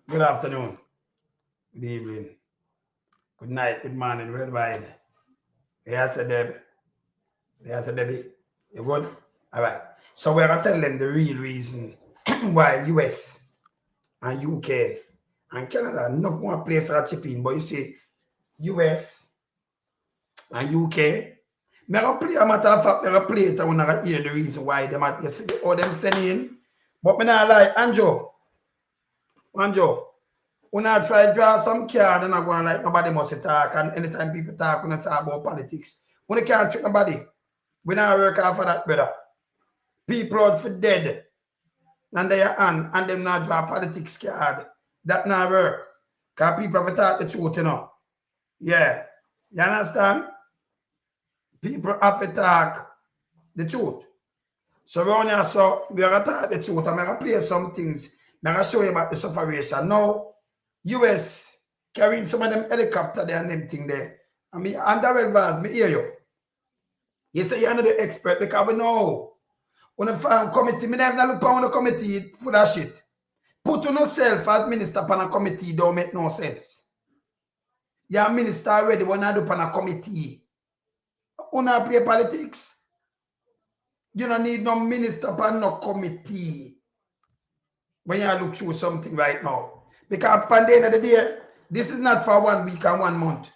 Good afternoon, good evening, good night, good morning, worldwide. Yes, Deb. Yes, Debbie. You good? All right. So we're gonna tell them the real reason why US and UK and Canada not more place are chipping, but you see US and UK. Me gonna play a matter of fact, me gonna play it. I wanna hear the reason why them at yes, all them sending. But me not lie, Anjo. When I try to draw some card and I go on like nobody must talk, and anytime people talk when I talk about politics, when they can't trick nobody, when I work out for that brother. People out for dead and they are on and them not draw politics card. That not work. Cause people have to talk the truth, you know. Yeah. You understand? People have to talk the truth. So around here, so we are gonna talk the truth. I'm gonna play some things. I'm gonna show you about the sufferation. Now, US carrying some of them helicopter there and them thing there. I mean, under advance, me hear you. You say you're not the expert because we know. When the farm committee, me never look on the committee for that shit. Put on yourself as minister on a committee don't make no sense. You're minister already when I do on a committee. Una play politics. You don't need no minister on no committee. When you look through something right now. Because at the end of the day, this is not for 1 week and 1 month.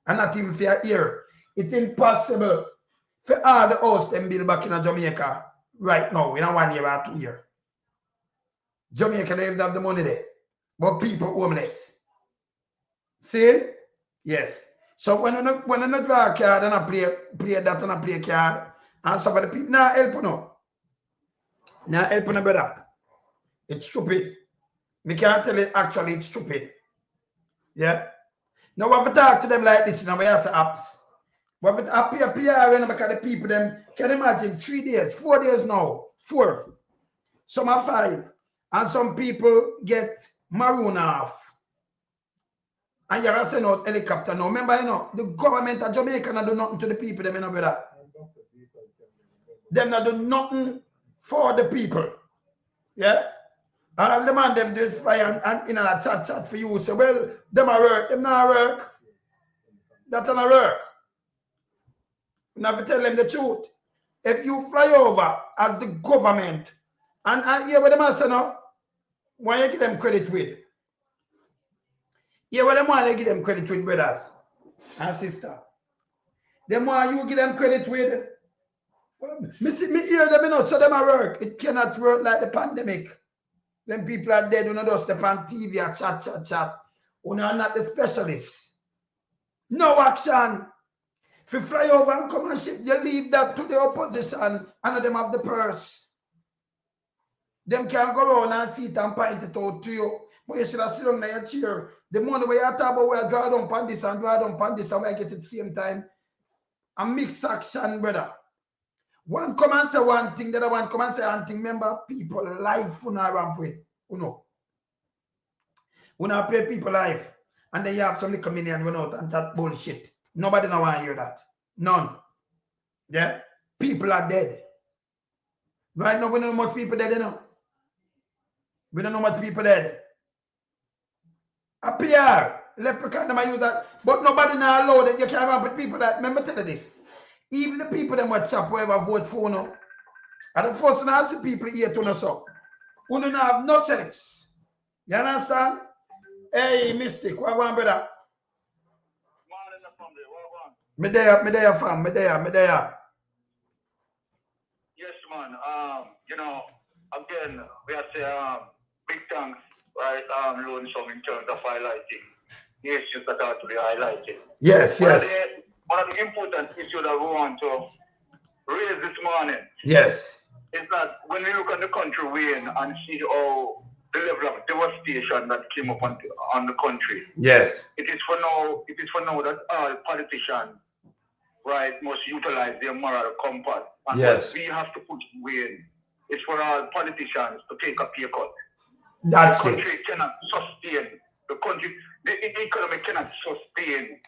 And not even for a year. It's impossible for all the house them build back in Jamaica right now in a 1 year or 2 years. Jamaica don't even have the money there. But people homeless. See? Yes. So when I draw a card and I play that and I play a card, and some of the people now help you know. Now help you brother. It's stupid. Me can't tell it actually it's stupid. Yeah. Now we have to talk to them like this now we have the apps. We have to appear when because the people them can imagine 3 days, 4 days now. 4. Some are 5. And some people get maroon off. And you're send out helicopter now. Remember, you know, the government of Jamaica not do nothing to the people, them, you know, brother. Them not do nothing for the people. Yeah? And all the man them do is fly and in a chat for you. Say, well, them are work, them not work. That not work. You have to tell them the truth. If you fly over as the government, and hear what them say now, why you give them credit with? Hear what them want to give them credit with, brothers and sisters. Them why you give them credit with. Me hear them, you know, so them a work. It cannot work like the pandemic. When people are dead, you know, just step on TV and chat. You know, not the specialists. No action. If you fly over and come and ship, you leave that to the opposition and them have the purse. Them can go around and sit and point it out to you. But you should have sit down in your chair. The money where you talk about where I draw down on this and draw down on this and where I get it at the same time. A mixed action, brother. One come and say one thing, the other one come and say one thing. Remember, people life you know ramp with. You know. When I play people life, and then you have some little minion run out and that bullshit. Nobody don't want to hear that. None. Yeah? People are dead. Right now, we don't know much people dead, you know. We don't know much people dead. A PR, leprechaun, them use that. But nobody now allow that you can't with people that. Remember, tell you this. Even the people that watch up whoever vote for you, and the first thing I see people here to know so. Who don't have no sense. You understand? Hey, Mystic, what going, brother? Me there, fam. Me there. Yes, man. You know, again, we have to say big thanks, right? Loan some in terms of highlighting the issues that are to be highlighted. Yes. One of the important issues that we want to raise this morning. Yes. Is that when we look at the country we're in and see how the level of devastation that came up on the country. Yes. It is for now that all politicians, right, must utilize their moral compass. And yes. What we have to put in is for all politicians to take a pay cut. That's the country cannot sustain the economy cannot sustain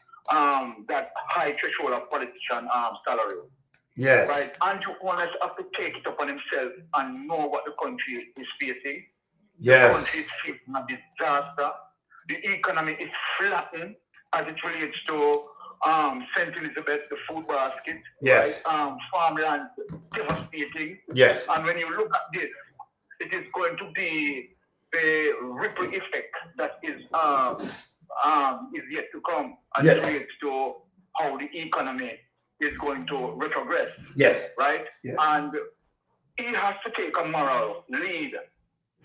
that high threshold of politician salary. Yes. Right. Andrew Holness have to take it upon himself and know what the country is facing. Yes. The country is facing a disaster. The economy is flattened as it relates to St. Elizabeth, the food basket, yes. right? Farmland devastating. Yes. And when you look at this, it is going to be the ripple effect that is yet to come as Yes. it relates to how the economy is going to retrogress. Yes. Right? Yes. And he has to take a moral lead,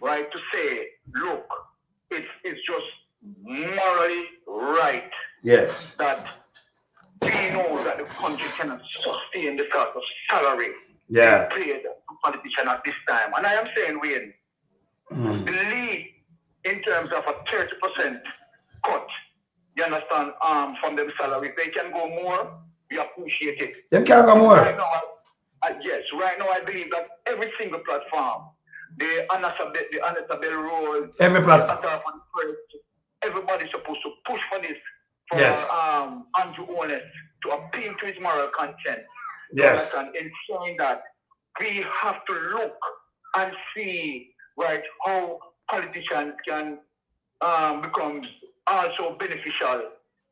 right, to say, look, it's just morally right. Yes. That we know that the country cannot sustain the sort of salary yeah. they paid to politicians at this time. And I am saying, Wayne, the lead in terms of a 30% cut, you understand, from them salary. If they can go more, we appreciate it. They can go more. Right now, yes, right now I believe that every single platform, the Anasabel role, every platform, everybody's supposed to push for this, for yes. Andrew Honest to appeal to his moral conscience. Yes. And in saying that, we have to look and see, right, how politicians can become also beneficial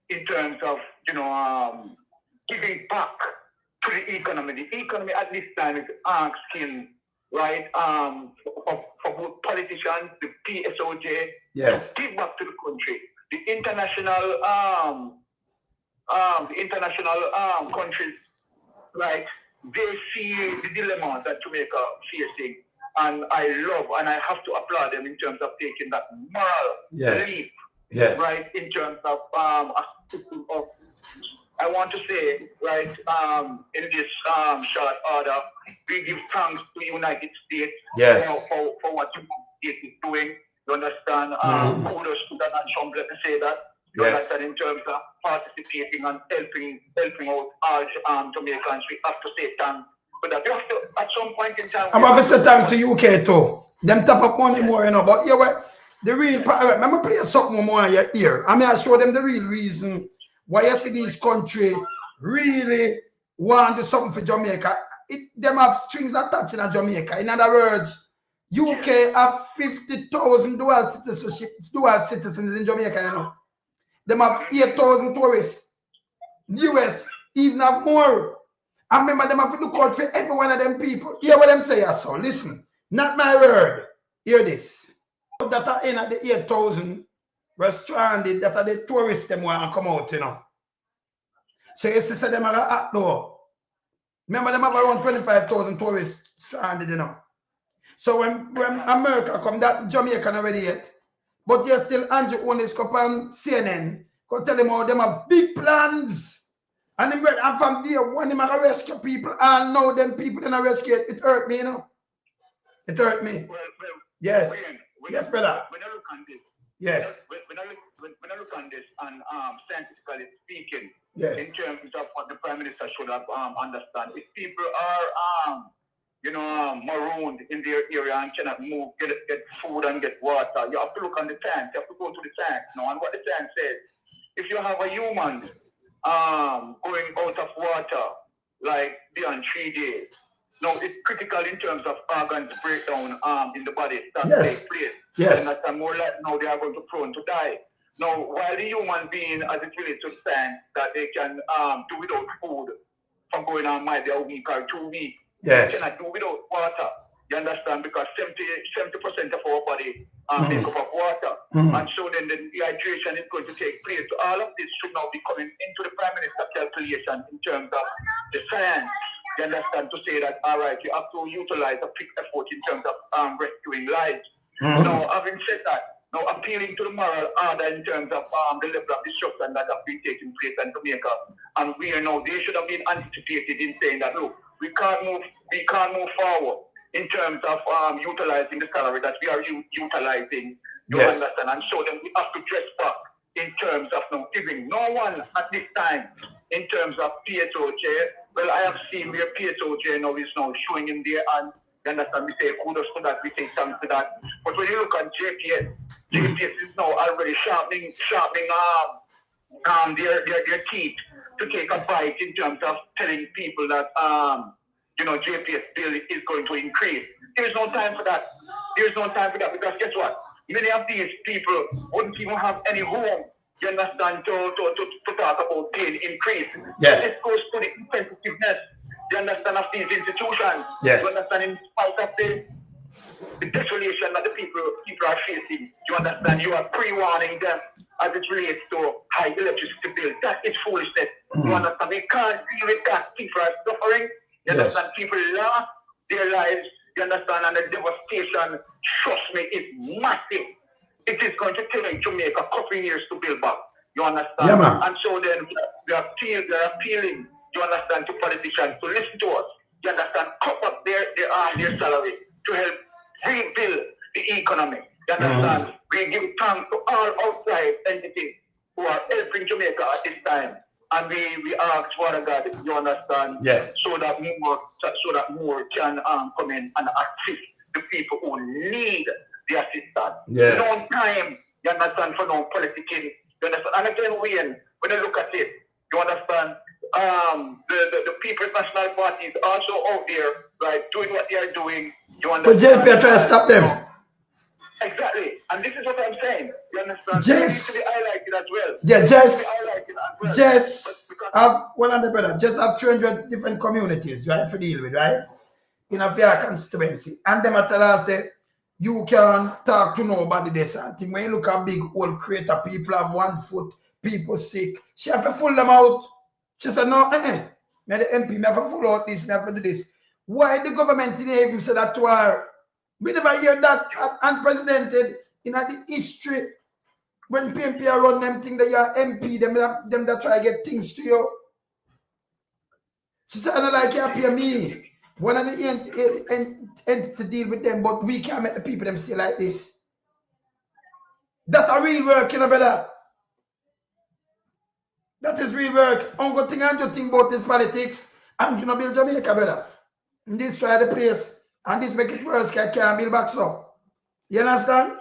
in terms of, giving back to the economy. The economy at this time is asking, right, for both politicians, the PSOJ, yes. to give back to the country. The international countries, right, they see the dilemma that Jamaica facing. And I love and I have to applaud them in terms of taking that moral yes. leap, yes. right, in terms of I want to say, right, in this short order, we give thanks to the United States yes. for what the United States is doing. You understand? Kudos to Donald Trump, let me say that. You understand, in terms of participating and helping out all Jamaicans. We have to say thanks. But that you have to, at some point in time, I'm going to say thanks to UK too. Them top up money more, you know. But yeah, well, the real part, remember, play something more in your ear. I mean, I show them the real reason why you see these countries really want to do something for Jamaica. Them have strings attached in Jamaica. In other words, UK have 50,000 dual citizens in Jamaica, you know. Them have 8,000 tourists. US even have more. I remember them have to look out for every one of them people. Hear what them say, so listen. Not my word. Hear this. That are in at the 8,000 were stranded, that are the tourists them want to come out, you know. So you see them are at door. Remember them have around 25,000 tourists stranded, you know. So when America come, that Jamaican already yet. But you're still Andrew Honest come on CNN. Go tell them how them have big plans. And from there, when them are rescue people, and now them people then are rescued, it hurt me, you know. It hurt me. Well, yes. Yes, brother. When I look on this, yes. When I look on this and scientifically speaking, yes. in terms of what the Prime Minister should have understand, if people are marooned in their area and cannot move, get food and get water, you have to look on the tank. You have to go to the tank now. And what the tank says, if you have a human going out of water like beyond 3 days, now it's critical in terms of organs breakdown in the body that takes place. Yes. And that more like now they are going to prone to die. Now, while the human being, as it relates to science, that they can do without food for going on maybe a week or 2 weeks, they cannot do without water. You understand? Because 70% of our body make up of water. And so then the dehydration is going to take place. So all of this should now be coming into the Prime Minister calculation in terms of the science. You understand? To say that, all right, you have to utilize a big effort in terms of rescuing lives. Now, having said that, now appealing to the moral order in terms of the level of destruction that have been taking place in Jamaica, and we know they should have been anticipated in saying that, look, we can't move forward in terms of utilizing the salary that we are utilizing. You understand? And so then we have to dress back in terms of now giving no one at this time in terms of PSOJ. Well, I have seen where PSOJ now is now showing in there, and you understand, we say kudos to that, we say thanks to that. But when you look at JPS is now already sharpening their teeth to take a bite in terms of telling people that JPS bill is going to increase. There is no time for that. There's no time for that because guess what? Many of these people wouldn't even have any home, you understand, to talk about gain increase. Yes. This goes to the competitiveness, you understand, of these institutions. Yes. You understand, in spite of the desolation that the people are facing, you understand, you are pre-warning them as it relates to high electricity bills. That is foolishness. You understand? We can't deal with that. People are suffering. You understand? People lost their lives. You understand? And the devastation, trust me, is massive. It is going to take Jamaica a couple of years to build back. You understand? Yeah, man. And so then we are appealing, you understand, to politicians to listen to us. You understand? Cut up their salary to help rebuild the economy. You understand? We give thanks to all outside entities who are helping Jamaica at this time. And we ask Father God, you understand? Yes. So that more can come in and assist the people who need the assistance. Yes. No time, you understand, for no politicking. You understand? And again, when you look at it, you understand, the People's National Party is also out there, right, doing what they are doing. You understand? But JP are trying to stop them. Exactly. And this is what I'm saying. You understand? Just, it needs to be highlighted as well. Yeah, just have one of the brother, just have 200 different communities, right, to deal with, right? In a fair constituency. And them tell us say, you can talk to nobody this and thing. When you look at big old crater, people have 1 foot, people sick. She have to pull them out. She said, no, me the MP, me have to pull out this, me have to do this. Why the government didn't even say that to her? We never hear that unprecedented in the history. When PMP run them thing, they are MP, them that try to get things to you. She said, I don't like you pay me. One of the ends to deal with them, but we can't make the people them stay like this. That's a real work, you know, brother. That is real work. I'm going to think about this politics. I'm going to build Jamaica, brother. And this try the place. And this make it worse, can't build back so. You understand?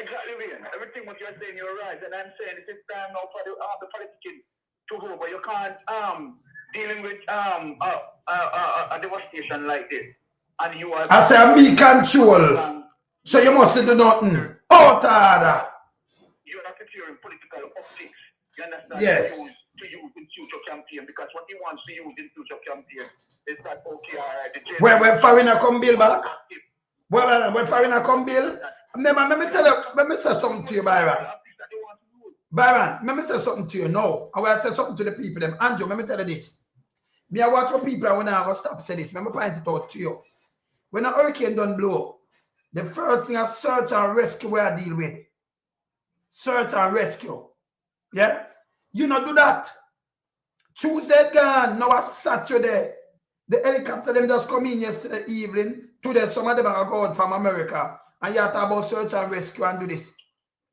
Exactly, Wayne. Everything what you're saying, you're right. And I'm saying it is time now for the politicians to go, but you can't dealing with a devastation like this. And you are I say me control. So you must do nothing. Out order. You are securing political optics. You understand? Yes. To use in future campaign, because what he wants to use in future campaign is that okay, all right. When foreigner come bill back? When foreigner come bill? Let me tell you, let me say something to you, Byron. Byron, let me say something to you. No, I will say something to the people. Them. Andrew, let me tell you this. Me, I watch for people when I stop say this. Let me point it out to you. When a hurricane don't blow, the first thing is search and rescue where I deal with. Search and rescue. Yeah? You not do that. Tuesday gone, now it's Saturday. The helicopter them just come in yesterday evening. Today, some of them are going from America. And you have to talk about search and rescue and do this.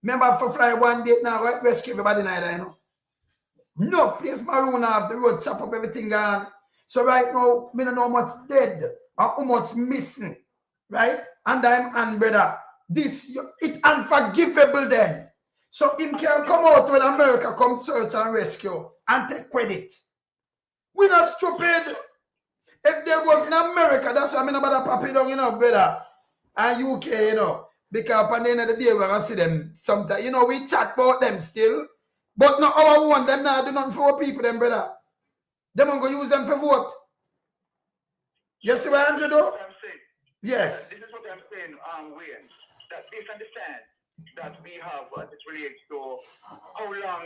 Remember for fly one day now, right? Rescue everybody now, you know. No place maroon off the road, chop up everything gone. So right now, we don't know how much dead or how much missing. Right? And I'm brother. This it unforgivable then. So him can come out when America come search and rescue and take credit. We're not stupid. If there was in America, that's why I'm not about to pop it on, you know, brother. And UK, you know. Because at the end of the day, we're going to see them sometimes. You know, we chat about them still. But not our one, them now do nothing for our people, them, brother. Them going to use them for vote. You see what Andrew do? What I'm saying. Yes. This is what I'm saying, Wayne. That they understand that we have as it relates to how long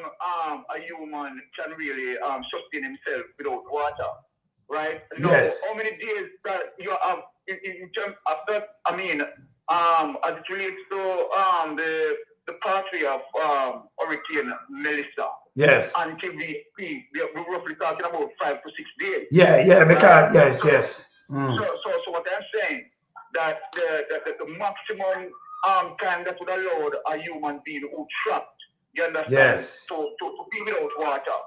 a human can really sustain himself without water. Right? Now, yes. How many days that you have in terms of that, I mean, as it relates to the pathway of Hurricane Melissa. Yes. Until we're roughly talking about 5 to 6 days. Yeah, because yes. So what I'm saying, that the maximum time that would allow a human being who trapped, you understand, yes. to be without water,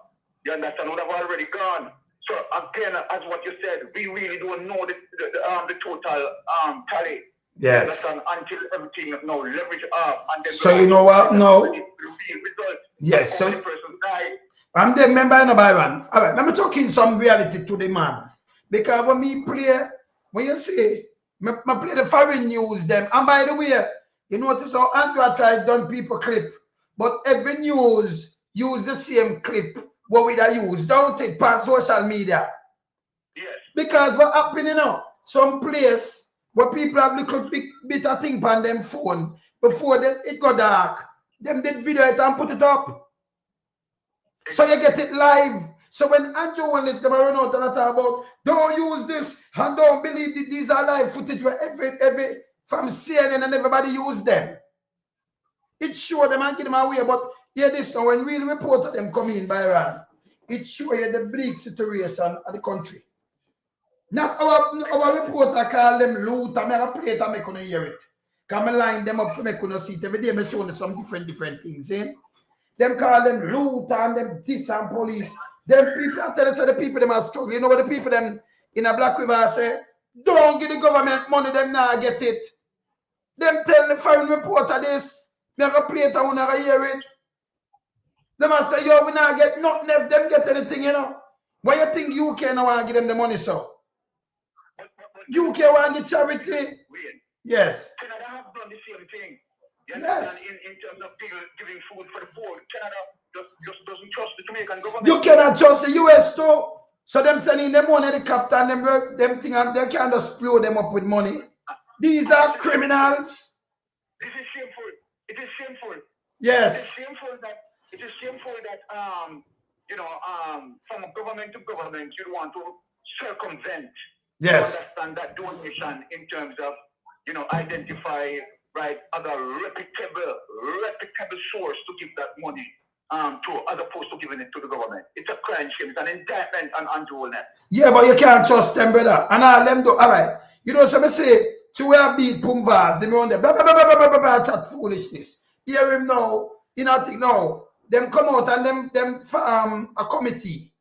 you understand, would have already gone. So again, as what you said, we really don't know the total tally. Yes. You understand, until everything now leverage up, and then so you know what? No. Yes. So So I'm the member in the Byron. All right, let me talk in some reality to the man. Because when me play, when you say I play the foreign news them. And by the way, you notice how Andrew tries done people clip, but every news use the same clip what we use, don't it, past social media. Yes. Because what happening, you know, some place where people have little bit of thing on them phone before it go dark, them did video it and put it up. So you get it live. So when Andrew one is going to run out and talk about don't use this and don't believe that these are live footage where every from CNN and everybody use them. It show them and give them away, but hear this now, when real reporter them come in by Iran, it show you the bleak situation of the country. Not our reporter call them loot and I play it and make you hear it. Come and line them up for make you see it. Every day I show them some different things. Eh? Them call them loot and them this and police. Them people, I tell you, so the people them are struggling. You know what the people them in a Black River say? Don't give the government money, them now get it. Them tell the foreign reporter this. Me have a play it and we never hear it. Them I say, yo, we not get nothing if them get anything, you know. Why you think UK now want to give them the money, so? UK want to give charity. Yes. Canada have done the same thing. Yes. In terms of giving food for the poor, Canada just doesn't trust the Jamaican government. You cannot trust the US too. So them sending them one helicopter and them thing and they can't just blow them up with money. These are criminals. This is shameful. It is shameful. Yes. It is shameful that you know, from government to government you want to circumvent. Yes. Understand that donation in terms of, you know, identify right other reputable source to give that money to, as opposed to giving it to the government. It's a crime, shame, it's an indictment on Andrew. Yeah, but you can't trust them, brother. And all them do. All right. You know, so I say, to where beat Pumvad, they on there, chat foolishness. Hear him now, you know, think now. Them come out and them a committee.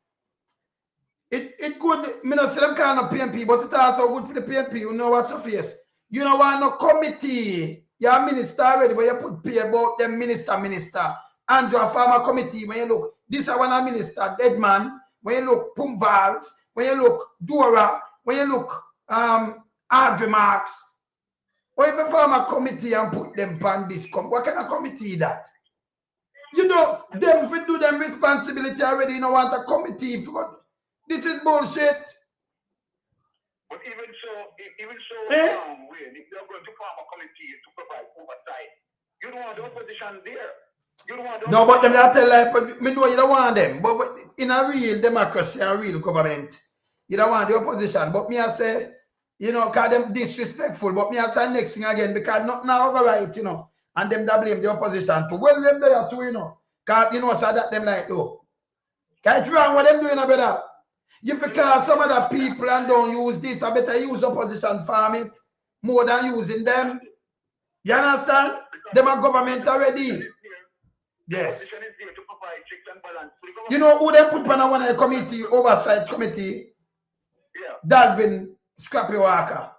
It good, me not say them kind of PMP, but it's also good for the PMP. You know what your face. You know what, no committee. You're a minister already, but you put pay about them minister. Andrew a farmer committee, when you look, this is one a minister, Deadman, when you look Pumvals, when you look Dora, when you look Audrey Marks. Or if you form a committee and put them on this, what kind of committee is that? You know, them if do them responsibility already, you don't want a committee for this is bullshit. But even so, if you're going to form a committee to provide oversight, you don't want the opposition there. You don't want no, but them not tell like, but me know you don't want them. But in a real democracy, a real government, you don't want the opposition. But me I say, you know, call them disrespectful. But me I say next thing again, because not now go right, you know. And them that blame the opposition too. Well, them there too, you know. Because you know, so that them like, oh. Because it's wrong what them doing a better. If you call some other people and don't use this, I better use opposition farm it more than using them. You understand? Them are government already. Yes. You know who they put on one committee, oversight committee? Yeah. Dalvin Scrappy Walker.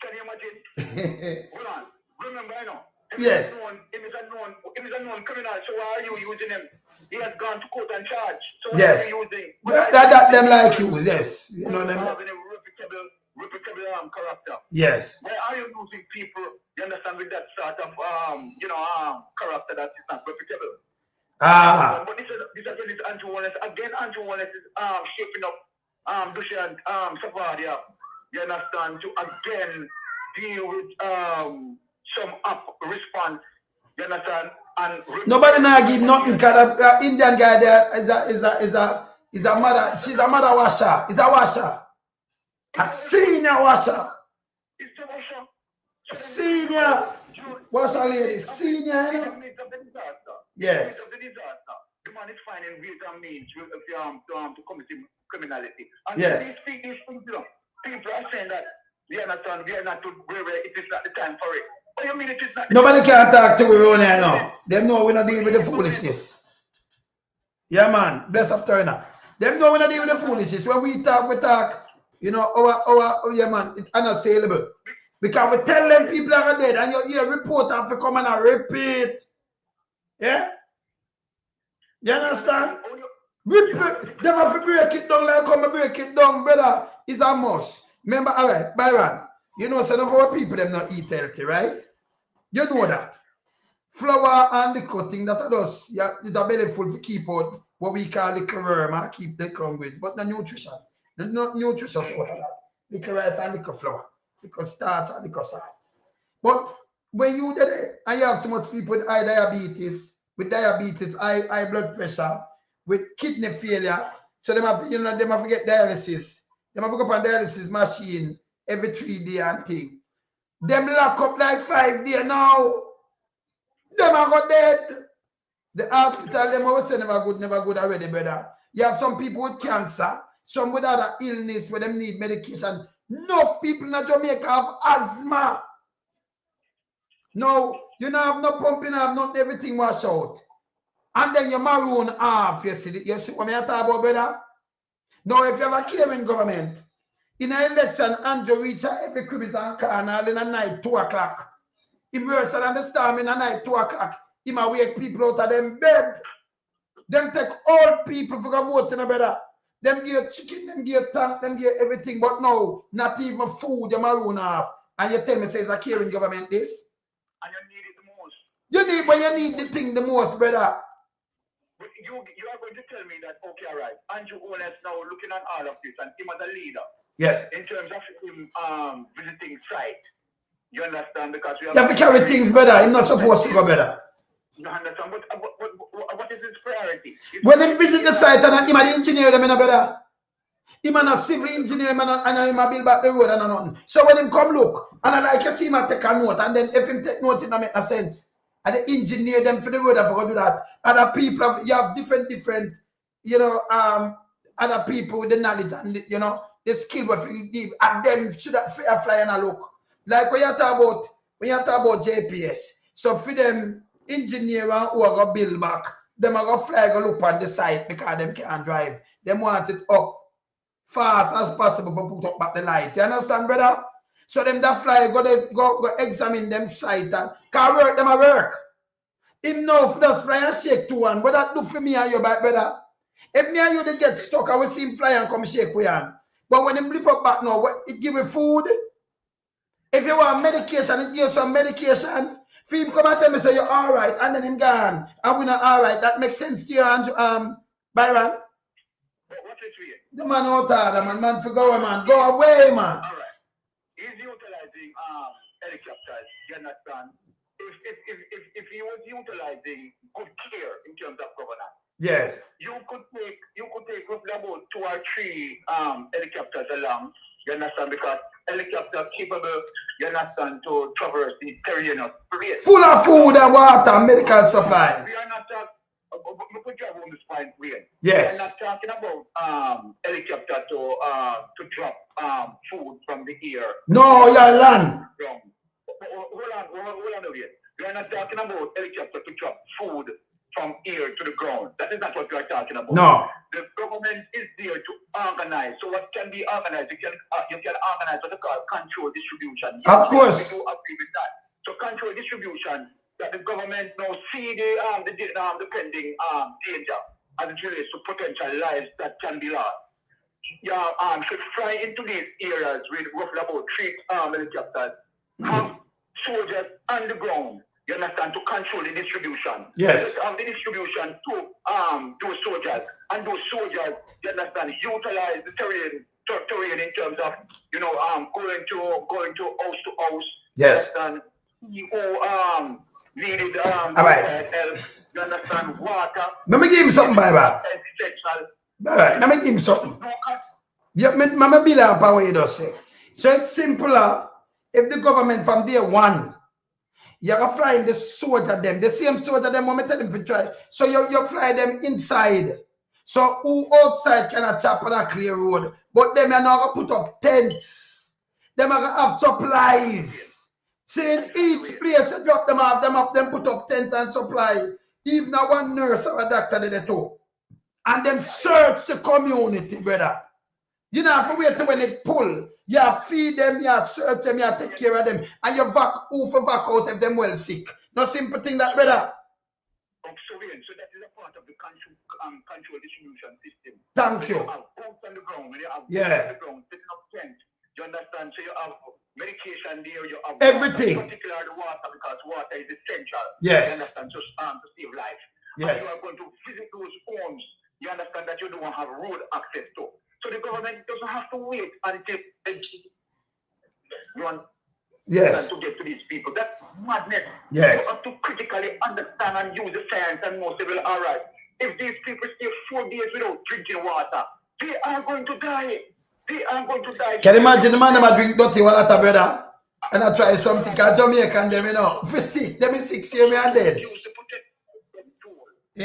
Can you imagine? Hold on. Remember, I know. Yes. If he's a known criminal, so why are you using him? He has gone to court and charged. So why yes. are you using? That them like you, yes. You know them. Having a reputable character. Yes. Why are you using people? You understand with that sort of character that is not reputable. But this again is Andrew Wallace. Again, Andrew Wallace is shaping up Dushan Savadia. You understand, to again deal with some up response. You understand? And nobody now give nothing because the Indian guy there is a mother. She's a mother washer. Is a washer. A senior washer. It's a washer. A senior washer lady. Senior, you know? Yes. The man is finding ways and means to commit criminality. And yes. These things, you know, people are saying that we are not to where it is not the time for it. What do you mean it is not? Nobody can talk to we on here now. Them know we not deal with the foolishness. Yeah, man. Bless up Turner. Them know we not deal with the foolishness. When we talk. You know, our yeah, man, it's unassailable. Because we tell them people are dead and you hear reporter have to come and repeat. Yeah? You understand? Repeat. Them have to break it down like come break it down, brother. It's a must. Remember, all right, Byron, you know some of our people them not eat healthy, right? You know that. Flour and the cutting that are just, yeah, it's a belly full to keep out what we call the worm and keep the hungry, but the nutrition. The nutrition out of that. The rice and the flour, the starch and the salt. But when you did it, and you have so much people with high diabetes, high blood pressure, with kidney failure, so they have, you know, they have to get dialysis. They have to go up on dialysis machine every 3 days and thing. Them lock up like 5 days now. Them are got dead. The hospital, them always say never good already, brother. You have some people with cancer, some with other illness where them need medication. Enough people in Jamaica have asthma. No, you don't have no pumping, have not everything wash out. And then you maroon off, you see what I talk about, brother? Now, if you have a caring government, in an election, Andrew reach every cribs and corner in the night, 2 o'clock. He worse than the storm in the night, 2 o'clock. He might wake people out of them bed. Them take all people for voting, brother. Them give chicken, them give tank, them give everything, but no, not even food, you maroon off. And you tell me, say, it's a caring government, this? And you need it the most. You need the thing the most, brother. But you are going to tell me that, okay, all right, Andrew Owen is now looking at all of this and him as a leader. Yes. In terms of him visiting site. You understand? Because we have to carry things, brother. He's not supposed to go, brother. You understand? But what is his priority? When he visit the site and him an engineer, them, brother. Him a civil engineer, and him a build back the road and nothing. So when him come look, and I like you see him take a note, and then if him take note, it don't make no sense. And the engineer them for the road, I forgot to do that. Other people, you have different, you know, other people with the knowledge and the, you know, the skill what you give, and them should have fly and a look. Like when you talk about JPS, so for them engineer who are gonna build back, them are gonna fly go look on the site because them can't drive. Them want it up fast as possible for put up back the light. You understand, brother? So them that fly go examine them site and can work them a work. Him know for just fly and shake to one, but that do for me and you back, brother. If me and you they get stuck, I will see him fly and come shake with you. But when him lift up back now, it give you food. If you want medication, it gives some medication. For him come and tell me say you're all right, and then him gone, and we're not all right. That makes sense to you, Byron? What is it? The man out there, man, for go, man. Go away, man. All right. He's utilizing helicopters, you understand? If he was utilizing good care in terms of governance, yes, you could take roughly about 2 or 3 helicopters along, you understand, because helicopter capable, you understand, to traverse the terrain of space. Full of food and water, medical supply. We are not talking. We put you on the spine, yes. We are not talking about helicopter to drop food from the air. No, you're land. Hold on a minute. We are not talking about helicopter to drop food from air to the ground. That is not what we are talking about. No. The government is there to organize. So what can be organized? You can organize what they call control distribution. Yes, of course. We do agree with that. So control distribution, that the government now see the pending danger as it relates to potential lives that can be lost. Should fly into these areas with roughly about 3 helicopters, have soldiers on the ground, you understand, to control the distribution. Yes. The distribution to those soldiers, and those soldiers, you understand, utilize the terrain in terms of, you know, going to house to house. Yes. And who needed all right. help, you understand, water. Let me give him something, Bible. All right, let me give him something. Yeah, Mama Bila power you just say. So it's simpler if the government from day one, you're flying the soldier them, the same soldier them when I tell them to try. So you fly them inside. So who outside cannot chop on a clear road, but them are not gonna put up tents. Them are gonna have supplies. See, in each place you drop them off, them put up tent and supply. Even one nurse or a doctor did it too. And them search the community, brother. You know, for wait till when it pull, you feed them, you search them, you take care of them, and you vac out if them well sick. No simple thing that, brother. So that is a part of the control distribution system. Thank you. You have boots on the ground, when you have yeah. boots on the ground, setting up tents, You understand? So you have medication there, you have everything. Particularly water, because water is essential. Yes. You understand? To save life. Yes. And you are going to visit those homes. You understand that you don't have road access to. So the government doesn't have to wait until yes. to get to these people. That's madness. Yes. You have to critically understand and use the science and most of it. All right. If these people stay 4 days without drinking water, they are going to die. They are going to die. Can you imagine the man that drink dirty water, brother? And I try something because Jamaican them, you know. For sick, them is 6 years and dead. You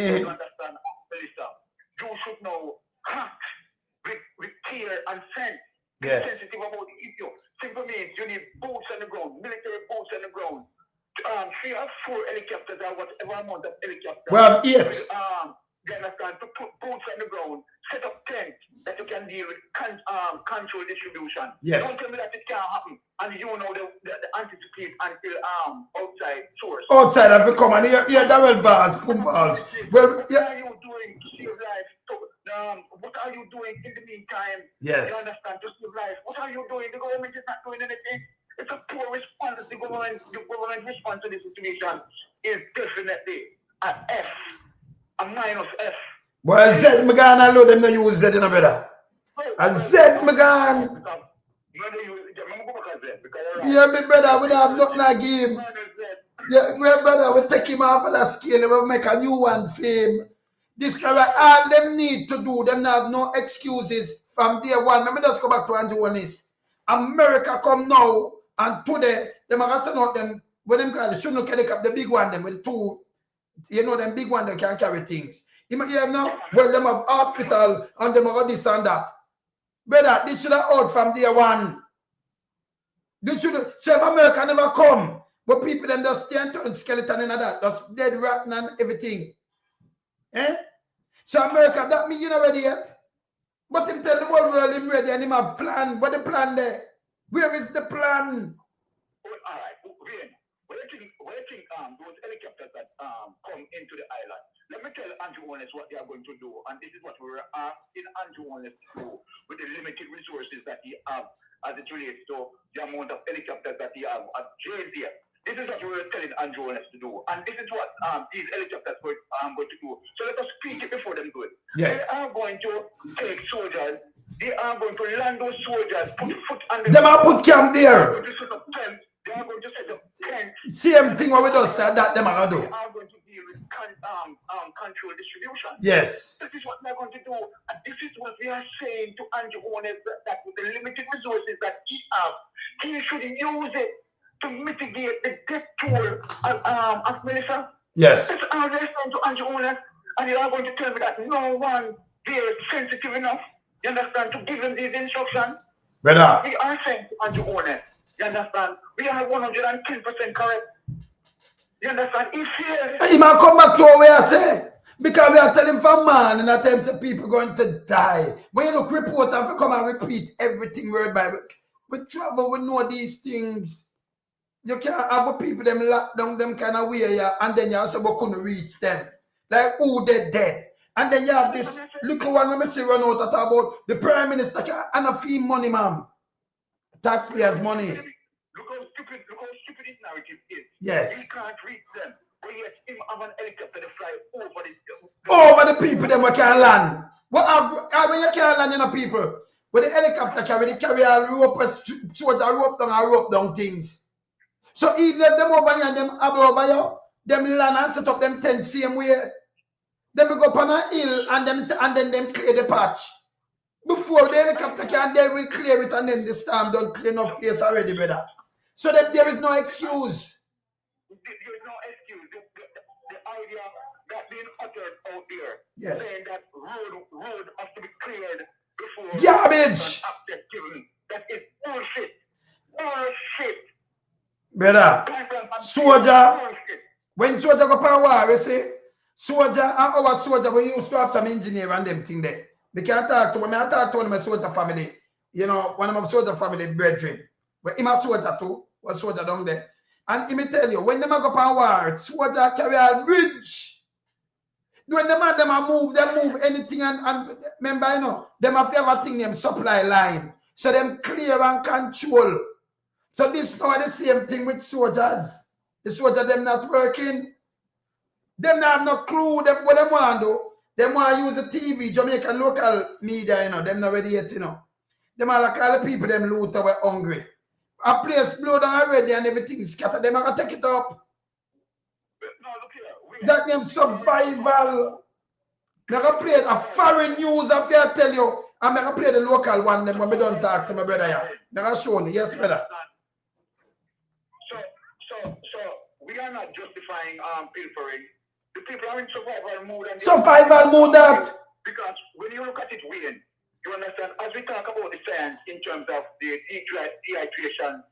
understand, Melissa? You should know act with care and sense. Yes. Be sensitive about the issue. Simple means you need boots on the ground, military boots on the ground. 3 or 4 helicopters or whatever amount of helicopters. We have 8. You understand, to put boots on the ground, set up tents that you can deal with control distribution. Yes. Don't tell me that it can't happen, and you know the anticipate until outside source. Outside have to come and hear double balls, pump balls. Well, what are you doing to save life? What are you doing in the meantime? Yes. You understand, to save life? What are you doing? The government is not doing anything. It's a poor response. The government response to the situation is definitely an F. A minus F. Well, Z, me gonna allow them to use Z, you know, brother. And Z, me gonna. Yeah, me brother, we don't have nothing to give him. Yeah, well, brother, we take him off of that scale, we make a new one for him. This is all them need to do. Them have no excuses from day one. Let me just go back to Andrew on this. America come now, and today, them are send out them, what them call the Chinook helicopter, the big one, them with 2. You know, them big one that can carry things. You hear now? Well, them have hospital and them have this and that. Brother, this should have out from day one. This should have, so if America never come, but people them just stand on skeleton and that, just dead rotten and everything. Eh? So America, that mean you not ready yet? But him tell the whole world him ready and him have plan. What the plan there? Where is the plan? All right, where do you think those helicopters that come into the island? Let me tell Andrew Honest what they are going to do, and this is what we're asking Andrew Honest to do with the limited resources that he have as it relates to the amount of helicopters that he have at JDF. This is what we're telling Andrew Honest to do, and this is what these helicopters are going to do. So let us speak it before them do it. Yeah. They are going to take soldiers. They are going to land those soldiers, put foot on the Them are put camp there. They are going to set up tents. Same thing what we just said that them are going to do. They are going to deal with control distribution. Yes. This is what they're going to do. And this is what we are saying to Andrew Honest, that with the limited resources that he has, he should use it to mitigate the death toll of Melissa. Yes. That's how they're saying to Andrew Honest. And you are going to tell me that no one there is sensitive enough, you understand, to give him these instructions. Brother. We are saying to Andrew Honest, you understand, we are 110% correct. You understand? He fears. He might come back to what we are saying. Because we are telling for man and I tell him people going to die. When you look report and come and repeat everything word by word. We travel, we know these things. You can't have people them lock down them kind of way, yeah, and then you also couldn't reach them. Like who they dead. And then you have this little one let me see run out that about the Prime Minister and a fee money, ma'am. Taxpayers' money. Look how stupid this narrative is. Yes. He can't reach them. But yet him have an helicopter to fly over the people them we can land. What have when you can't land, you know, people? With the helicopter carry a rope, soldier rope down things. So even if them over here and them over here, them land and set up them tent same way. Then we go up on a hill and then them clear the patch. Before the helicopter can, they will clear it and then the storm don't clear enough place already, brother. So that there is no excuse. There is no excuse. The idea that being uttered out there, yes, saying that road has to be cleared before garbage. That is bullshit. Bullshit. Brother, soldier, when soldier go for war, you see, soldier and our soldier, we used to have some engineer and them thing there. We can't talk to them. I talk to one of my soldier family, you know, one of my soldier family brethren. But him a soldier too, was soldier down there. And he may tell you, when them go for war, soldier carry a bridge. When them move anything and remember, you know, them have everything them supply line. So them clear and control. So this now the same thing with soldiers. The soldiers them not working. Them not have no clue them what them want to do. Them want to use the TV, Jamaican local media, you know, them not ready yet, you know. Them all like all the people them loot away hungry. A place blow down already and everything scattered. Them are gonna take it up. No, look here. That name survival. I'm gonna play a foreign news if I tell you. I'm gonna play the local one them when we don't talk to my brother here. I'm gonna show you, yes, brother. So we are not justifying pilfering. The people are in survival mode. And survival mode that. Because when you look at it, Wayne, you understand, as we talk about the science in terms of the dehydration,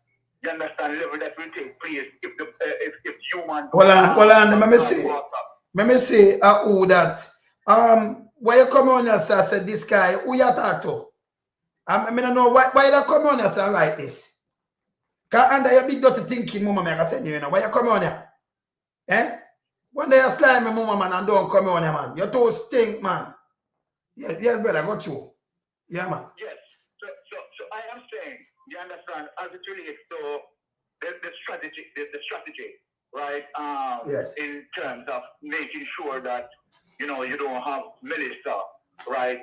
you understand level that will take place if human. Hold on, let me say who that. Why you come on here, sir? Said this guy, who you talk to? I don't know why you come on here, sir, like this. Because under your big dirty thinking, mama, I said, you know, why you come on here? Eh? One day you slime me, mama, man, and don't come on here, man. You too stink, man. Yes, brother, got you. Yeah, man. Yes. So I am saying, you understand, as it relates to the strategy, right? Yes. In terms of making sure that, you know, you don't have Melissa, right?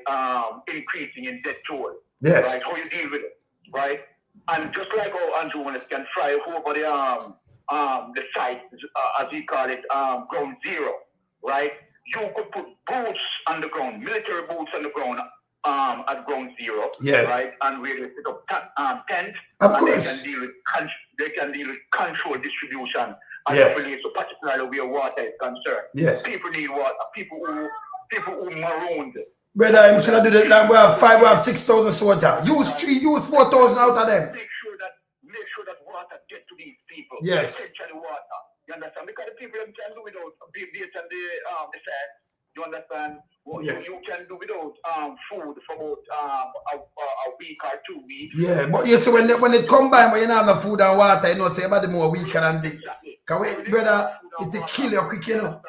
Increasing in debt toll. Yes. Right? How you deal with it, right? And just like how Andrew Willis can fly over the site, as he call it, ground zero, right? You could put boots on the ground, military boots on the ground at ground zero, yes. right? And where they set up tent, of and course. they can deal with control distribution as yes. it relates to particularly where water is concerned. Yes. People need water. People who marooned. Brother, I'm sure do that. Like we have 5 or 6,000 soldiers. Use 4,000 out of them. Make sure that water get to these people. Yes. Essentially water. You understand? Because the people can do without based on the fact. You understand? Well, yes. you can do without food for about a week or 2 weeks. Yeah, but you see when it combine when you have the food and water, you know, say about the more weaker than this. Exactly. Because brother, it will kill you quick, you know.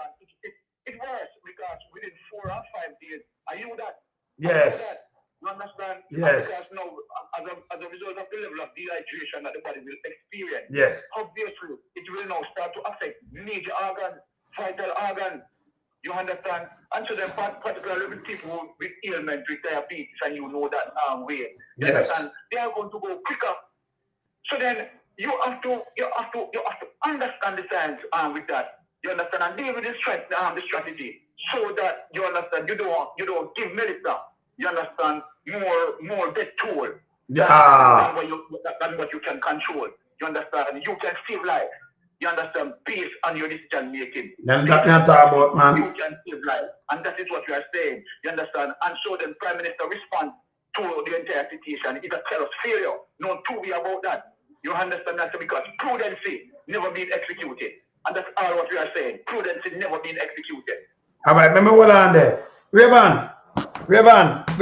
It works because within 4 or 5 days, I knew that. Yes. You understand? Yes. Because now, as a result of the level of dehydration that the body will experience, yes. obviously, it will now start to affect major organs, vital organs. You understand? And so then, particularly with people with ailments, with diabetes, and you know that way. You yes. understand? They are going to go quicker. So then, you have to understand the science with that. You understand? And deal with the strategy, so that you understand you don't give Melissa. You understand more death toll than what you can control. You understand? You can save life. You understand? Based on your decision making. Then that not talk about, man. You can save life, and that is what we are saying. You understand? And so then Prime Minister responds to the entire situation. It's a clear failure. No two way about that. You understand that? Because prudency never been executed, and that's all what we are saying. Prudency never been executed. All right, remember what on there, Raven, we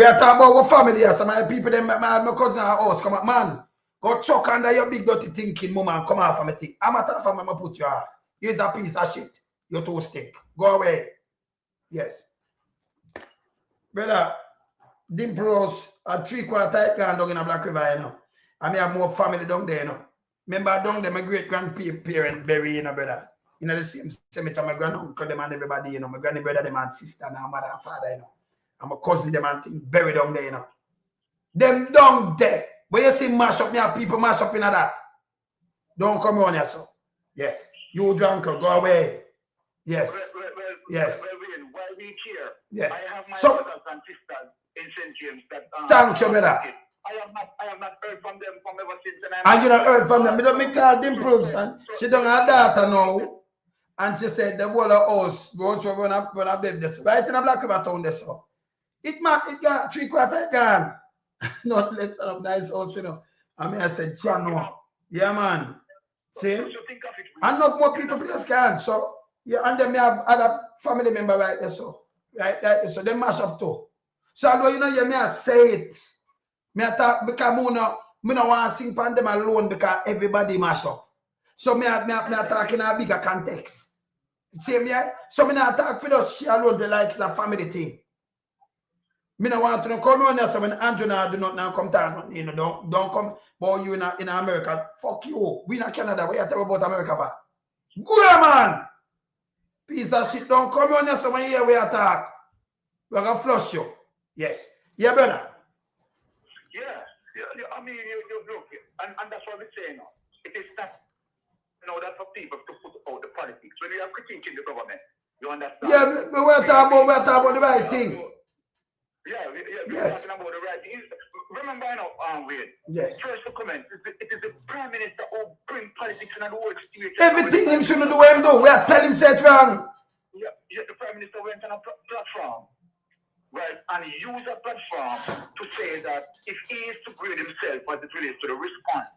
are talking about what family here. Some of the people, my cousin and house, come on, man. Go chuck under your big dirty thinking, mama, and come off of me thing. I'm a from me, put you off. Here's a piece of shit. You're too stink. Go away. Yes. Brother, Dimpros are 3/4 gone down in a Black River, you know. And me have more family down there, you know. Remember down there, my great grandparents buried, you know, brother. In the same cemetery, my granduncle, them and everybody, you know, my granny brother, them and sister, and my mother and father, you know. And my cousin, them and thing buried down there, you know. Them down there. But you see mash up, me have people mash up in that. Don't come on here, so. Yes. You drunker, go away. Yes. Yes. While we here, yes. I have my brothers and sisters in St. James that thank you, brother. I have not heard from them from ever since. And you not heard from them. Me don't make call Dimples, and she done her daughter now. And she said the whole of us go to when I baby this. Right in a Black River town this so. It got 3/4 gone. Not let's have nice house, you know. I mean I said, Chano. Yeah, man. See? And not more people place can. So yeah, and then me have other family member right there, so right there, so they mash up too. So although you know me I say it. Me I talk because me no want to sing pan them alone because everybody mash up. So me talk in a bigger context. See me? So me not talk for us she alone the like it's a family thing. Me no want to come on here, so when Andrew now do not now come down, you know, don't come. But you in America, fuck you. We in Canada, we are talking about America for. Go here, man. Piece of shit, don't come on here, so when here we attack. We're gonna flush you. Yes. Yeah, brother. Yeah. I mean, you look, and that's what we're saying now. It is not, that's for people to put out the politics. When we are critiquing the government, you understand? Yeah, we're talking about the right thing. Yeah, we're talking about the right thing. Remember, Wade. Yes. First to comment, it is the Prime Minister who bring politics in the whole situation. Everything him shouldn't do him do. We are telling him say it's wrong. Yeah, the Prime Minister went on a platform, right, and use a platform to say that if he is to grade himself as it relates to the response,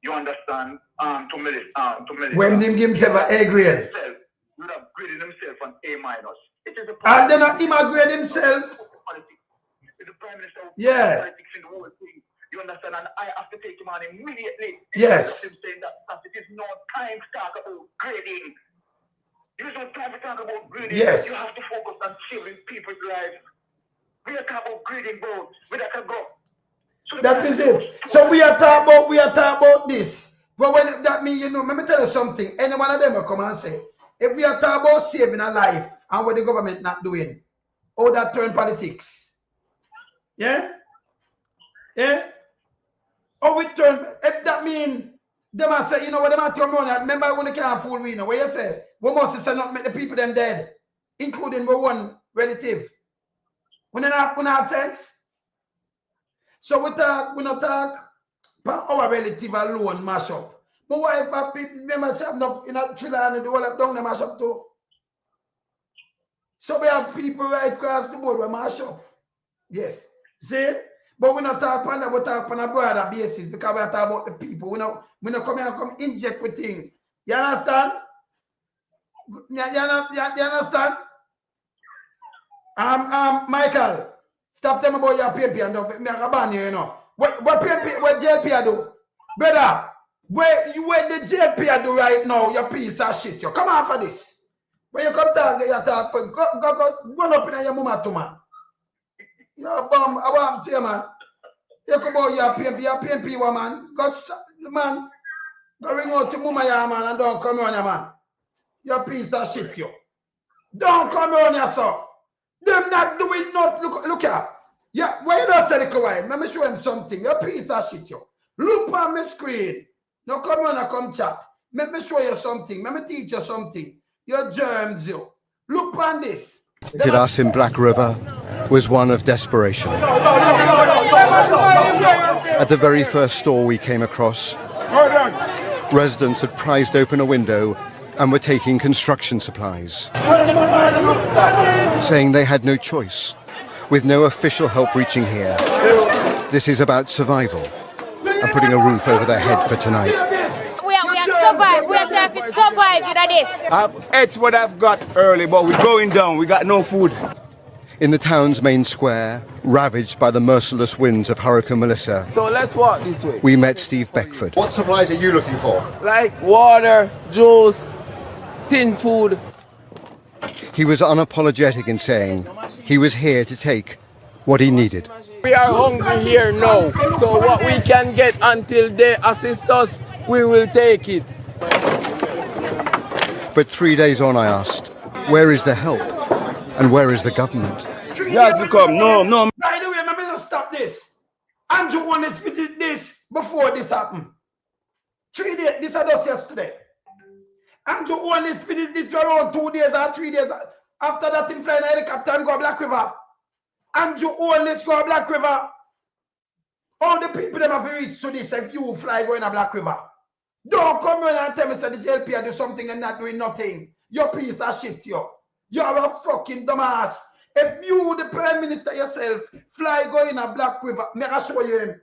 you understand, to Melissa. When him give himself an A grade. He would have graded himself an A minus. It is and then him grade himself. The Prime Minister who politics in the whole thing. You understand? And I have to take him on immediately. Yes. Him saying that it is no time to talk about grading. There is no time to talk about grading. Yes. You have to focus on saving people's lives. We are talking about grading both. Where that can go. So that is it. So we are talking about this. But when that means, let me tell you something. Any one of them will come and say, if we are talking about saving a life and what the government not doing, all that turn politics. Yeah? Yeah? Or we turn, if that mean, they must say, what they might turn on, remember when they can't fool we, what you say? We must say not make the people them dead, including my one relative. We don't have sense. So we not talk about our relative alone mash up. My wife, remember, she have enough in a trailer and the whole of down the mash up too. So we have people right across the board who mash up. Yes. See? But we not talk about that, we talk on a broader basis because we are talking about the people. We not come here and come inject with things. You understand? You understand? Michael, stop telling me about your PMP and don't me a ban you, What PMP, what JP do? Brother, where the JP do right now, your piece of shit, you come on for this. When you come talk, you talk for go up in your mama to man. You're bum, I want to you, man. You come out your PMP woman. Man, go ring out to mama, ya man, and don't come on, ya man. Your piece of shit, you. Don't come on, ya sir. Them not doing not look here. Yeah, why you not say the quiet? Let me show him something. Your piece of shit, you. Look on my screen. No, come on and come chat. Let me show you something. Let me teach you something. Your germs, you. Look on this. Did us in Black River was one of desperation. At the very first store we came across, residents had prized open a window and were taking construction supplies, saying they had no choice, with no official help reaching here. This is about survival and putting a roof over their head for tonight. We are survive. We are trying to survive, this. I've ate what I've got early, but we're going down. We got no food. In the town's main square, ravaged by the merciless winds of Hurricane Melissa, so let's walk this way. We met Steve Beckford. What supplies are you looking for? Like water, juice, tin food. He was unapologetic in saying he was here to take what he needed. We are hungry here now, so what we can get until they assist us, we will take it. But 3 days on, I asked, where is the help? And where is the government? Yes, to come. No. By the way, let me just stop this. Andrew wanted to visit this before this happened. 3 days, this was just yesterday. Andrew wanted to visit this for around 2 days or 3 days. After that, him flying a helicopter and go Black River. Andrew wanted to go Black River. All the people that have reached to this if you fly going to Black River. Don't come around and tell me that the JLP do something and not doing nothing. You're a piece of shit, yo. You're a fucking dumbass. If you, the Prime Minister yourself, fly going to Black River, may I show you him?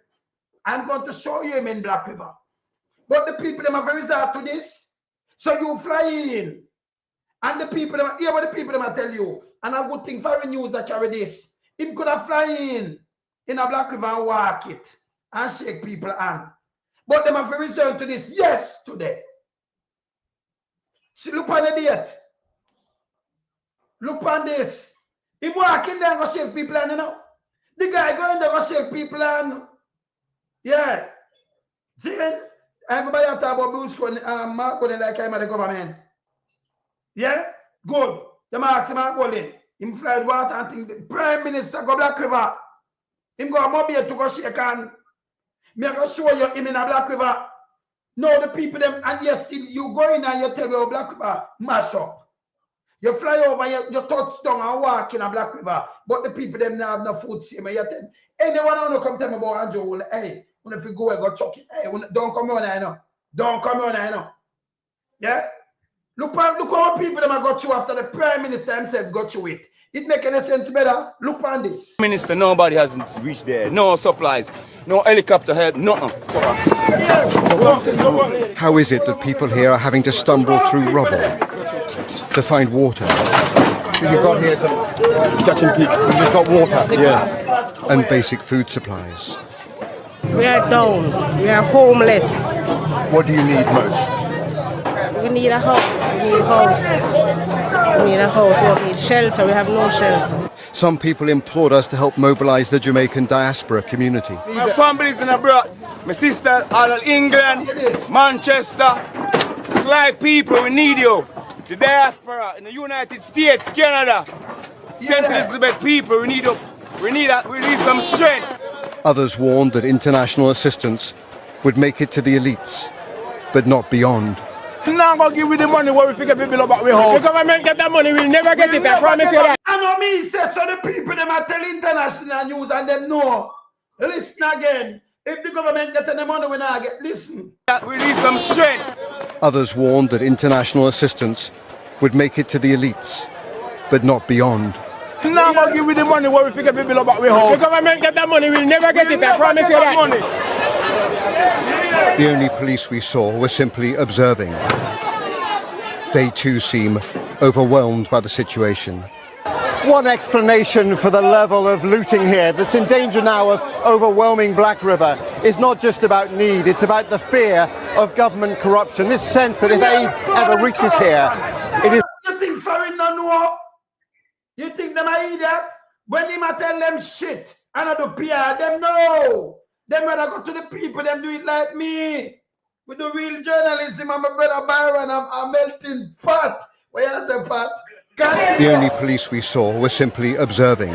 I'm going to show you him in Black River. But the people them have resort to this. So you fly in. And the people them hear what the people them tell you. And a good thing for news that carry this. Him could have fly in a Black River and walk it and shake people hand. But them have resort to this yesterday. See, look on the date. Look on this. He walking there and shake people and The guy going there to shake people and yeah. See, everybody talk about Bruce Mark Colin like I'm at the government. Yeah? Good. The Mark Mark Colin. Him fly water and think the Prime Minister go Black River. Him go Mobile to go shake hand. Me I go show you him in a Black River. No, the people them and yes, still you go in and you tell me Black River mash up. You fly over, you touch down and walk in a Black River, but the people them now have no food. See me, you tell anyone who come tell me about Andrew, hey, when if you go and go chuck it, hey, don't come on, I know. Don't come on, I know. Yeah? Look how people them got you after the Prime Minister himself got you it. It make any sense better? Look on this. Minister, nobody hasn't reached there. No supplies, no helicopter help, nothing. How is it that people here are having to stumble through rubble to find water? You've got here some catching people. You've just got water? Yeah. And basic food supplies. We are down. We are homeless. What do you need most? We need a house. We need a house. We need a house. We need shelter. We have no shelter. Some people implored us to help mobilize the Jamaican diaspora community. My family's in abroad. My sister all in England, Manchester. Sly people, we need you. The diaspora in the United States, Canada, St. Elizabeth people, we need you. We need some strength. Others warned that international assistance would make it to the elites, but not beyond. Now go give we the money where we forget people about we home. The government get that money, we'll never get it, I promise you that. I know me say so the people them are tell international news and them know. Listen again. If the government gets any money, we not get listen. We need some strength. Others warned that international assistance would make it to the elites, but not beyond. Now go give we the money where we forget people about we home. The government get that money, we'll never get it, I promise you that. Money. The only police we saw were simply observing. They too seem overwhelmed by the situation. One explanation for the level of looting here that's in danger now of overwhelming Black River is not just about need, it's about the fear of government corruption. This sense that if aid ever reaches here, it is... You think foreign no know? You think them are idiot? When him a tell them shit and I do PR, them know. Them rather go to the people, them do it like me. We do real journalism. I'm a brother Byron, I'm melting pot. Where you say pot? The only police we saw were simply observing.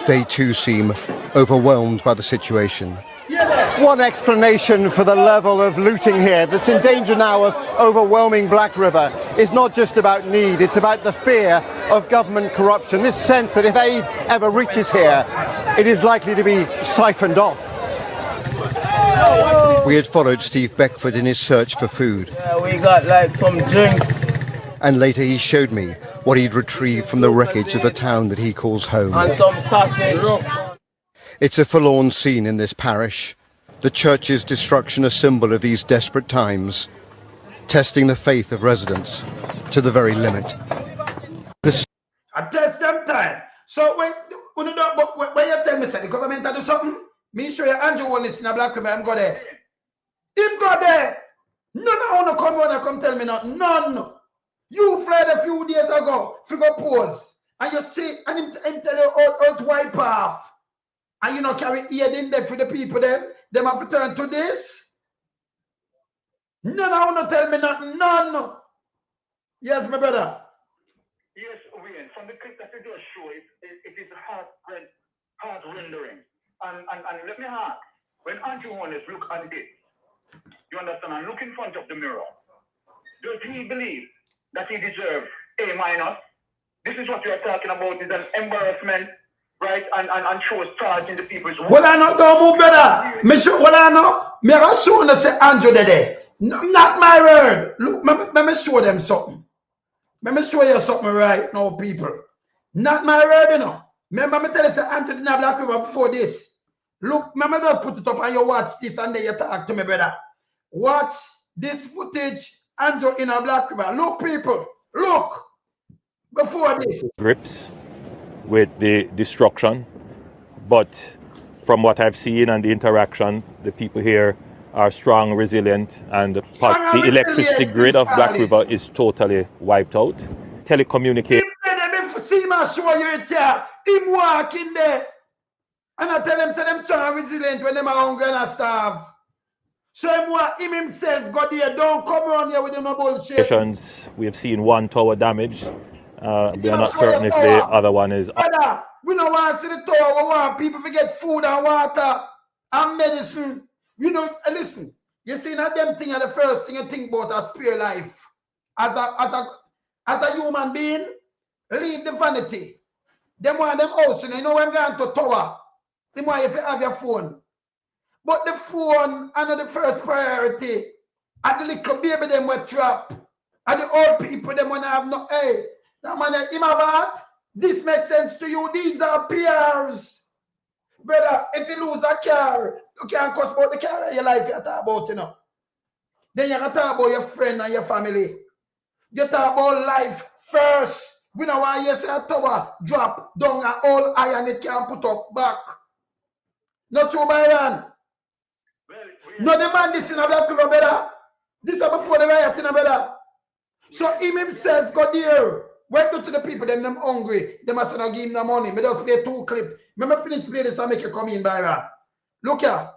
They too seem overwhelmed by the situation. One explanation for the level of looting here that's in danger now of overwhelming Black River is not just about need, it's about the fear of government corruption. This sense that if aid ever reaches here, it is likely to be siphoned off. We had followed Steve Beckford in his search for food. Yeah, we got like some drinks. And later he showed me what he'd retrieved from the wreckage of the town that he calls home. And some sausage. It's a forlorn scene in this parish. The church's destruction a symbol of these desperate times, testing the faith of residents to the very limit. I test them time. So when you tell me say the government do something, me show you Andrew will listen to Black River, I'm go there. Him go there. None of you come tell me nothing. None. You fled a few days ago, figure pose, and you see, and him tell you out wipe off. And you know carry aid in there for the people them have to turn to this. None of you tell me nothing. None. Yes, my brother. Yes, Wayne, from the clip that you just show, it is heart-rendering. And let me ask, when Andrew Holness look at this, you understand, and look in front of the mirror, does he believe that he deserves A-? This is what you are talking about, is an embarrassment, right? And shows charge in the people's world. Well, I know, don't move, brother. Me sure, well, I know. Me I show them say Andrew there. No, not my word. Look, let me show them something. Let me show you something right now, people. Not my word, you know. Remember me tell you say Andrew didn't have Black River before this. Look, remember just put it up and you watch this and then you talk to me, brother. Watch this footage, Andrew in a Black River. Look, people, look. Before this. Grips with the destruction, but from what I've seen and the interaction, the people here are strong, resilient, and the electricity grid of Black River is totally wiped out. Telecommunication. See my show you it here. Him walk in there. And I tell them, say them strong and resilient when them are hungry and starve. So him himself got there, don't come around here with them no bullshit. We have seen one tower damage. We are not certain if the other one is. Brother, we don't want to see the tower. We want people to get food and water and medicine. You know, listen, you see, not them thing are the first thing you think about as pure life. As a human being, leave the vanity. Them want them house, you know, when going to tower, they want you to have your phone. But the phone are not the first priority. And the little baby them were trapped. And the old people them want to have no, hey, that man, him have heart. This makes sense to you. These are PRs. Brother, if you lose a car, you can't cuss about the car in your life you talk about, you know. Then you can talk about your friend and your family. You talk about life first. We know why you say a tower drop down and all iron it can put up back. Not true, Byron. No, the man this in a black club, brother. This is before the riot in a brother. So him himself got there. Why do to the people them hungry? They must not give him the money. Me just play 2 clips. Remember finish play this and make you come in, Byron. Look here.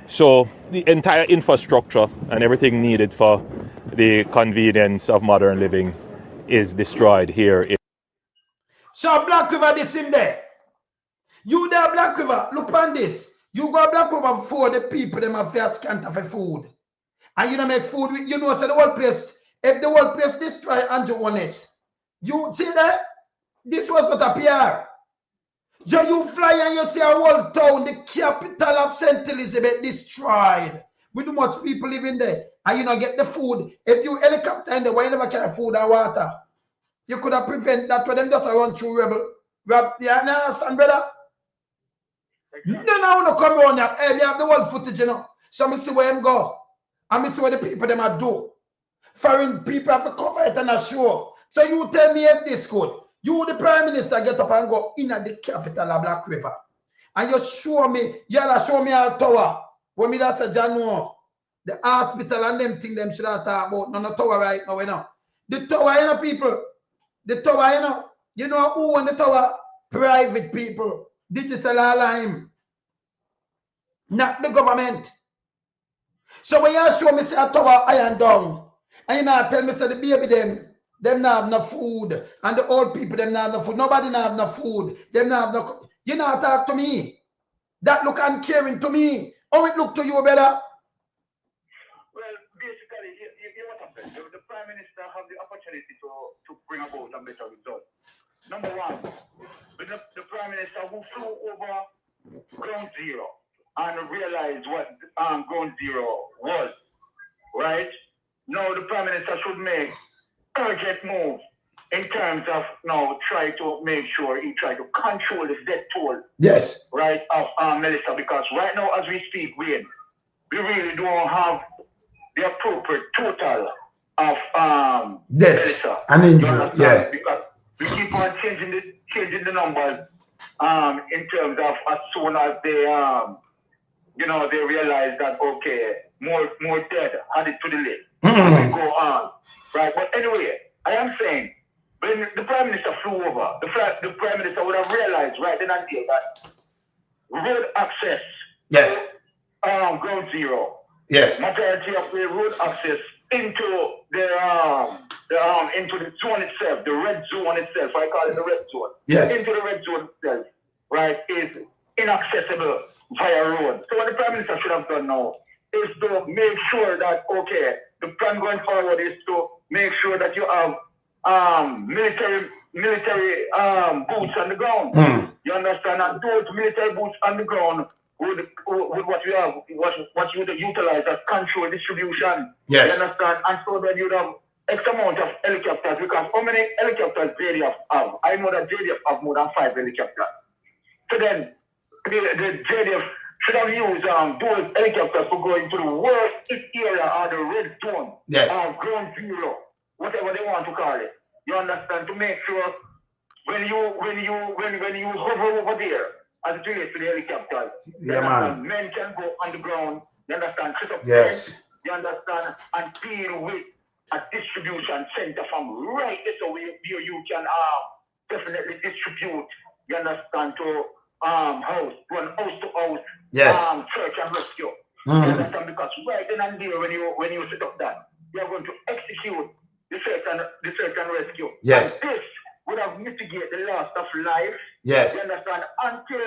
So the entire infrastructure and everything needed for the convenience of modern living is destroyed here. So Black River this in there. You there Black River, look on this. You go Black River for the people them have to scant for food. And you don't make food, you know, so the whole place, if the whole place destroy Andrew Honest, you see that? This was not a PR. So you fly and you see a whole town, the capital of St. Elizabeth destroyed. With too much people living there. And you don't get the food. If you helicopter in there, why you never carry food and water? You could have prevented that for them just to run through rebel. You understand, brother? No, no, no, come on now. Hey, we have the whole footage, you know. So I see where them go. And I see what the people them are do. Foreign people have to cover it and assure. So you tell me if this good. You, the Prime Minister, get up and go in at the capital of Black River. And you show me, you show me a tower. When me that's a January. The hospital and them thing them should have talk about. No tower right now, you know. The tower, you know, people. The tower, you know who on the tower? Private people. Digital align. Not the government. So when you show me say a tower iron down, and you know tell me say the baby them not have no food, and the old people them not have no food. Nobody not have no food. Them not have no. You know talk to me. That look uncaring to me. How it look to you, brother? Well, basically, you what happened. The Prime Minister have the opportunity to bring about a better result. Number one, the Prime Minister who flew over ground zero and realized what ground zero was, right? Now the Prime Minister should make urgent move in terms of now try to make sure he try to control this death toll. Yes. Right, of Melissa, because right now as we speak, we really don't have the appropriate total of death Melissa. And injury, yeah. Because we keep on changing the numbers in terms of as soon as they they realize that okay, more dead added to the list. We go on. Right, but anyway, I am saying when the Prime Minister flew over, the Prime Minister would have realized right then and there that road access, yes, ground zero, yes, majority of the road access into the zone itself, the red zone itself, I call it the red zone, yes, into the red zone itself, right, is inaccessible via road. So what the Prime Minister should have done now is to make sure that okay, the plan going forward is to make sure that you have military boots on the ground. You understand? And those military boots on the ground would what you have, what you would utilize as control distribution. Yes. You understand? And so that you'd have X amount of helicopters, because how many helicopters JDF have? I know that JDF have more than 5 helicopters. So then the JDF should have used those helicopters to go into the worst area or the red zone, yes, or ground zero, whatever they want to call it. You understand? To make sure when you hover over there, as it relates to the helicopters, men can go on the ground. You understand? Set up tents, you understand, and deal with a distribution center from right there, so where you can definitely distribute. You understand, to house, run house to house, search and rescue. You understand? Because right then and there, when you set up that, you're going to execute the search and rescue. Yes. And this would have mitigated the loss of life. Yes. You understand? Until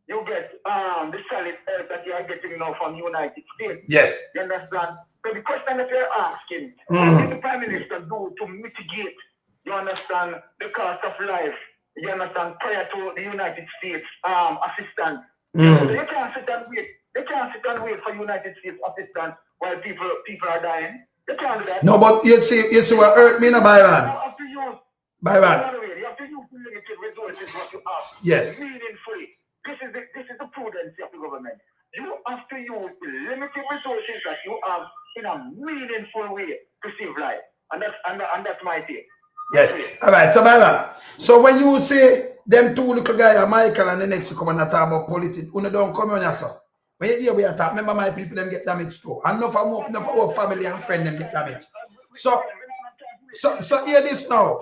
you get the solid earth that you are getting now from the United States. Yes. You understand? So the question that you're asking, what did the Prime Minister do to mitigate, you understand, the cost of life, you understand, prior to the United States assistance? So they can't sit and wait. They can't sit and wait for United States assistance while people are dying. They can't do that. No, but you see what hurt me, no, Byron. You have to use, Byron. you have to use the limited resources what you have. Yes. Meaningfully. This is the prudence of the government. You have to use the limited resources that you have in a meaningful way to save life. And that's my take. Yes. All right. So, Byron, so when you say them two little guys, Michael and the next, you come and talk about politics, you don't come on yourself. When you hear we talk, remember my people, them get damaged too. And enough of our family and friends, them get damaged. So hear this now.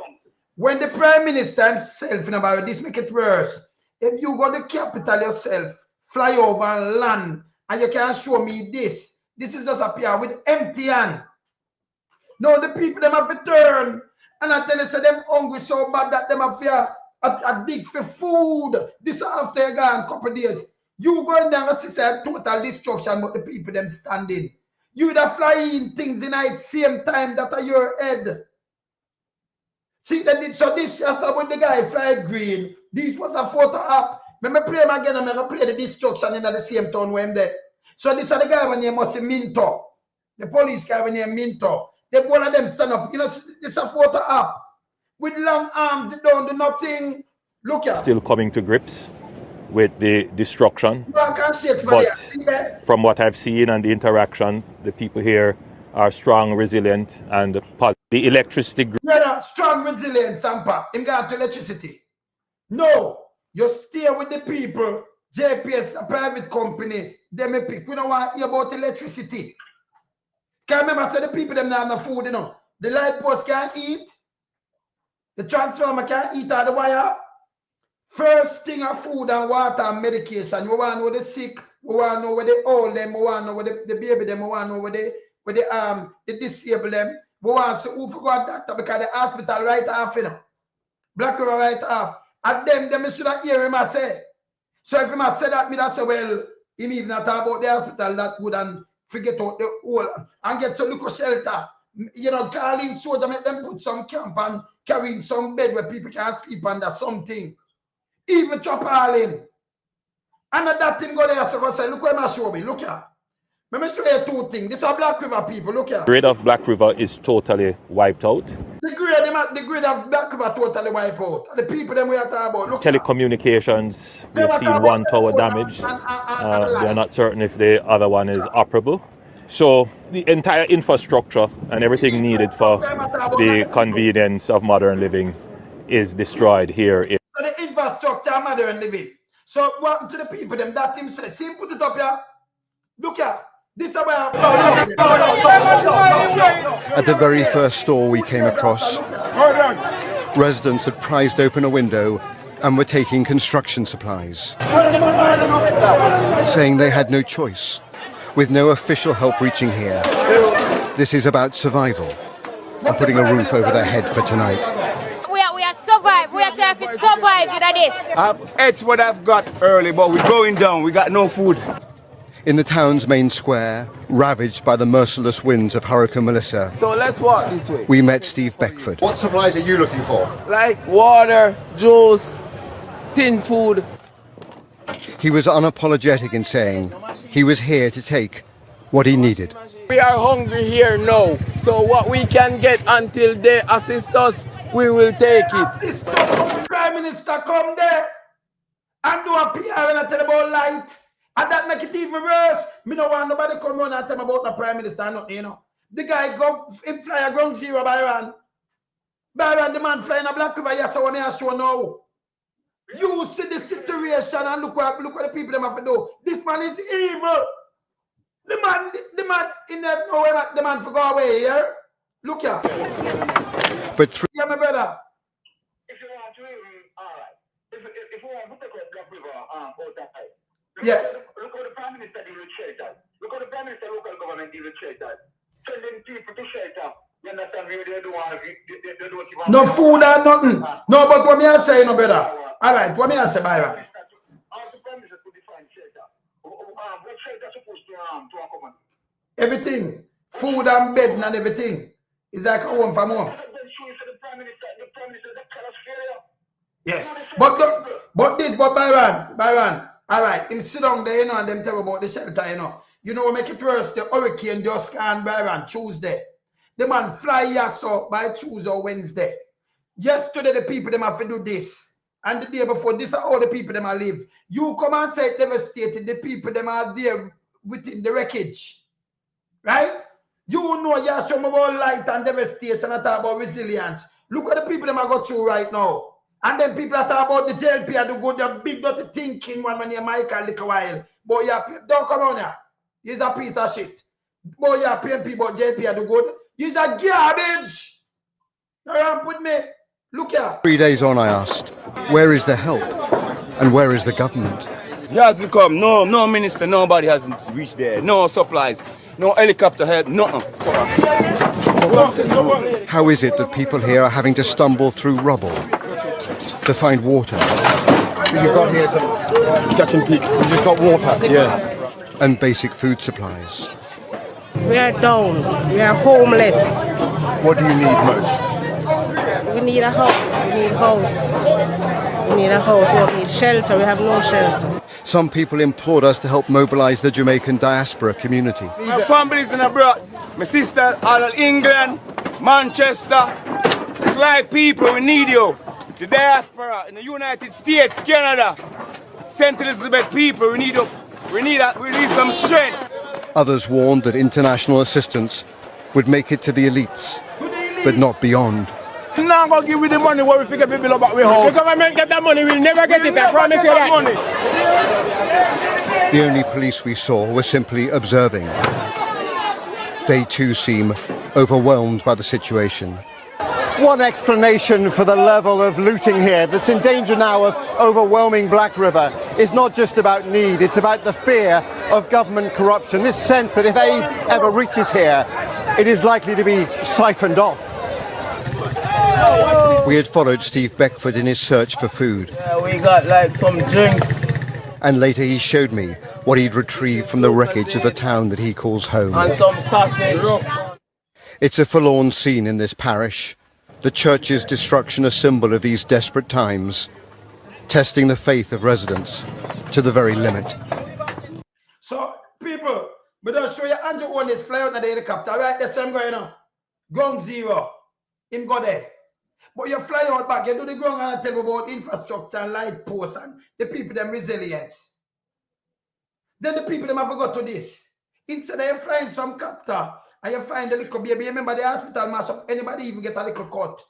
When the Prime Minister himself, about this make it worse. If you go to the capital yourself, fly over and land, and you can show me this is just a PR with empty hand. No, the people, them have to turn. And I tell you, say them hungry so bad that them have to dig for food. This after you gone a couple of days. You go in there and see say total destruction, but the people them standing. You da flying things in at same time that are your head. See that did so this just about the guy fly green. This was a photo up. When I play him again, I'm gonna play the destruction in the same town where I'm there. So this is the guy when he must say Minto. The police guy when he Minto. They one of them stand up. You know, this is a photo up. With long arms, they don't do nothing. Look at still coming to grips with the destruction. But from what I've seen and the interaction, the people here are strong, resilient, and positive. The electricity. Yeah, strong, resilient, Sampa. Him got electricity. No, you stay with the people. JPS, a private company, they may pick. We don't want to hear about electricity. Can remember, say the people them not have no food, you know. The light post can't eat. The transformer can't eat out the wire. First thing of food and water and medication. We want to know the sick. We want to know where they old them. We want to know where the baby them. We want to know where they disable them. We want to who forgot doctor because the hospital right off, you know. Black River right off. And them should have hear him say. So if him say that, me that say, well, him even not talk about the hospital that good and forget out the whole and get some little shelter. You know, calling soldier, make them put some camp and carrying some bed where people can sleep under something. Even chop all in. And that thing go there, so I say, look where I show me. Look here. Let me show you two things. This is Black River people. Look here. The grid of Black River is totally wiped out. The grid of Black River totally wiped out. The people them we are talking about. Look Telecommunications, we've seen one tower damaged. They are not certain if the other one is operable. So the entire infrastructure and everything needed for the convenience of modern living is destroyed here. So the infrastructure of modern living. So what happened to the people them that him says? See him put it up here. Look here. This is about At the very first store we came across, residents had prized open a window and were taking construction supplies, saying they had no choice, with no official help reaching here. This is about survival and putting a roof over their head for tonight. We are survive. We are trying to survive, you know this. It's what I've got early, but we're going down. We got no food. In the town's main square, ravaged by the merciless winds of Hurricane Melissa, so let's walk this way. We met Steve Beckford. What supplies are you looking for? Like water, juice, tin food. He was unapologetic in saying he was here to take what he needed. We are hungry here now, so what we can get until they assist us, we will take it. Prime Minister come there and do a PR and tell about light. And that make it even worse. Me no want nobody come on and tell me about the Prime Minister and nothing, you know. The guy go him fly a ground zero Byron. Byron, the man flying a Black River, yes, so what me I show now. You see the situation and look what the people them have to do. This man is evil. The man in that no way the man for go away here. Look here. But yeah, my brother. If you want to even, alright. if we want to take out Black River out that side, Yes. Look how the Prime Minister deal with shelter. Look how the Prime Minister local government deal with shelter. Sending people to shelter. You understand? They don't even no food or nothing. No, but what me I say, no better. All right, what me I say, Byron? Everything, food and bed and everything, is like a home from home. Yes, but Byron, all right, him sit down there, you know, and them tell about the shelter, you know. You know what make it worse? The hurricane just can't, Byron, Tuesday. The man fly yasso by Tuesday or Wednesday. Yesterday, the people them have to do this. And the day before, this are all the people them are live. You come and say it devastated, the people them are there within the wreckage. Right? You know you show me about light and devastation and talk about resilience. Look at the people them are go through right now. And then people are talking about the JLP and the good, the big dirty thinking one when you Michael little while. But yeah, don't come on here. He's a piece of shit. Boy, yeah, PMP but JLP and the good. He's a garbage. Around with me. Look here. 3 days on, I asked, where is the help? And where is the government? He hasn't come. No minister, nobody hasn't reached there. No supplies, no helicopter help, nothing. How is it that people here are having to stumble through rubble to find water? You've got here some catching peak. You just got water? Yeah. And basic food supplies. We are down. We are homeless. What do you need most? We need a house. We need a house. We need a house. We need shelter. We have no shelter. Some people implored us to help mobilize the Jamaican diaspora community. My family's in abroad. My sister all in England, Manchester. Sly people, we need you. The diaspora in the United States, Canada. St. Elizabeth people, we need you. We need some strength. Others warned that international assistance would make it to the elites, but not beyond. Now go give me the money where we figure people about we house. The government get that money, we'll never get it, I promise you that. The only police we saw were simply observing. They too seem overwhelmed by the situation. One explanation for the level of looting here that's in danger now of overwhelming Black River is not just about need, it's about the fear of government corruption. This sense that if aid ever reaches here, it is likely to be siphoned off. We had followed Steve Beckford in his search for food. Yeah, we got like some drinks. And later he showed me what he'd retrieved from the wreckage of the town that he calls home. And some sausage. It's a forlorn scene in this parish. The church's destruction a symbol of these desperate times, testing the faith of residents to the very limit. So, people, but I'll show you Andrew on this fly out of the helicopter. Right, that's him going on. Ground zero. Him go there. But you fly out back, you do the ground and tell me about infrastructure and light posts and the people them resilience. Then the people them have got to this. Instead of you flying some copter and you find a little baby, remember the hospital mash up, anybody even get a little cut.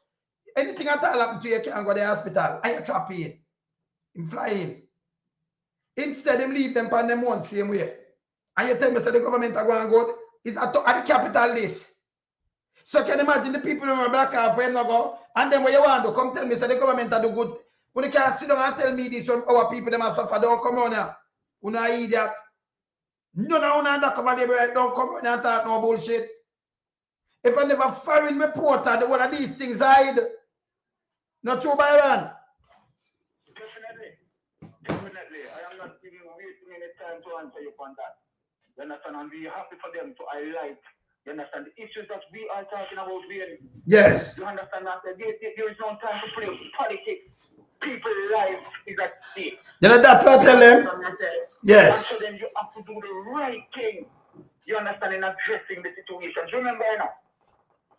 Anything at all happen to you, you can't go to the hospital and you trap in. Him flying. Instead, them leave them on them one same way. And you tell me that the government are going good. It's at the capital list. So can you imagine the people who are black off for him not go? And then when you want to come tell me that the government are do good. When you can't sit down and tell me this, our people them are suffer, don't come on here. You know idiot. No, undercover there, don't come on and talk no bullshit. If I never foreign reporter, the one of these things hide. Not true, Byron. Definitely. I am not giving way too many time to answer you on that. You understand? And we are happy for them to highlight, you understand, the issues that we are talking about here. Yes. You understand that there is no time to play politics. People's life is at stake. You know that I tell them? Yes. And so then you have to do the right thing. You understand, in addressing the situation. Do you remember, you know,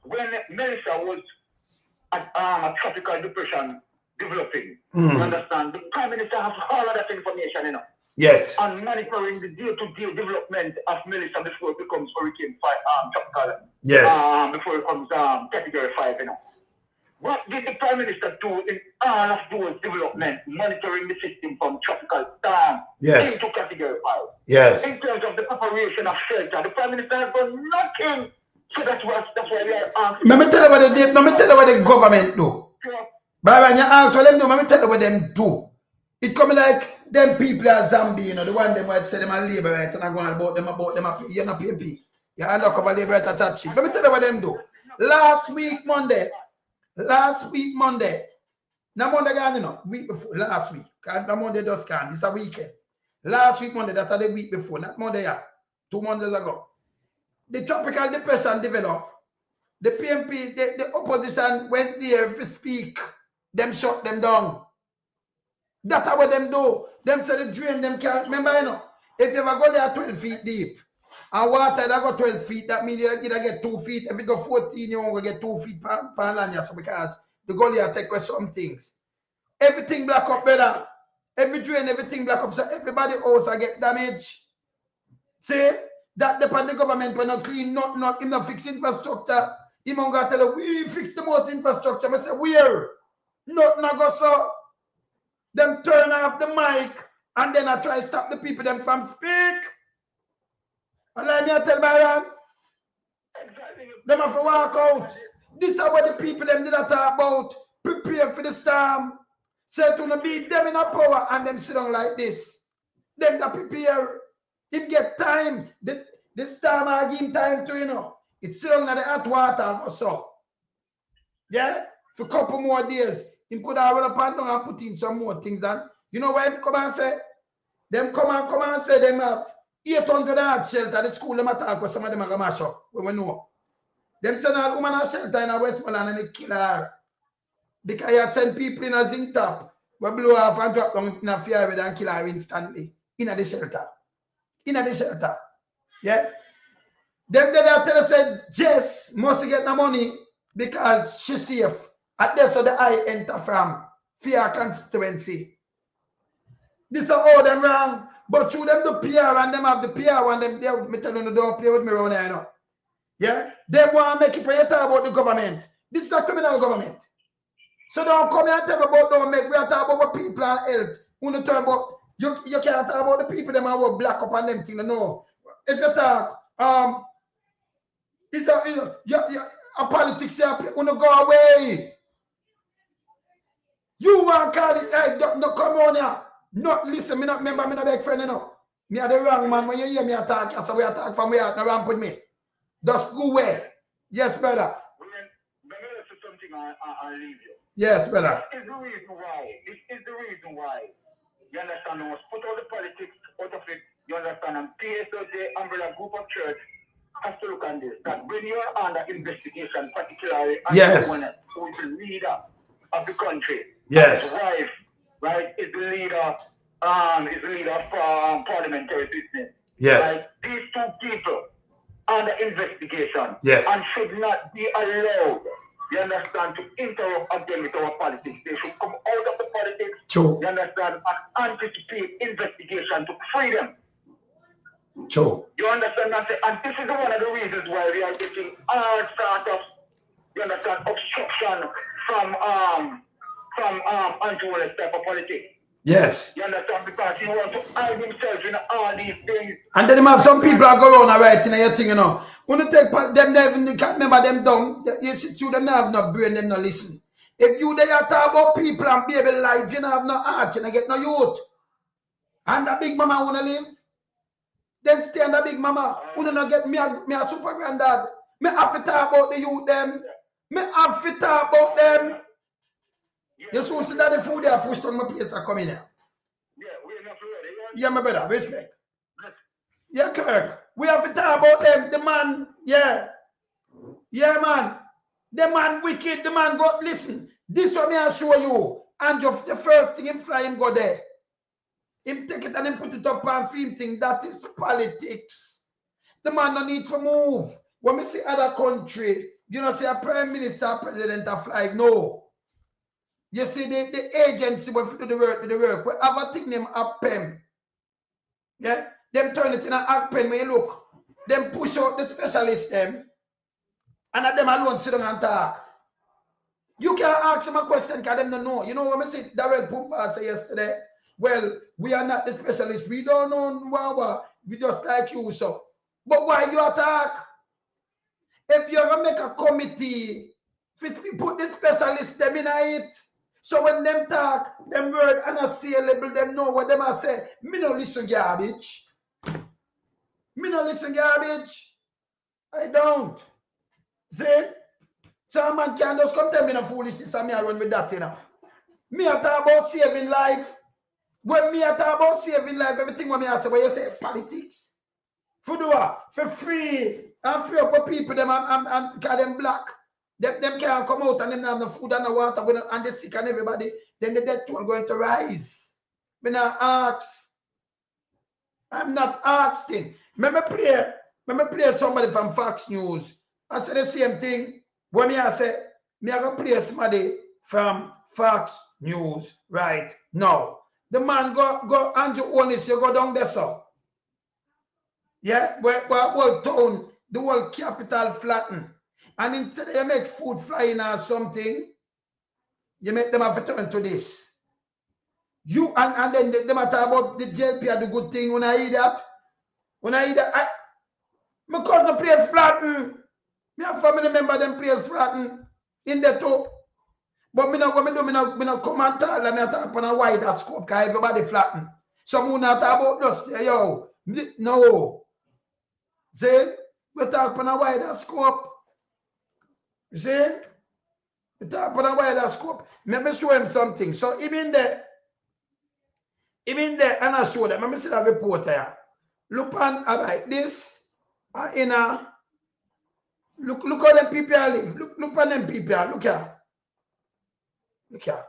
when Melissa was at a tropical depression developing, you understand, the Prime Minister has all of that information, you know. Yes. And monitoring the day-to-day development of Melissa before it becomes Hurricane 5, tropical. Yes. Before it comes Category 5, you know. What did the Prime Minister do in all of those development, monitoring the system from tropical storm into Category 5? Yes. In terms of the preparation of shelter, the Prime Minister has done nothing. So that's why we are asking. Let me tell you what the government do. But when you ask for them do, let me tell you what them do. It come like them people are zombie, you know, the one them might say them are labor right and I go on about them you're not PMP. You're undercover labor right attached. Let me tell you what them do. Last week Monday, now Monday gone, you know, week before, last week. Now Monday just gone, this is a weekend. Last week Monday, that's the week before, not Monday, yeah, 2 Mondays ago. The tropical depression developed. The PMP, the opposition went there to speak. Them shut them down. That's what them do. Them say the drain them can't. Remember, you know, if you ever go there 12 feet deep and water that go 12 feet, that means you get 2 feet. If you go 14, you won't get 2 feet per land, yes, because the gully take away some things. Everything black up better. Every drain, everything black up. So everybody also get damaged. See, that depend the government when not clean, not in the fix infrastructure. He won't go tell you, we fix the most infrastructure. I say, where? Not go so. Them turn off the mic and then I try to stop the people them from speak. And let me tell Byron, them have to walk out. This is what the people them did talk about. Prepare for the storm. Say to be them in a power and them sit down like this. Them to prepare. Him get time. The storm I give him time to, you know. It's sit down in the hot water or so. Yeah? For a couple more days. Him could have run up and down and put in some more things. And you know why he come and say? Them come and say them have 800 hard shelter. The school them attack because some of them are going to mash up. We know. Them send a woman a shelter in a Westmoreland and they kill her. Because you send people in a zinc top. We blow off and drop down in a fire and kill her instantly. In the shelter. In the shelter. Yeah? Them they tell us said Jess must get the money because she's safe. At this so the I enter from fear constituency. This is all them wrong. But through them the PR and them have the PR and them me tell you don't play with me around here, you know. Yeah? They want to make it when you talk about the government. This is a criminal government. So don't come here and tell me about don't make we are talking about people and health. When you talk about you can't talk about the people them are black up and them thing, no. If you talk it's a politics here when you go away. You want to call it, hey, no come on here. No, listen, me not remember, me not big friend, you know. Me are the wrong man. When you hear me attack, so we attack from where no wrong with me. Just go away. Yes, brother. Let me say something I'll leave you. Yes, brother. This is the reason why. This is the reason why. You understand? We must put all the politics out of it. You understand? And PSOJ umbrella group of church has to look on this. That when you're under investigation, particularly yes. Who is the leader of the country. Yes. His wife, right, is the leader of parliamentary business. Yes. Right? These two people under investigation. Yes. And should not be allowed, you understand, to interrupt again with our politics. They should come out of the politics. True. You understand, and anticipate investigation to free them. True. You understand that? And this is one of the reasons why we are getting all sorts of, you understand, obstruction from Andrew Wallace type of politics. Yes. You understand? Because he wants to hide himself in all these things. And then have some people are go around writing your thing, you know. When you take them, they can't remember them dumb. You see, to them, they have no brain, them no listen. If you they talk about people and baby life, you don't have no heart, you don't get no youth. And the big mama wanna live. Then stay on the big mama. Wanna not get me a super granddad. Me have to talk about the youth them. Me have to talk about them. You see that the food they are pushed on my place are coming here. Yeah, we're not ready. Yeah, my brother, respect. Yeah, Kirk. We have to talk about them. The man, yeah. Yeah, man. The man wicked. The man go, listen. This one I show you. And the first thing him fly, him go there. Him take it and him put it up and film thing. That is politics. The man no need to move. When we see other country, you know, say a prime minister, president a fly. No. You see, the agency will do the work. We have a thing named APPEM. Yeah? Them turn it in an APPEM when you look. Them push out the specialists them. And at them alone sit down and talk. You can ask them a question because them don't know. You know what I say? Darrell Pumpa said yesterday, well, we are not the specialists. We don't know. We just like you, so. But why you attack? If you're going to make a committee, put the specialists them in it. So when them talk, them word and I say a label, them know what them I say. Me no listen garbage. Me no listen garbage. I don't. See? So a man can just come tell me no foolishness and me I run with that, you know. Me I talk about saving life. When me I talk about saving life, everything what me I say, when you say politics. For do what? For free. And free up for people, them and call them black. Them can't come out and them have no food and no water and they sick and everybody. Then the death toll going to rise. Me not ask. I'm not asking. Remember play somebody from Fox News. I say the same thing. When I say, me I go play somebody from Fox News right now. The man go Andrew Onis, you go down there, so. Yeah, where whole town, the whole capital flatten. And instead you make food flying or something, you make them have to turn to this. You and then they talk about the JLP are the good thing when I eat that. When I eat that, because the place flatten. Me have family member them place flatten in the top. But me not come and talk, me talk on a wider scope because everybody flatten. Some who not talk about this, yo. No. See? We talk on a wider scope. See? We talk on a wider scope. Let me show him something. So even there, and I show them. Let me see that report here. Look on about this. In a look how them people live. Look on them people. Look here. Look here.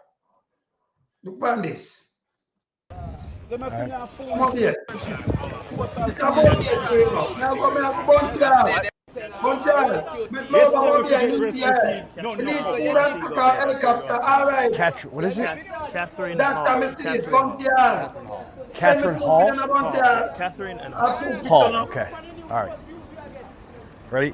Look on this. Come up here. It's about here. Now come here. Helicopter. All right. What is it? Catherine Hall. Catherine Hall? Catherine and Hall. Okay. All right. Ready?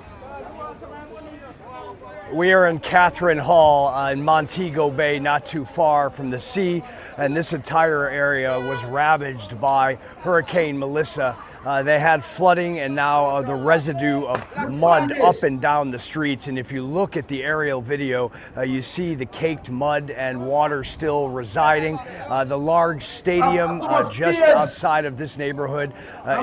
We are in Catherine Hall in Montego Bay, not too far from the sea, and this entire area was ravaged by Hurricane Melissa. They had flooding and now the residue of mud up and down the streets. And if you look at the aerial video, you see the caked mud and water still residing. The large stadium just outside of this neighborhood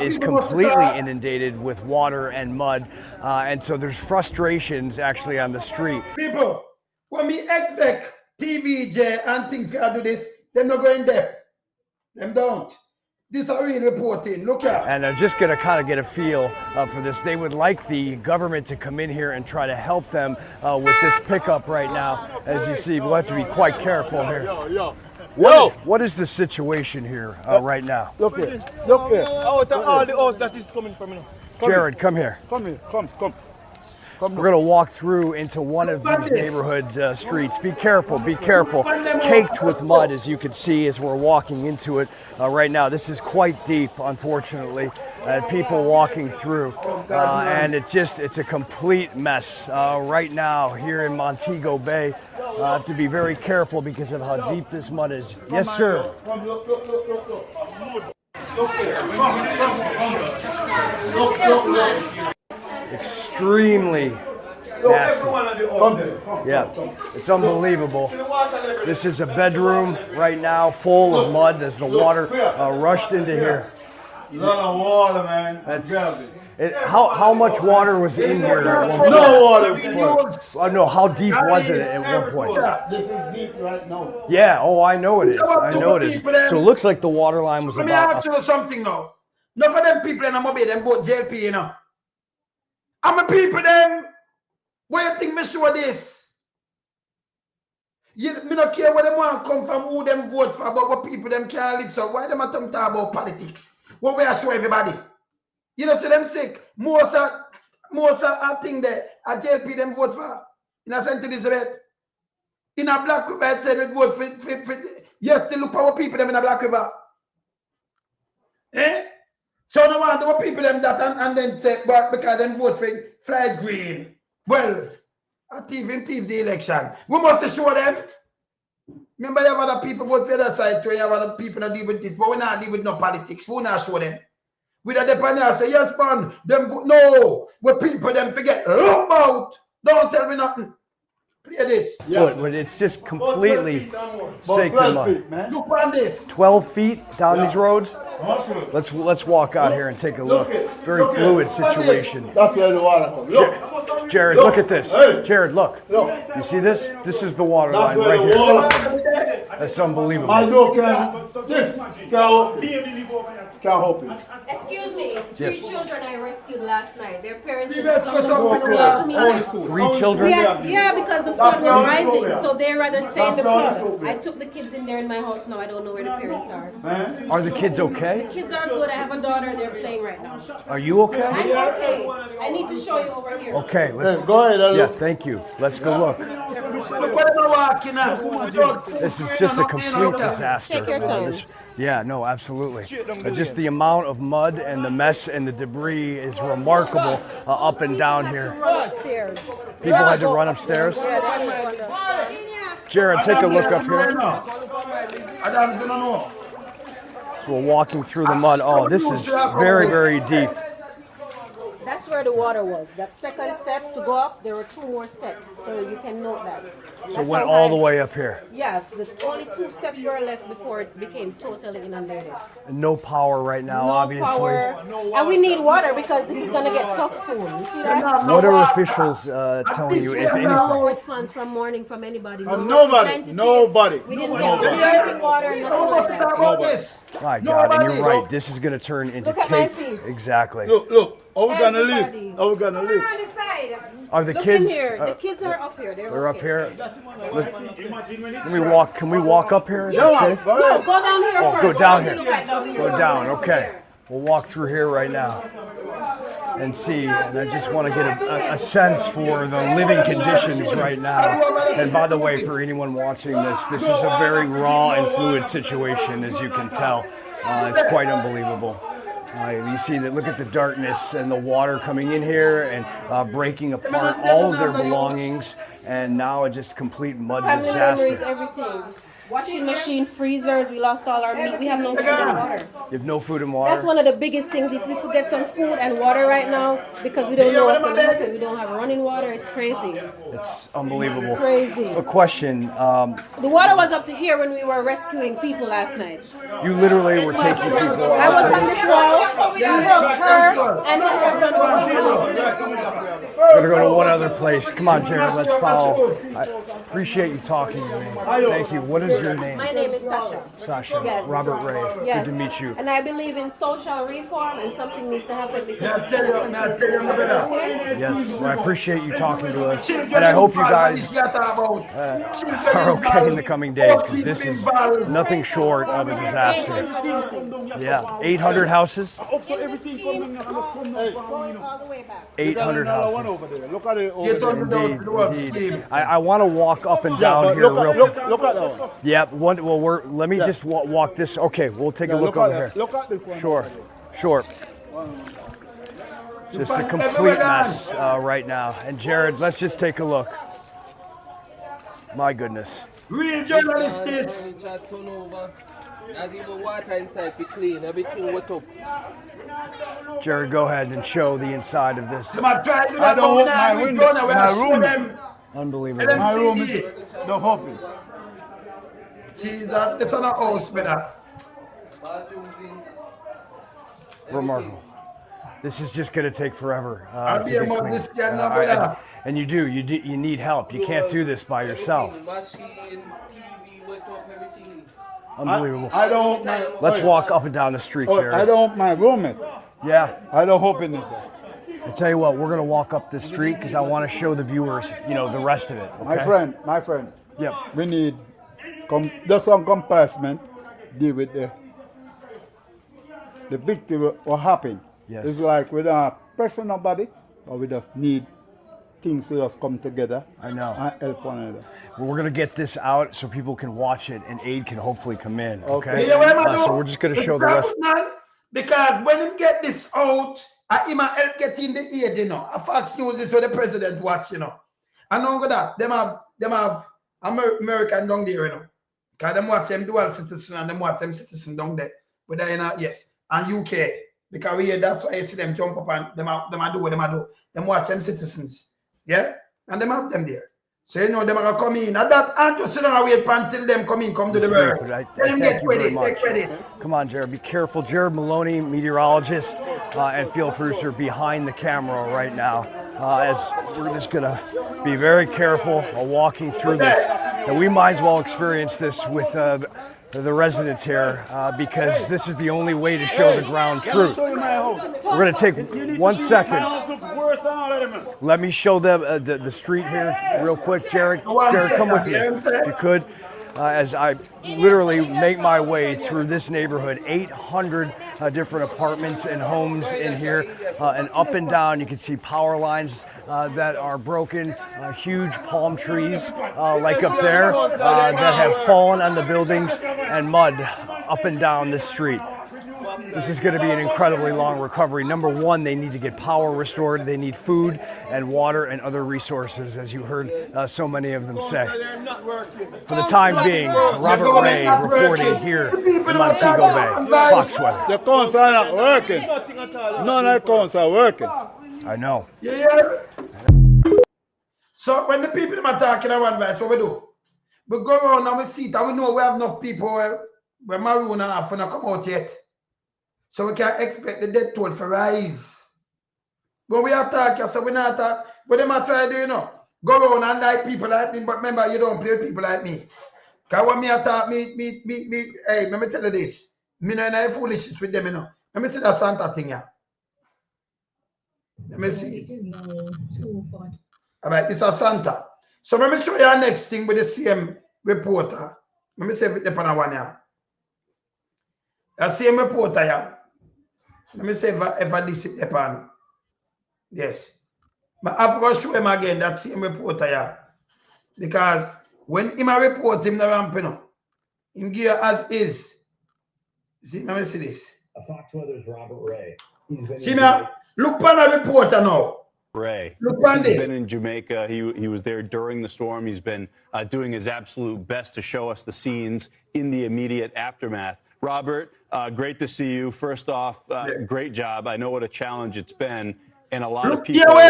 is completely inundated with water and mud. And so there's frustrations actually on the street. People, when we expect TVJ and things to do this, they're not going there. Them don't. This is real reporting. Look at. And I'm just going to kind of get a feel for this. They would like the government to come in here and try to help them with this pickup right now. As you see, we'll have to be quite careful here. What is the situation here right now? Look here. Look here. Out of all the house that is coming from you. Jared, come here. Come here. Come. We're going to walk through into one of these neighborhood streets. Be careful, be careful. Caked with mud, as you can see as we're walking into it right now. This is quite deep, unfortunately, people walking through. And it's a complete mess right now here in Montego Bay. I have to be very careful because of how deep this mud is. Yes, sir. Extremely nasty. Yeah, it's unbelievable. This is a bedroom right now full of mud as the water rushed into here. A lot of water, man. How much water was in here at one point? No water. No, how deep was it at one point? This is deep right now. Yeah, I know it is. I know it is. So it looks like the water line was about... Let me ask you something now. Enough of them people in Mobile, them both JLP, you know. I'm a people them. Why you think me sure this? Me not care where them want come from, who them vote for, but what people them can't live. So why them talk about politics? What we are show everybody? You know, see them sick. Most of thing there, a JLP them vote for. In a St. Elizabeth. In a Black River, it said they vote for yes, they look for what people them in a Black River. Eh? So no want the people them that and then say, but because them vote for fly green. Well, I thief the election. We must show them. Remember, you have other people vote for that side too. You have other people that deal with this, but we not deal with no politics. We not show them. We don't depend on say, yes, man, them vote. No, we people them forget. Lump out. Don't tell me nothing. Play this. Foot, but it's just completely soaked in mud. Look on this. 12 feet down these roads. Let's walk out here and take a look. Very fluid situation. That's where the water comes. Look. Jared, look at this. Jared, look. You see this? This is the water line right here. That's unbelievable. My door can't open. Excuse me, three children I rescued last night. Their parents Three just come to me. 3 children? Yeah, because the flood was rising, so they rather stay in the flood. I took the kids in there in my house now. I don't know where the parents are. Are the kids okay? The kids are good. I have a daughter. They're playing right now. Are you okay? I'm okay. I need to show you over here. Okay, let's go ahead. Yeah, thank you. Let's go look. This is just a complete disaster. Take your time. Yeah, no, absolutely. Just the amount of mud and the mess and the debris is remarkable up and down here. People had to run upstairs. Jared, take a look up here. So we're walking through the mud. Oh, this is very, very deep. That's where the water was. That second step to go up, there were 2 more steps, so you can note that. So it went all the way up here. Yeah, the only 2 steps were left before it became totally inundated. And no power right now, obviously. Power. And we need water because this is going to get tough soon. You see that? What are officials telling you, if anything? No response from morning from anybody. Nobody. We didn't get drinking water, nothing like that. My God, and you're right. This is going to turn into cake. Exactly. Look. Are we gonna leave? Are we gonna leave? Are the kids? The kids are up here. They're up here. Can we walk? Can we walk up here? Is it safe? No, go down here first. Go down here. Go down. Okay. We'll walk through here right now and see. And I just want to get a sense for the living conditions right now. And by the way, for anyone watching this, this is a very raw and fluid situation, as you can tell. It's quite unbelievable. You see that, look at the darkness and the water coming in here and breaking apart all of their belongings, and now it's just complete mud disaster. Everything. Washing machine, freezers, we lost all our meat. We have no food and water. You have no food and water? That's one of the biggest things. If we could get some food and water right now, because we don't know what's going to happen. We don't have running water. It's crazy. It's unbelievable. It's crazy. A question. The water was up to here when we were rescuing people last night. You literally were taking people out. I was on this wall. We broke her and her husband. We're going to go to one other place. Come on, Jared, let's follow. I appreciate you talking to me. Thank you. What is your name? My name is Sasha. Sasha. Yes. Robert Ray. Yes. Good to meet you. And I believe in social reform, and something needs to happen because yes, well, I appreciate you talking to us. And I hope you guys are okay in the coming days, because this is nothing short of a disaster. Yeah, 800 houses. 800 houses. Look at it over there. Indeed. I want to walk up and down here real quick. Look at that one. Yeah, let me just walk this. Okay, we'll take a look over here. Look at this one. Sure. Just a complete mess right now. And Jared, let's just take a look. My goodness. Real journalists. Not even water inside to clean. Everything wet up. Jared, go ahead and show the inside of this. I don't want my window, my room. Unbelievable. My room is don't open. Jesus, it's on a house, brother. Remarkable. This is just going to take forever I'll to be get among clean. this guy now, brother. And you need help. You can't do this by yourself. Unbelievable. I don't. Let's walk up and down the street, Jared. I don't my roommate. Yeah. I don't open it. I tell you what, we're going to walk up this street because I want to show the viewers, the rest of it. Okay? My friend. Yep. We need just some compassion. Deal with the victim what happened. Yes. It's like we don't pressure nobody, but we just need things to just come together. I know. And help one another. Well, we're going to get this out so people can watch it and aid can hopefully come in. Okay. So we're just going to show the rest. Because when him get this out, he might help get in the aid, A Fox News is where the president watch, And over that, them have American down there, Because them watch them dual citizen and them watch them citizen down there. But yes, and UK. Because that's why you see them jump up and them do what them do. Them watch them citizens. Yeah? And them have them there. So you know them are come in. And that and just sit down and wait until them come in, come to the work. Thank you very much. Come on, Jared, be careful. Jared Maloney, meteorologist and field producer behind the camera right now. As we're just gonna be very careful walking through this. And we might as well experience this with the residents here because this is the only way to show the ground truth. We're going to take 1 second. Let me show them the street here real quick. Jared, come with me if you could. As I literally make my way through this neighborhood, 800 different apartments and homes in here, and up and down you can see power lines that are broken, huge palm trees like up there that have fallen on the buildings, and mud up and down this street. This is going to be an incredibly long recovery. Number one, they need to get power restored. They need food and water and other resources, as you heard so many of them say. For the time being, Robert Ray reporting here in Montego Bay, Fox Weather. The cones are not working. None of the cones are working. I know. Yeah. So when the people are talking about advice, what we do? We go around and we see, and we know we have enough people where Maroon have not come out yet. So we can expect the death toll to rise. But we are talking, so we're not talking. But they might try to do, you know, go around and like people like me, but remember, you don't play with people like me. Because when me attack, hey, let me tell you this. Me no any foolishness with them, you know. Let me see that Santa thing here. Let me see it. All right, it's a Santa. So let me show you our next thing with the same reporter. Let me see if it's on one here. The same reporter here. Let me see if I this it upon. Yes. But I've got to show him again that same reporter here. Because when him report him the ramp, you know, him give as is. See, let me see this. Fox Weather's Robert Ray. See me, look on the reporter now. Ray. Look on this. He's been in Jamaica. He was there during the storm. He's been doing his absolute best to show us the scenes in the immediate aftermath. Robert, great to see you. First off, great job. I know what a challenge it's been, and a lot of people that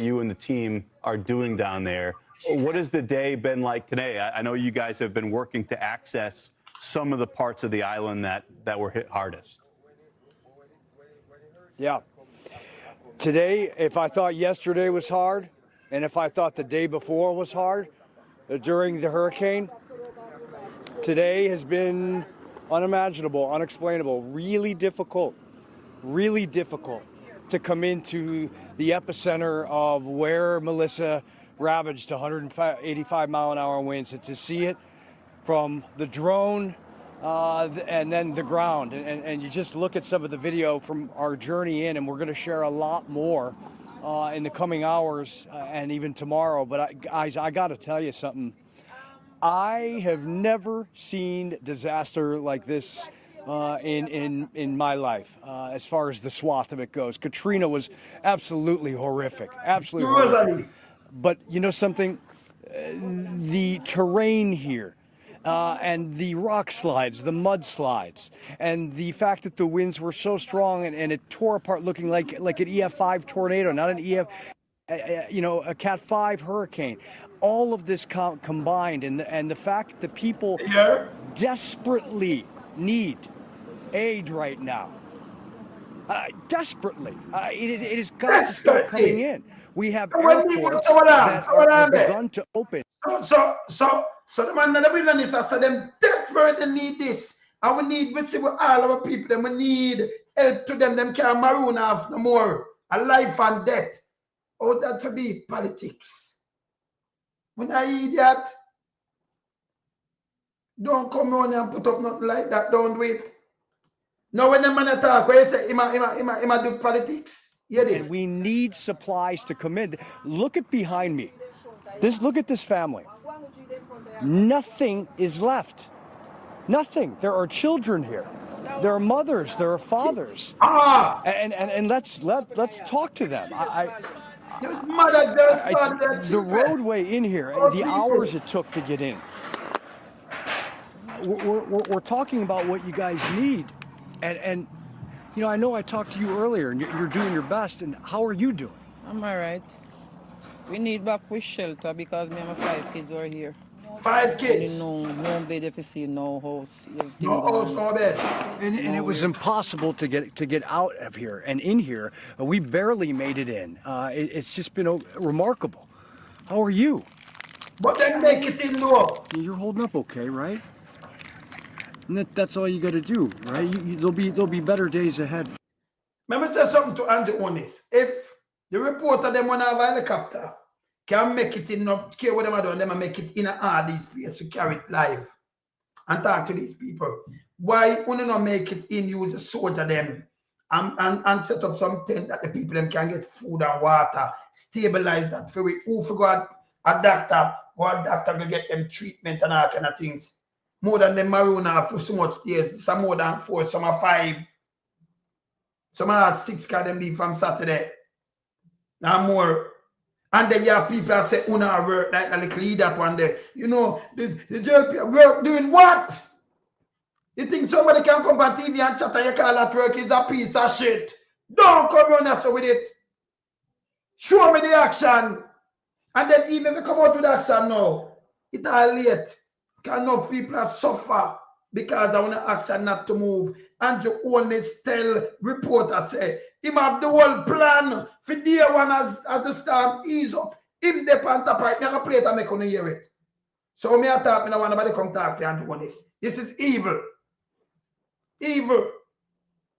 you and the team are doing down there. What has the day been like today? I know you guys have been working to access some of the parts of the island that were hit hardest. Yeah. Today, if I thought yesterday was hard, and if I thought the day before was hard during the hurricane, today has been unimaginable, unexplainable, really difficult to come into the epicenter of where Melissa ravaged 185 mile an hour winds, and to see it from the drone and then the ground. And you just look at some of the video from our journey in, and we're going to share a lot more in the coming hours and even tomorrow. But guys, I got to tell you something. I have never seen disaster like this in my life, as far as the swath of it goes. Katrina was absolutely horrific, absolutely horrific. But you know something? The terrain here and the rock slides, the mud slides, and the fact that the winds were so strong and it tore apart looking like an EF5 tornado, not an a Cat 5 hurricane. All of this combined, and the fact that people desperately need aid right now. Desperately. It has got to start coming in. We have airports that are begun to open. So the man in the wilderness, I said them desperately need this. And we need to see with all our people, them we need help to them. Them can't maroon off no more. A life and death. Oh, that to be politics. When I idiot, don't come on and put up nothing like that. Don't do it. Now when the man talk, where you say, ima do politics. Hear this. And we need supplies to come in. Look at behind me. Look at this family. Nothing is left. Nothing. There are children here. There are mothers. There are fathers. And let's talk to them. The roadway in here, the hours it took to get in. We're talking about what you guys need, and you know, I know I talked to you earlier, and you're doing your best. And how are you doing? I'm all right. We need back with shelter because me and my 5 kids are here. 5 kids? And no bed if you see, no house. No house, no bed. And it was impossible to get out of here and in here. We barely made it in. It's just been remarkable. How are you? But then make it in though. You're holding up okay, right? And that's all you got to do, right? There'll be better days ahead. Let me say something to Andrew on this. If the reporter them want to have a helicopter, can make it in, not care what them are doing, them make it in all these places to carry it live and talk to these people. Why would not make it in, use a soldier them and set up some tent that the people them can get food and water, stabilize that for we who forgot a doctor to get them treatment and all kind of things. More than them maroon for so much days, some more than 4, some are 5. Some are 6 can them leave from Saturday. Now more. And then you have people that say, Una work like a little leader one day. You know, the jail people work doing what? You think somebody can come on TV and chat and you call that work is a piece of shit? Don't come on us with it. Show me the action. And then even if you come out with action now, it's all late. Because enough people are suffer because I want to action not to move. And you only tell reporters say, him have the whole plan for day one as the start ease up. Him the panta pipe, never play it and make on hear it. So me I talk, me no want nobody come talk to you and do this. This is evil. Evil.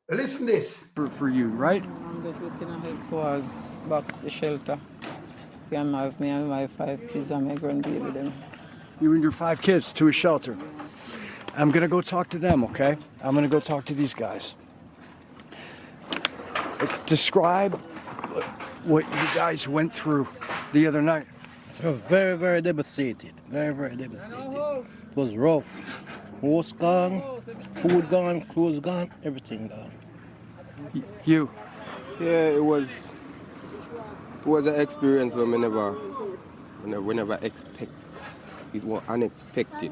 Listen this. For you, right? I'm just looking ahead towards back to the shelter. Me and my 5 kids and my grandbaby them. You and your 5 kids to a shelter. I'm gonna go talk to them, okay? I'm gonna go talk to these guys. Describe what you guys went through the other night. So very, very devastated. Very, very devastated. It was rough. House gone, food gone, clothes gone, everything gone. You? Yeah, it was an experience where we never expect. It was unexpected.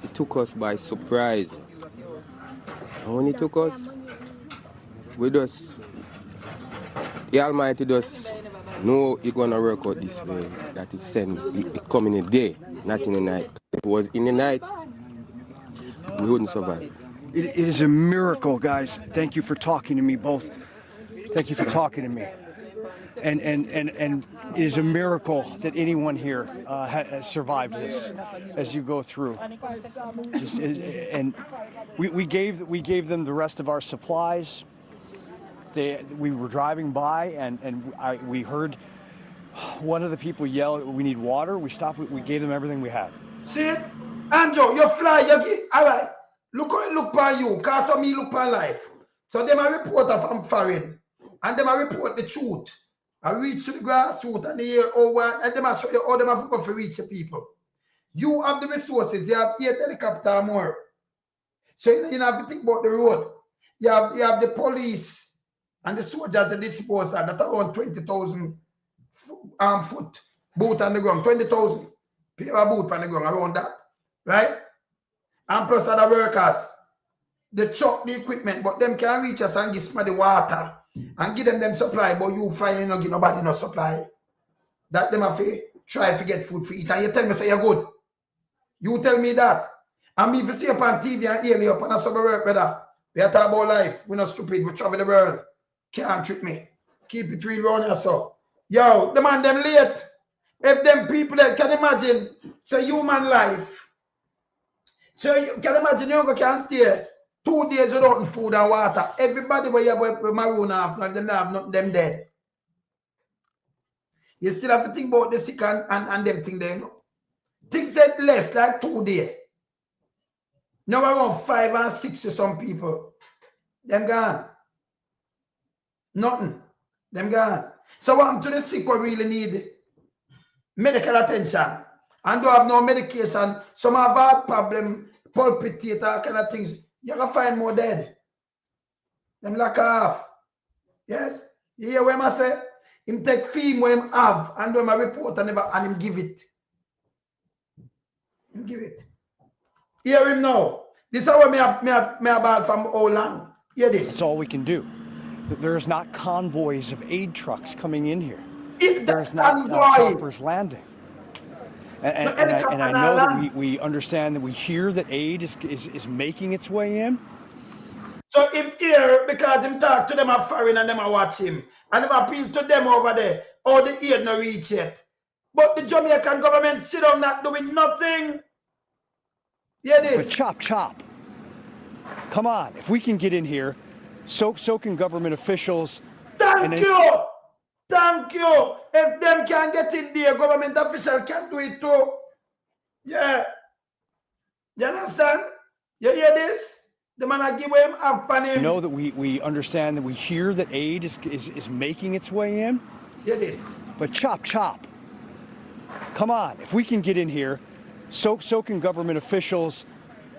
It took us by surprise. And when it took us, the Almighty just know it's gonna work out this way. That it come in a day, not in the night. If it was in the night, we wouldn't survive. It is a miracle, guys. Thank you for talking to me both. Thank you for talking to me. And it is a miracle that anyone here has survived this as you go through. And we gave them the rest of our supplies. We were driving by and we heard one of the people yell, "We need water." We stopped. We gave them everything we had. See it, Andrew? You fly. All right. Look by you. Cause of me look by life. So them a reporter from foreign, and them a report the truth. I reach to the grassroots and they hear over, and them a show you how them have to reach the people. You have the resources. You have 8 helicopters more. So you have to think about the road. You have the police and the soldiers and the disposal that are around 20,000 foot boot on the ground. 20,000 people boot on the ground around that, right? And plus other workers. They truck the equipment, but them can reach us and give somebody water and give them supply, but you fly, you don't give nobody no supply. That them have to try to get food for eat. And you tell me, say you're good. You tell me that. And me if you see up on TV and hear me up and I say we work better. We are talking about life. We're not stupid. We travel the world. Can't trick me. Keep it real around here, so. Yo, the man them late. If them people that can imagine, say human life. So you can imagine you can stay 2 days without food and water. Everybody where you have maroon off, if them have nothing, them dead. You still have to think about the sick and them thing there, you know. Things that less like 2 days. Now around 5 and 6 to some people. Them gone. Nothing. Them gone. So I'm to the sick who really need medical attention and don't have no medication. Some have heart problem, palpitate, kind of things. You can find more dead. Them lock off. Yes? You hear what I say? Him take fee where him have and do him a report and him give it. Him give it. Hear him now. This is how me bad from how long. Hear this. That's all we can do. There's not convoys of aid trucks coming in here. there's not choppers landing. And I know that we understand that we hear that aid is making its way in. So him here because him talk to them a foreign and them a watch him. And him appeal to them over there. Oh, the aid no reach yet. But the Jamaican government sit down not doing nothing. Yeah, this. But chop. Come on, if we can get in here, so can government officials. Thank you. Thank you. If them can get in there, government official can do it too. Yeah. You understand? You hear this? The man I give him half on him. Know that we understand that we hear that aid is making its way in. Hear this. But chop. Come on, if we can get in here, so can government officials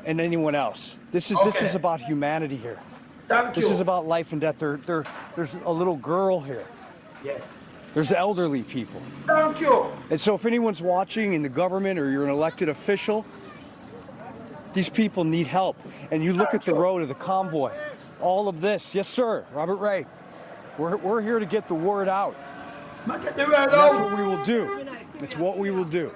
and anyone else. This is about humanity here. Thank you. This is about life and death. There's a little girl here. Yes. There's elderly people. Thank you. And so if anyone's watching in the government or you're an elected official, these people need help. And you look at the road of the convoy, all of this. Yes, sir, Robert Ray. We're here to get the word out. Get the word out. That's what we will do. It's what we will do.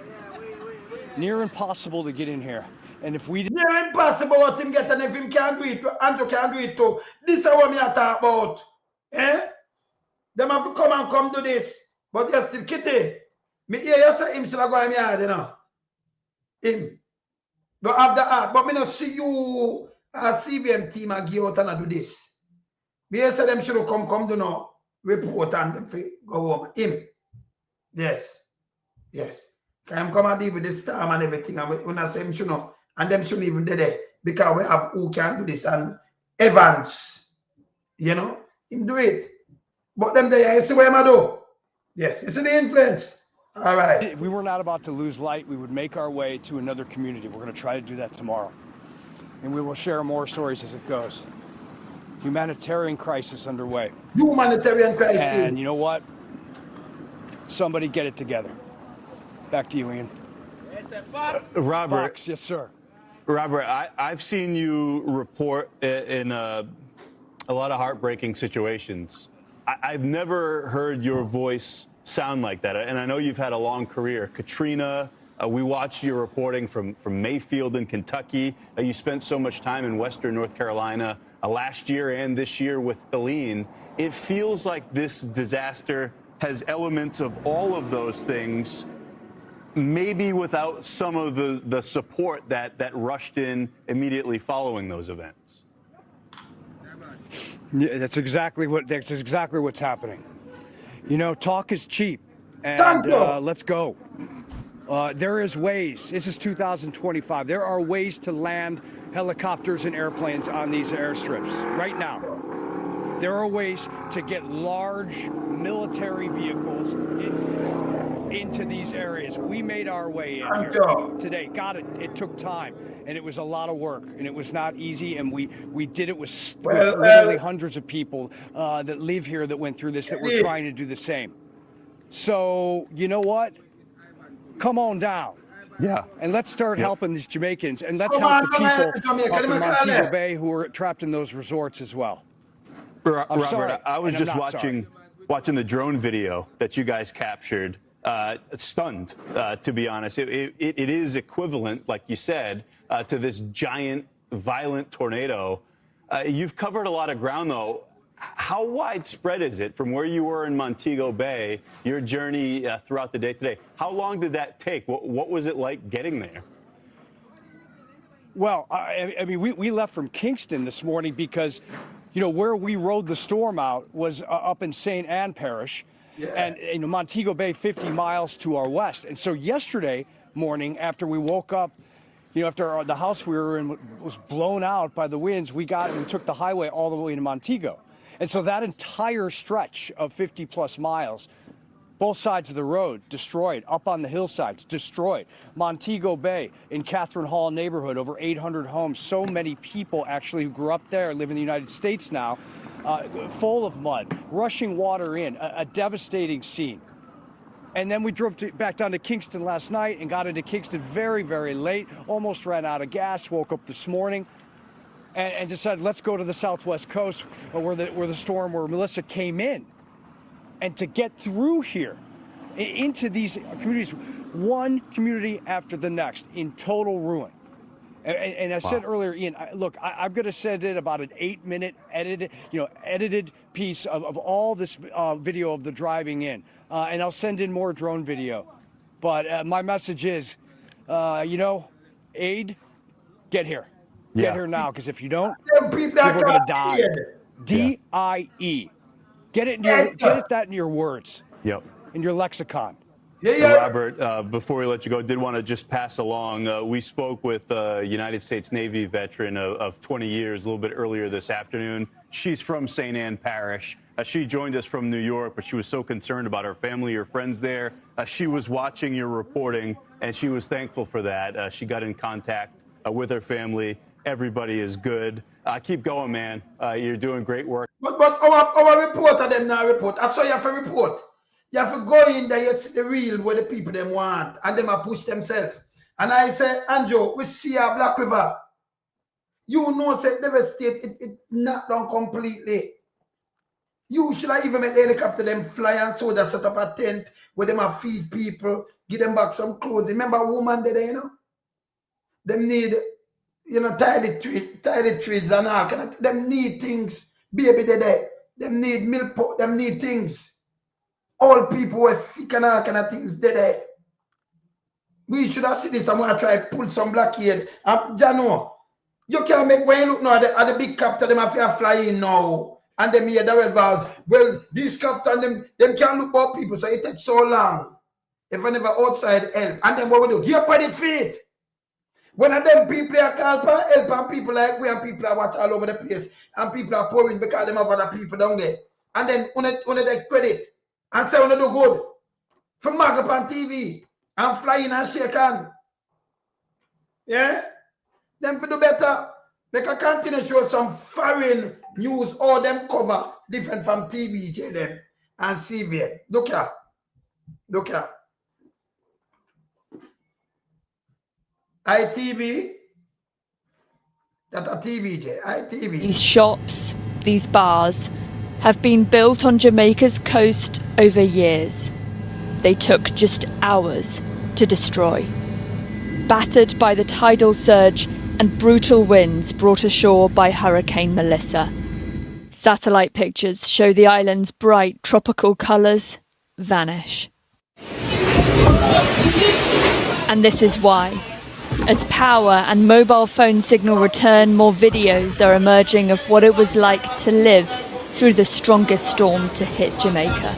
Near impossible to get in here. And if we near impossible what him get, and if him can't do it, Andrew can't do it too. This is what me I talk about. Eh? Them have to come do this. But yes, still Kitty. Me hear you say him should go in my yard, you know. Him. Don't have the heart. But me not see you CBM team and give out and do this. Me hear say them should come do no report and them go home. Him. Yes. Can come and deal with the storm and everything. And when I say him should know. And them shouldn't even do that. Because we have who can do this and Evans. You know? Him do it. But them there, you see what I do? Yes, it's an influence. All right. If we were not about to lose light, we would make our way to another community. We're going to try to do that tomorrow. And we will share more stories as it goes. Humanitarian crisis underway. Humanitarian crisis. And you know what? Somebody get it together. Back to you, Ian. Robert. Fox, yes, sir. Robert, I've seen you report in a lot of heartbreaking situations. I've never heard your voice sound like that. And I know you've had a long career. Katrina, we watched your reporting from Mayfield in Kentucky. You spent so much time in Western North Carolina last year and this year with Helene. It feels like this disaster has elements of all of those things, maybe without some of the support that rushed in immediately following those events. Yeah, that's exactly what's happening. You know, talk is cheap, and let's go. There is ways. This is 2025. There are ways to land helicopters and airplanes on these airstrips right now. There are ways to get large military vehicles into these areas. We made our way in here today. Got it. It took time, and it was a lot of work, and it was not easy, and we did it with literally hundreds of people that live here that went through this, that were trying to do the same. So, you know what? Come on down. Yeah. And let's start helping these Jamaicans, and let's help the people up in Montego Bay who are trapped in those resorts as well. Robert, I was just watching the drone video that you guys captured. Stunned, to be honest. It is equivalent, like you said, to this giant, violent tornado. You've covered a lot of ground, though. How widespread is it from where you were in Montego Bay, your journey throughout the day today? How long did that take? What was it like getting there? Well, I mean, we left from Kingston this morning because, you know, where we rode the storm out was up in St. Anne Parish. Yeah. And you know, Montego Bay, 50 miles to our west. And so yesterday morning, after we woke up, you know, after the house we were in was blown out by the winds, we took the highway all the way to Montego. And so that entire stretch of 50 plus miles, both sides of the road destroyed, up on the hillsides destroyed. Montego Bay in Catherine Hall neighborhood, over 800 homes. So many people actually who grew up there, live in the United States now, full of mud, rushing water in, a devastating scene. And then we drove back down to Kingston last night and got into Kingston very, very late, almost ran out of gas, woke up this morning and decided let's go to the southwest coast where the storm, where Melissa came in. And to get through here, into these communities, one community after the next, in total ruin. And I said earlier, Ian, look, I'm going to send in about an 8-minute edited piece of all this video of the driving in, and I'll send in more drone video. But my message is, aid, get here. Get here now, because if you don't, people are going to die. DIE. Get that in your words. Yep. In your lexicon. And Robert, before we let you go, did want to just pass along, we spoke with a United States Navy veteran of 20 years a little bit earlier this afternoon. She's from St. Ann Parish. She joined us from New York, but she was so concerned about her family, her friends there. She was watching your reporting, and she was thankful for that. She got in contact with her family. Everybody is good. Keep going, man. You're doing great work. But our reporter them now report. I saw you have to report. You have to go in there, you see the real where the people them want, and them are push themselves. And I say, Andrew, we see a Black River. You know, say devastate it knocked down completely. You should have even make the helicopter them fly and soldiers set up a tent where them are feed people, give them back some clothes. Remember a woman there, you know? Them need, tidy trees and all kind of, them need things. Baby there. Them need milk, them need things. All people were sick and all kind of things there. We should have seen this and want to try to pull some blockade. Jano, you can't make, when you look now at the big captain, them have to fly in now. And them here, well, this captain, them can't look about people, so it takes so long. If I never outside help. And then what we do? Give credit for it. When of them people are called for help, and people like we and people are watch all over the place, and people are pouring because them have other people down there. And then when they take credit, and say when they do good, from mark up on TV, and flying and shake hand. Yeah? Them for do better. They can continue to show some foreign news, all them cover different from TV, them, and CV. Look here. Look here. ITV. That's a TV, ITV. These shops, these bars, have been built on Jamaica's coast over years. They took just hours to destroy. Battered by the tidal surge and brutal winds brought ashore by Hurricane Melissa. Satellite pictures show the island's bright tropical colours vanish. And this is why. As power and mobile phone signal return, more videos are emerging of what it was like to live through the strongest storm to hit Jamaica.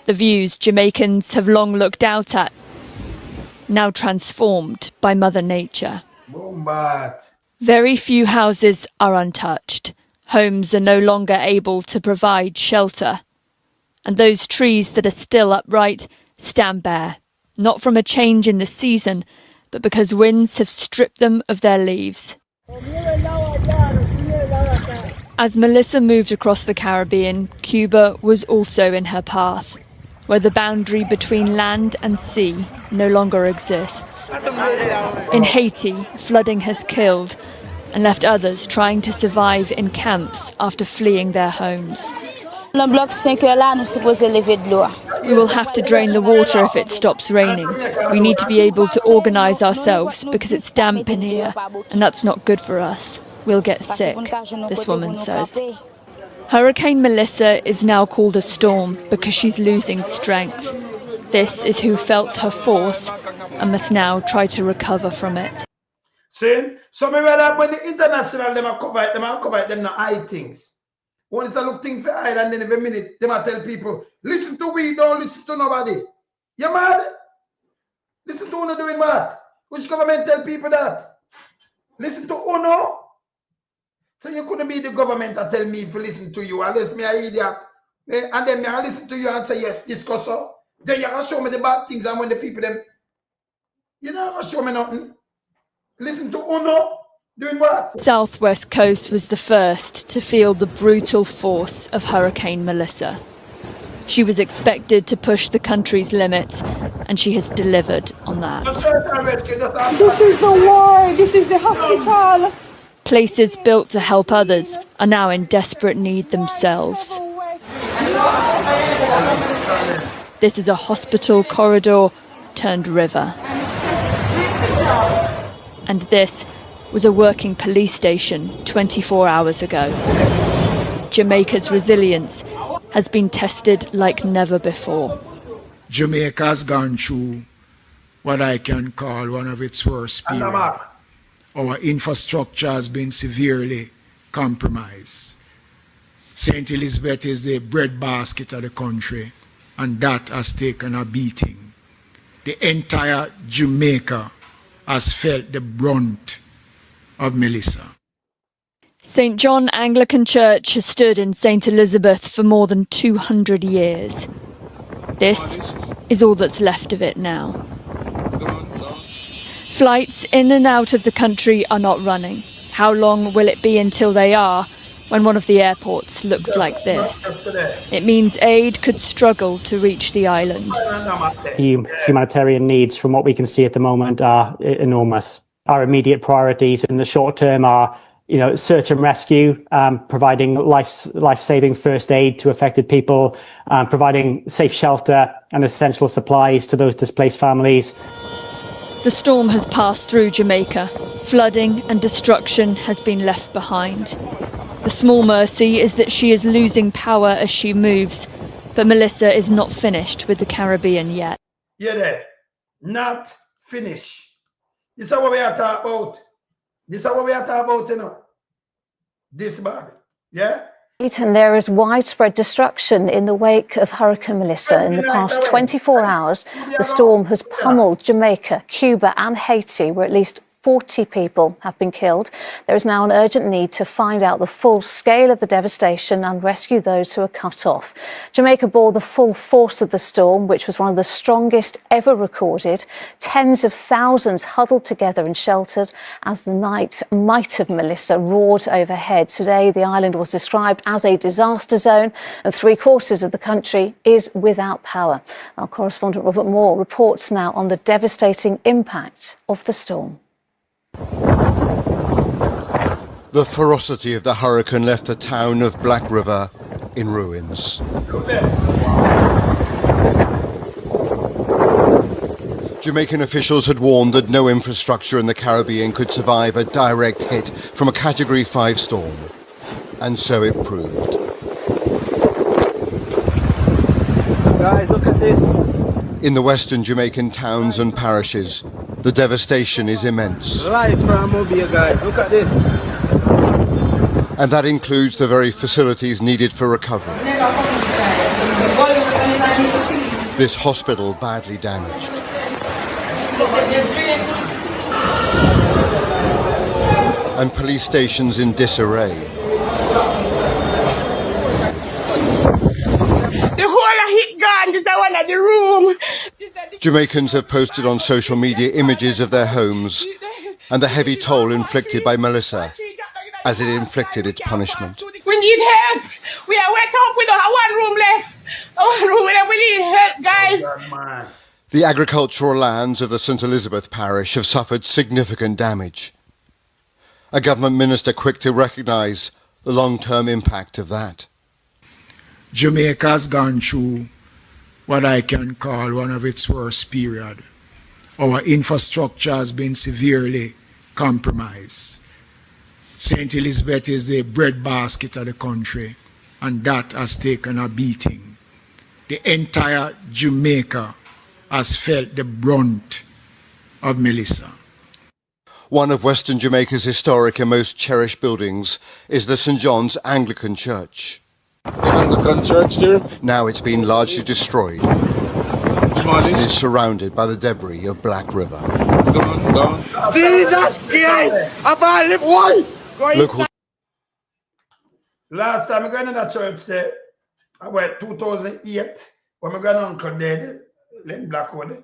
The views Jamaicans have long looked out at, now transformed by Mother Nature. Very few houses are untouched. Homes are no longer able to provide shelter. And those trees that are still upright stand bare, not from a change in the season, but because winds have stripped them of their leaves. As Melissa moved across the Caribbean, Cuba was also in her path, where the boundary between land and sea no longer exists. In Haiti, flooding has killed and left others trying to survive in camps after fleeing their homes. We will have to drain the water if it stops raining. We need to be able to organise ourselves because it's damp in here, and that's not good for us. We'll get sick, this woman says. Hurricane Melissa is now called a storm because she's losing strength. This is who felt her force and must now try to recover from it. See? So maybe when the international them are covered, them not hide things. When it's a look thing for hide, and then every minute they might tell people, listen to we, don't listen to nobody. You mad? Listen to Uno doing what? Which government tell people that? Listen to Uno? So you couldn't be the government and tell me if you listen to you, unless me an idiot. And then me I listen to you and say, yes, discuss so. Then you can show me the bad things, and when the people them, you know, show me nothing. Listen to Uno doing what? Southwest Coast was the first to feel the brutal force of Hurricane Melissa. She was expected to push the country's limits, and she has delivered on that. This is the war. This is the hospital. Places built to help others are now in desperate need themselves. This is a hospital corridor turned river. And this was a working police station 24 hours ago. Jamaica's resilience has been tested like never before. Jamaica has gone through what I can call one of its worst periods. Our infrastructure has been severely compromised. St. Elizabeth is the breadbasket of the country, and that has taken a beating. The entire Jamaica has felt the brunt of Melissa. St. John Anglican Church has stood in St. Elizabeth for more than 200 years. This is all that's left of it now. Flights in and out of the country are not running. How long will it be until they are, when one of the airports looks like this? It means aid could struggle to reach the island. The humanitarian needs, from what we can see at the moment, are enormous. Our immediate priorities in the short term are, search and rescue, providing life-saving first aid to affected people, providing safe shelter and essential supplies to those displaced families. The storm has passed through Jamaica. Flooding and destruction has been left behind. The small mercy is that she is losing power as she moves, but Melissa is not finished with the Caribbean yet. Yeah, there. Not finished. This is what we are talking about. This is what we are talking about, This bad. Yeah? And there is widespread destruction in the wake of Hurricane Melissa. In the past 24 hours, the storm has pummeled Jamaica, Cuba and Haiti, where at least 40 people have been killed. There is now an urgent need to find out the full scale of the devastation and rescue those who are cut off. Jamaica bore the full force of the storm, which was one of the strongest ever recorded. Tens of thousands huddled together and sheltered as the might of Melissa roared overhead. Today, the island was described as a disaster zone, and 3/4 of the country is without power. Our correspondent Robert Moore reports now on the devastating impact of the storm. The ferocity of the hurricane left the town of Black River in ruins. Jamaican officials had warned that no infrastructure in the Caribbean could survive a direct hit from a Category 5 storm. And so it proved. Guys, look at this. In the western Jamaican towns and parishes, the devastation is immense. Live from Mobile, guys. Look at this. And that includes the very facilities needed for recovery. This hospital badly damaged. And police stations in disarray. The whole of it gone. This is one of the room. Jamaicans have posted on social media images of their homes and the heavy toll inflicted by Melissa as it inflicted its punishment. We need help. We are wake up with one room less. One room where we need help, guys. The agricultural lands of the St. Elizabeth parish have suffered significant damage. A government minister quick to recognise the long-term impact of that. Jamaica has gone through what I can call one of its worst periods. Our infrastructure has been severely compromised. St. Elizabeth is the breadbasket of the country, and that has taken a beating. The entire Jamaica has felt the brunt of Melissa. One of Western Jamaica's historic and most cherished buildings is the St. John's Anglican Church. Anglican Church there? Now it's been largely destroyed. It is surrounded by the debris of Black River. Jesus Christ! I live one! Local Last time I went in that church there, I went 2008, when my granduncle dead, in Blackwood,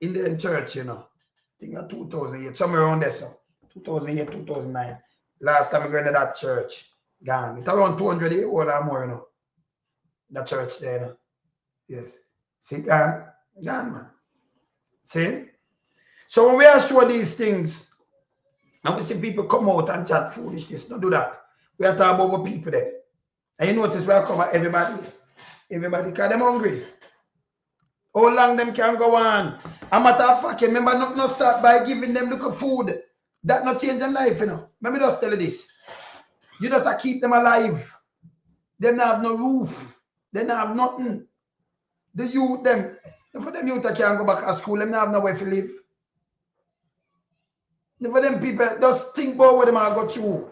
in the church, I think of 2008, somewhere around there, so 2008, 2009. Last time I went in that church, gone. It's around 200 years old or more, that church there, Yes. See, gone, man. See? So when we are showing these things, and we see people come out and chat foolishness, don't do that. We are talking about people there. And you notice we are coming everybody, because they're hungry. How long them can go on? A matter of fact, remember not start by giving them little food. That not change them life, you know. Let me just tell you this. You just keep them alive. They don't have no roof. They don't have nothing. The youth, them, for them youth that can't go back to school, they don't have nowhere to live. For them people, just think about what them are go through.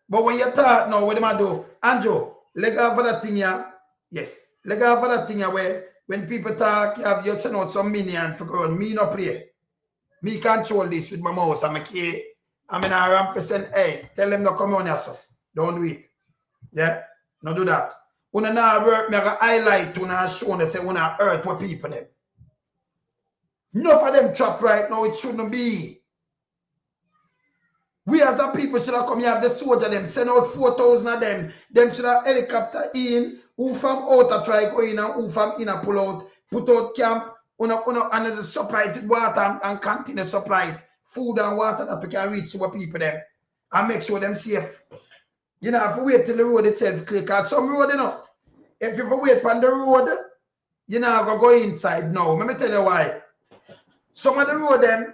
But when you talk now, what them are do? Andrew, let go for that thing here. Yes. Let go for that thing here where when people talk, you send out some minion for going. Me no play. Me control this with my mouse and my key. I'm in a ramp for saying, hey, tell them to come on here, sir. Don't do it. Yeah? No do that. When I now work, me I highlight to and show them say when I hurt what people them. Enough of them trap right now, it shouldn't be. We as a people should have come here, have the soldier them, send out 4,000 of them. Them should have helicopter in, who from out try go in and who from in pull out, put out camp, and the supply with water and continue supply food and water that we can reach to our people them and make sure them safe. You know, if you wait till the road itself clear, because some road, you know, if you wait on the road, you know, go inside now. Let me tell you why. Some of the road them,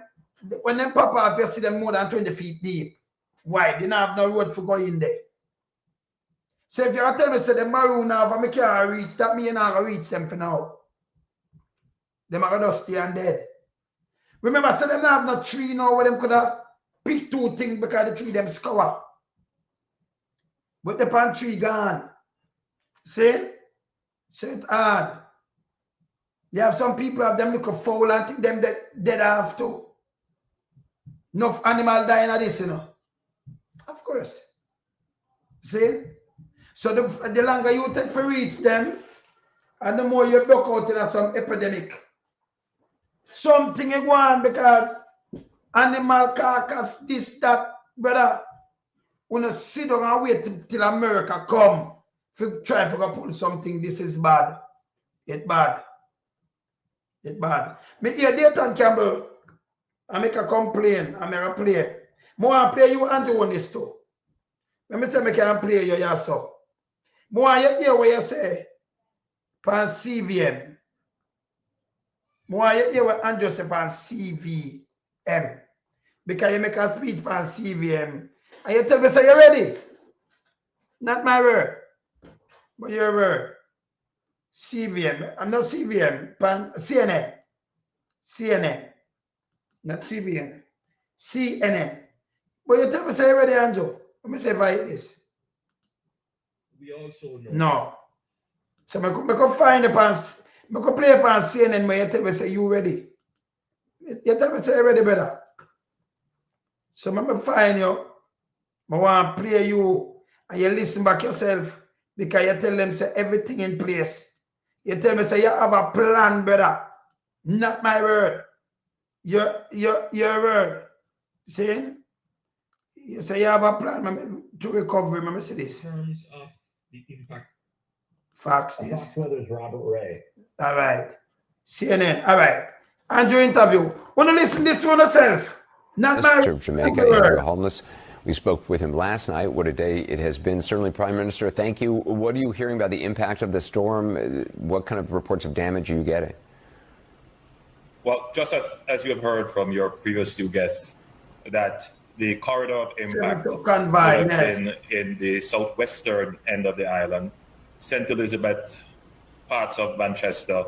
when them pop off, you see them more than 20 feet deep. Why? They don't have no road for going in there. So if you tell me, say the maroon now, if I can't reach, that means I can't reach them for now. Them are going to stay and dead. Remember, say them not have no tree now where them could have picked two things because the tree them scour. But the palm tree gone. See? So it's hard. You have some people have them look foul and think them dead have to. Enough animal dying of this, you know. Of course. See? So the longer you take for reach them, and the more you block out in some epidemic. Something you go on because animal carcass, this, that, brother. When you sit down and wait till America come, if you try to pull something, this is bad. It's bad. It's bad. Me hear Dayton Campbell, I make a complaint, I make a play. I want to play you and you on this too. Let me say I can play you yourself. I want you hear what you say, pan CVM. I want you hear what Andrew say, pan CVM. Because you make a speech pan CVM. And you tell me, say, you ready? Not my word, but your word. CVM. I'm not CVM, pan CNN. CNN. Not CVM. CNN. But you tell me, say, you ready, Andrew? Let me say, fight this. We also know. No. So I could find the pants. I could play upon CNN where you tell me, say, you ready? You tell me, say, you ready, brother? So I'm find you. I want to play you and you listen back yourself because you tell them, say, everything in place. You tell me, say, you have a plan, brother. Not my word. Your word. See? You say you have a plan to recover. Remember, see this. In terms of the impact. Facts, yes. Fox Weather's Robert Ray. All right. CNN. All right. Andrew interview. Want to listen to this one yourself? Not my of Jamaica, Andrew Holness. We spoke with him last night. What a day it has been. Certainly, Prime Minister, thank you. What are you hearing about the impact of the storm? What kind of reports of damage are you getting? Well, just as you have heard from your previous two guests, that the corridor of impact would have been in the southwestern end of the island, St. Elizabeth, parts of Manchester,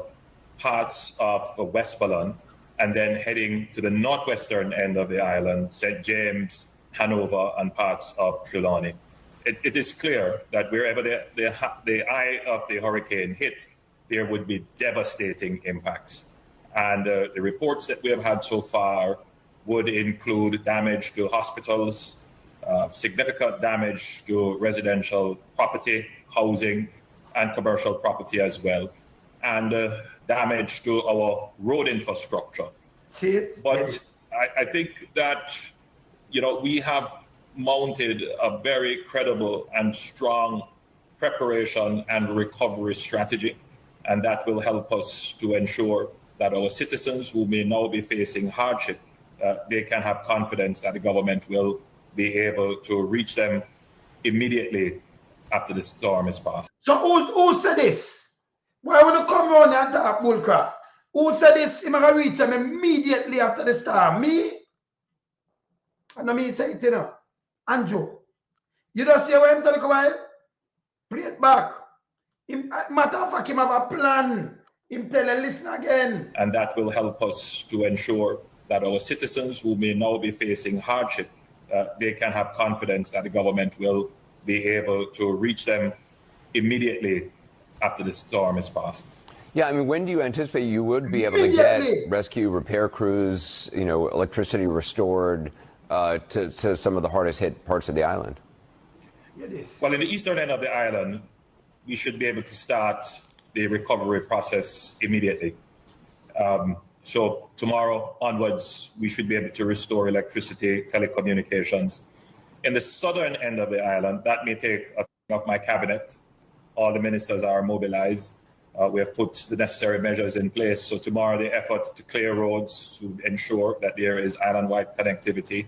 parts of Westmoreland, and then heading to the northwestern end of the island, St. James, Hanover, and parts of Trelawney. It is clear that wherever the eye of the hurricane hit, there would be devastating impacts. And the reports that we have had so far would include damage to hospitals, significant damage to residential property, housing, and commercial property as well, and damage to our road infrastructure. But I think that, you know, we have mounted a very credible and strong preparation and recovery strategy, and that will help us to ensure that our citizens who may now be facing hardship, they can have confidence that the government will be able to reach them immediately after the storm is passed. So who said this? Why would you come around and talk bullcrap? Who said this? Him gonna reach him immediately after the storm. Me? I know me say it, you know. Andrew. You don't see where him said come on? Play it back. Him, matter of fact, him have a plan. Him tell a listen again. And that will help us to ensure that our citizens who may now be facing hardship, they can have confidence that the government will be able to reach them immediately after the storm is passed. Yeah, I mean, when do you anticipate you would be able to get rescue, repair crews, you know, electricity restored to some of the hardest hit parts of the island? Well, in the eastern end of the island, we should be able to start the recovery process immediately. So tomorrow onwards, we should be able to restore electricity, telecommunications. In the southern end of the island, that may take a of my cabinet. All the ministers are mobilized. We have put the necessary measures in place. So tomorrow, the effort to clear roads to ensure that there is island-wide connectivity,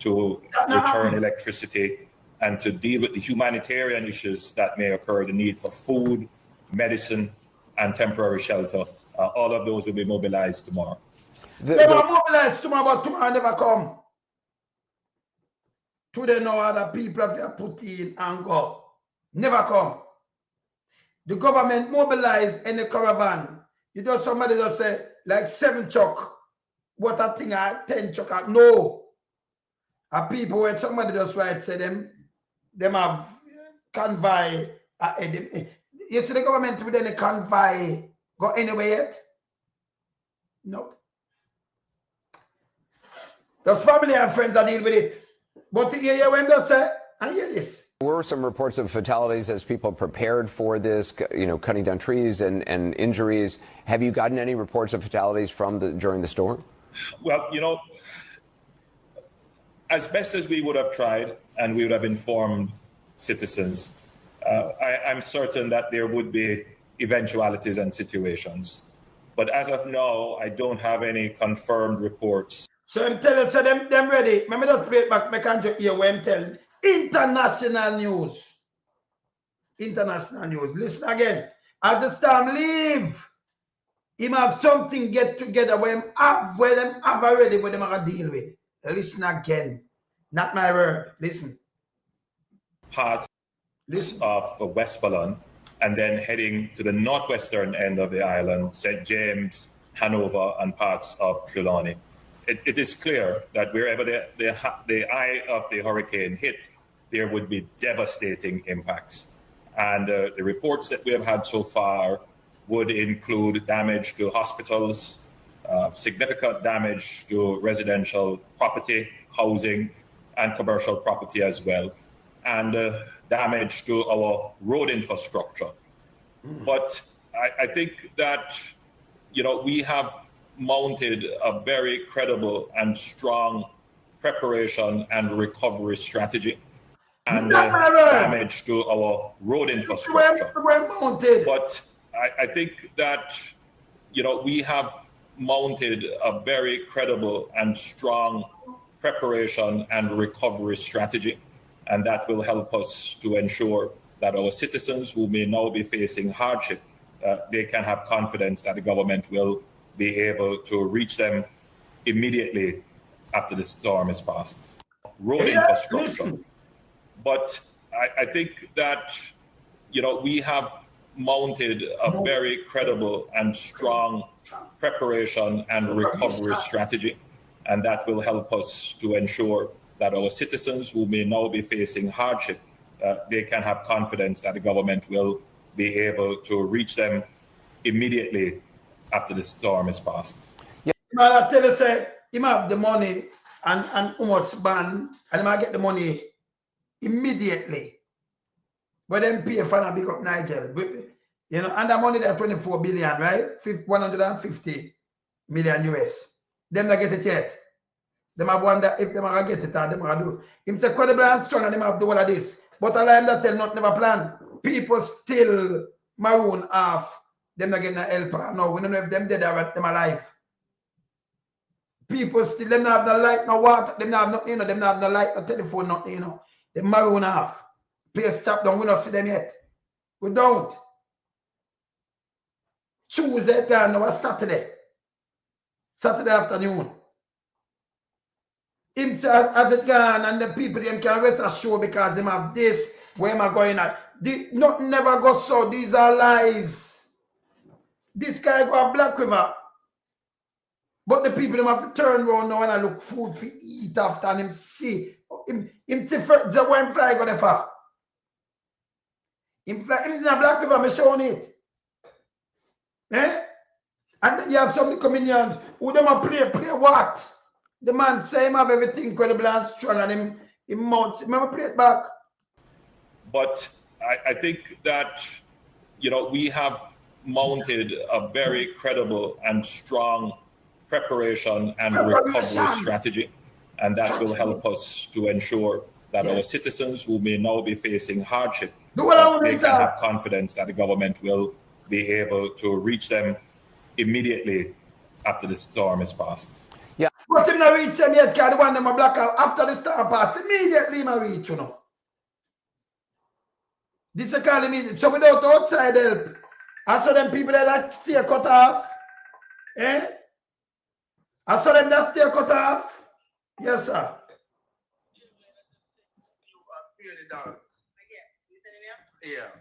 to return electricity, and to deal with the humanitarian issues that may occur, the need for food, medicine, and temporary shelter. All of those will be mobilized tomorrow. They were mobilized tomorrow, but tomorrow never come. Today, no other people have put in and go. Never come. The government mobilized in the caravan. You know, somebody just say, like 7 truck. What a thing, 10 truck. No. A people, when somebody just write, say them have convoy. You see the government within a convoy go anywhere yet? No. Those family and friends that deal with it. But you hear when they say, I hear this. There were some reports of fatalities as people prepared for this, you know, cutting down trees and injuries. Have you gotten any reports of fatalities during the storm? Well, you know, as best as we would have tried and we would have informed citizens, I'm certain that there would be eventualities and situations. But as of now, I don't have any confirmed reports. So I'm telling you, them ready. Let me just play it back. I can't just hear what I'm telling. International news. International news. Listen again. As the storm leave, him have something get together where them have already what them are going to deal with. Listen again. Not my word. Listen. Parts of Westmoreland and then heading to the northwestern end of the island, St. James, Hanover, and parts of Trelawney. It is clear that wherever the eye of the hurricane hit, there would be devastating impacts. And the reports that we have had so far would include damage to hospitals, significant damage to residential property, housing, and commercial property as well, and damage to our road infrastructure. But I think that, you know, we have mounted a very credible and strong preparation and recovery strategy, and damage to our road infrastructure. But I think that, you know, we have mounted a very credible and strong preparation and recovery strategy, and that will help us to ensure that our citizens who may now be facing hardship, they can have confidence that the government will be able to reach them immediately after the storm is passed. Road infrastructure. But I think that, you know, we have mounted a very credible and strong preparation and recovery strategy, and that will help us to ensure that our citizens who may now be facing hardship, they can have confidence that the government will be able to reach them immediately after the storm is passed. Yeah. I tell you, say, he have the money and how much ban, and he might get the money immediately. But then pay for and pick up Nigel. You know, and the money there 24 billion, right? 150 million US. Them not get it yet. Them have wonder if them are gonna get it or them are gonna do. Him say credible and strong and them have do all of this. But Allah him that tell not never plan. People still maroon off. Them not getting a helper. No, we don't know if them dead or them alive. People still them not have no light, no water, them not have no, you know, them not have no light, no telephone, nothing, you know. They maroon off. Place stop down, we don't see them yet. We don't. Tuesday gone, now was Saturday. Saturday afternoon. Him say as it gone and the people them can rest assured because them have this, where am I going at? Nothing never goes so. These are lies. This guy go a Black River. But the people them have to turn around now and I look food to eat after and him see. Him see the one fly go there far. Him fly in a Black River, me showing it. Eh? And you have some comedians who them a play what? The man say him have everything incredible and strong and him mount. Remember play it back. But I think that, you know, we have mounted a very credible and strong preparation and recovery strategy. And that will help us to ensure that our citizens who may now be facing hardship, they can have confidence that the government will be able to reach them immediately after the storm is passed. Yeah. But him not reach them yet, because the one them a black out after the storm pass. Immediately him a reach, you know. This is called immediate. So without outside help, I saw them people that stay cut off. Eh? I saw them that stay cut off. Yes, sir.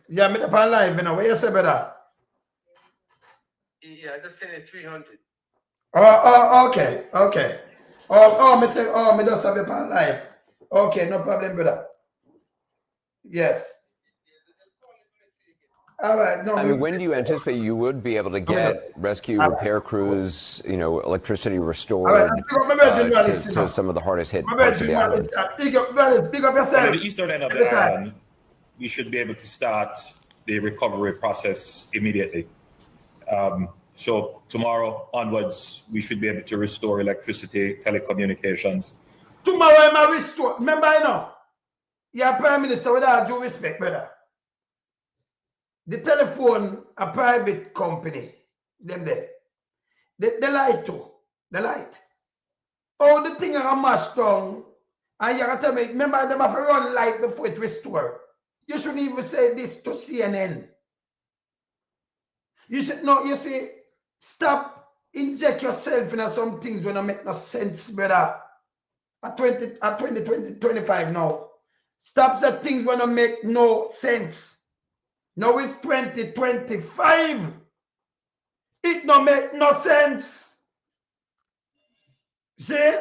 Yeah, me up on live, you know. What you say, brother? Yeah, I just sent it 300. Oh, okay. Me just have it on live. Okay, no problem, brother. Yes. All right. No. I mean, when do you anticipate you would be able to get rescue, repair crews, you know, electricity restored to some of the hardest hit parts of the island? Big up yourself. On the eastern end of the island, we should be able to start the recovery process immediately. So tomorrow onwards, we should be able to restore electricity, telecommunications. Tomorrow I might restore. Remember, I know, you're Prime Minister with all due respect, brother. The telephone, a private company, them there. The light too. The light. Oh, the thing are mashed down. And you got to make, remember, them have to run light before it restore. You shouldn't even say this to CNN. You should know, you see, stop inject yourself in some things when it make no sense, brother. At 2025 now. Stop the things when it make no sense. Now it's 2025. It don't make no sense. See?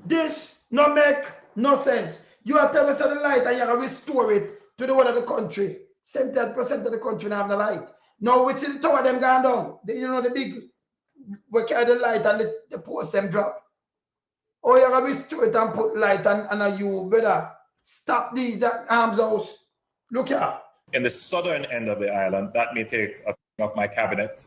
This no make no sense. You are telling us the light and you have to restore it to the whole of the country. 70% of the country don't have the light. Now we see the tower them going down. You know the big, we carry the light and the post them drop. Oh, you have to restore it and put light and you better stop these arms house. Look here. In the southern end of the island, that may take a few of my cabinet.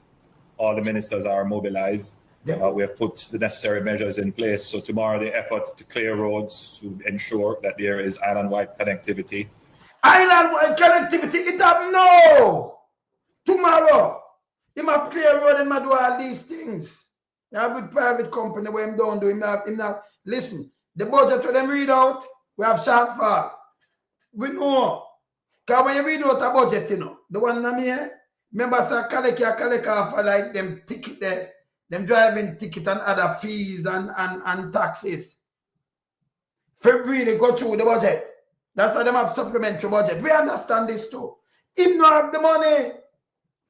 All the ministers are mobilized. We have put the necessary measures in place. So tomorrow the effort to clear roads to ensure that there is island-wide connectivity. Island-wide connectivity, it have no. Tomorrow, he might clear road and do all these things. You have a private company where him don't do him not. Listen, the budget for them read out, we have shortfall. We know. Because when you read out a budget, you know, the one in here, remember, sir, collect off like them ticket there, them driving ticket and other fees and taxes. For really go through the budget. That's why them have supplementary budget. We understand this too. Him not have the money.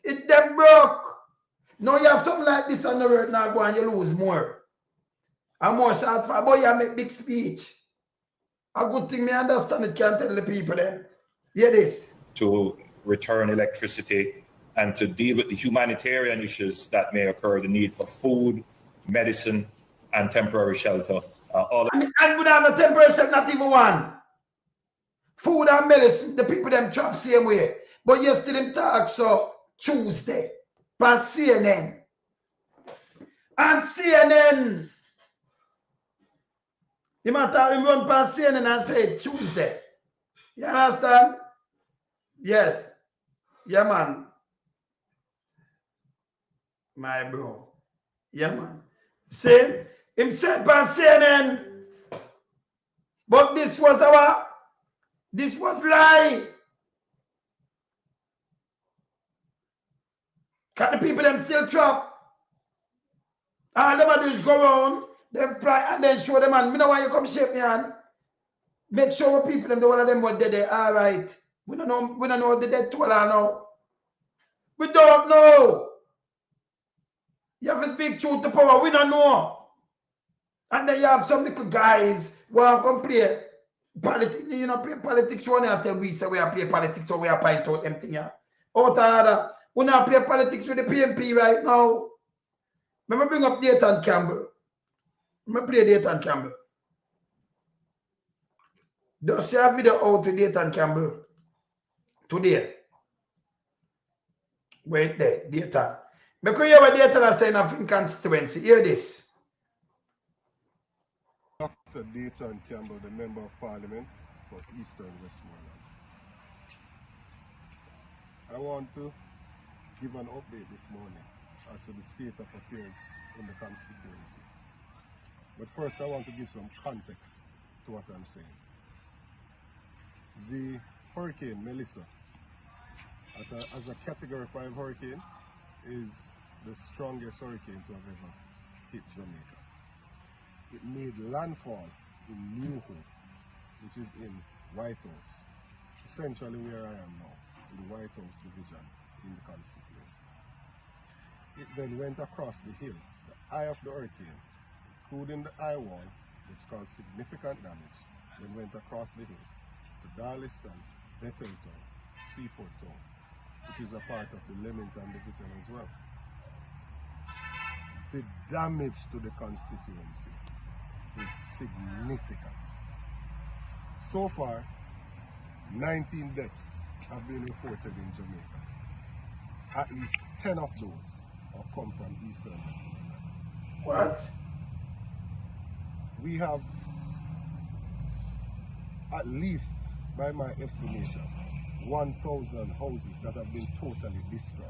It them broke. Now you have something like this on the road now go and you lose more. And more short for boy, you make big speech. A good thing me understand it can tell the people then. Hear this. To return electricity and to deal with the humanitarian issues that may occur, the need for food, medicine, and temporary shelter. And we have a temporary shelter, not even one. Food and medicine, the people them trap same way. But you still in talk so Tuesday, on CNN. And CNN, you might have him run past CNN and say Tuesday. You understand? Yes. Yeah, man. My bro. Yeah, man. See? Him said by CNN. But this was lie. Can the people them still trap? All them do is go around, them fly and then show them man. Me know why you come shake me hand. Make sure people them the one of them what dead. All right. We don't know the dead toll now. We don't know. You have to speak truth to power. We don't know. And then you have some little guys who are going to play politics. You know, play politics. You want to tell we say we are play politics, so we are point out them thing here. Out of that, we not play politics with the PMP right now. Let me bring up Dayton Campbell. Let me play Dayton Campbell. Just share a video out to Dayton Campbell today. Wait there, Dayton. Because you have a Dayton are saying of inconstituency. Hear this. Dr. Dayton Campbell, the Member of Parliament for Eastern Westmoreland. I want to give an update this morning as to the state of affairs in the constituency. But first I want to give some context to what I'm saying. The Hurricane Melissa, as a Category 5 hurricane, is the strongest hurricane to have ever hit Jamaica. It made landfall in New Hope, which is in White House, essentially where I am now, in the White House division in the constituency. It then went across the hill, the eye of the hurricane, including the eye wall, which caused significant damage, then went across the hill to Darliston, Betheltown, Seaford Town, which is a part of the Leamington division as well. The damage to the constituency is significant. So far, 19 deaths have been reported in Jamaica. At least 10 of those have come from Eastern Westmoreland. What? We have, at least by my estimation, 1,000 houses that have been totally destroyed.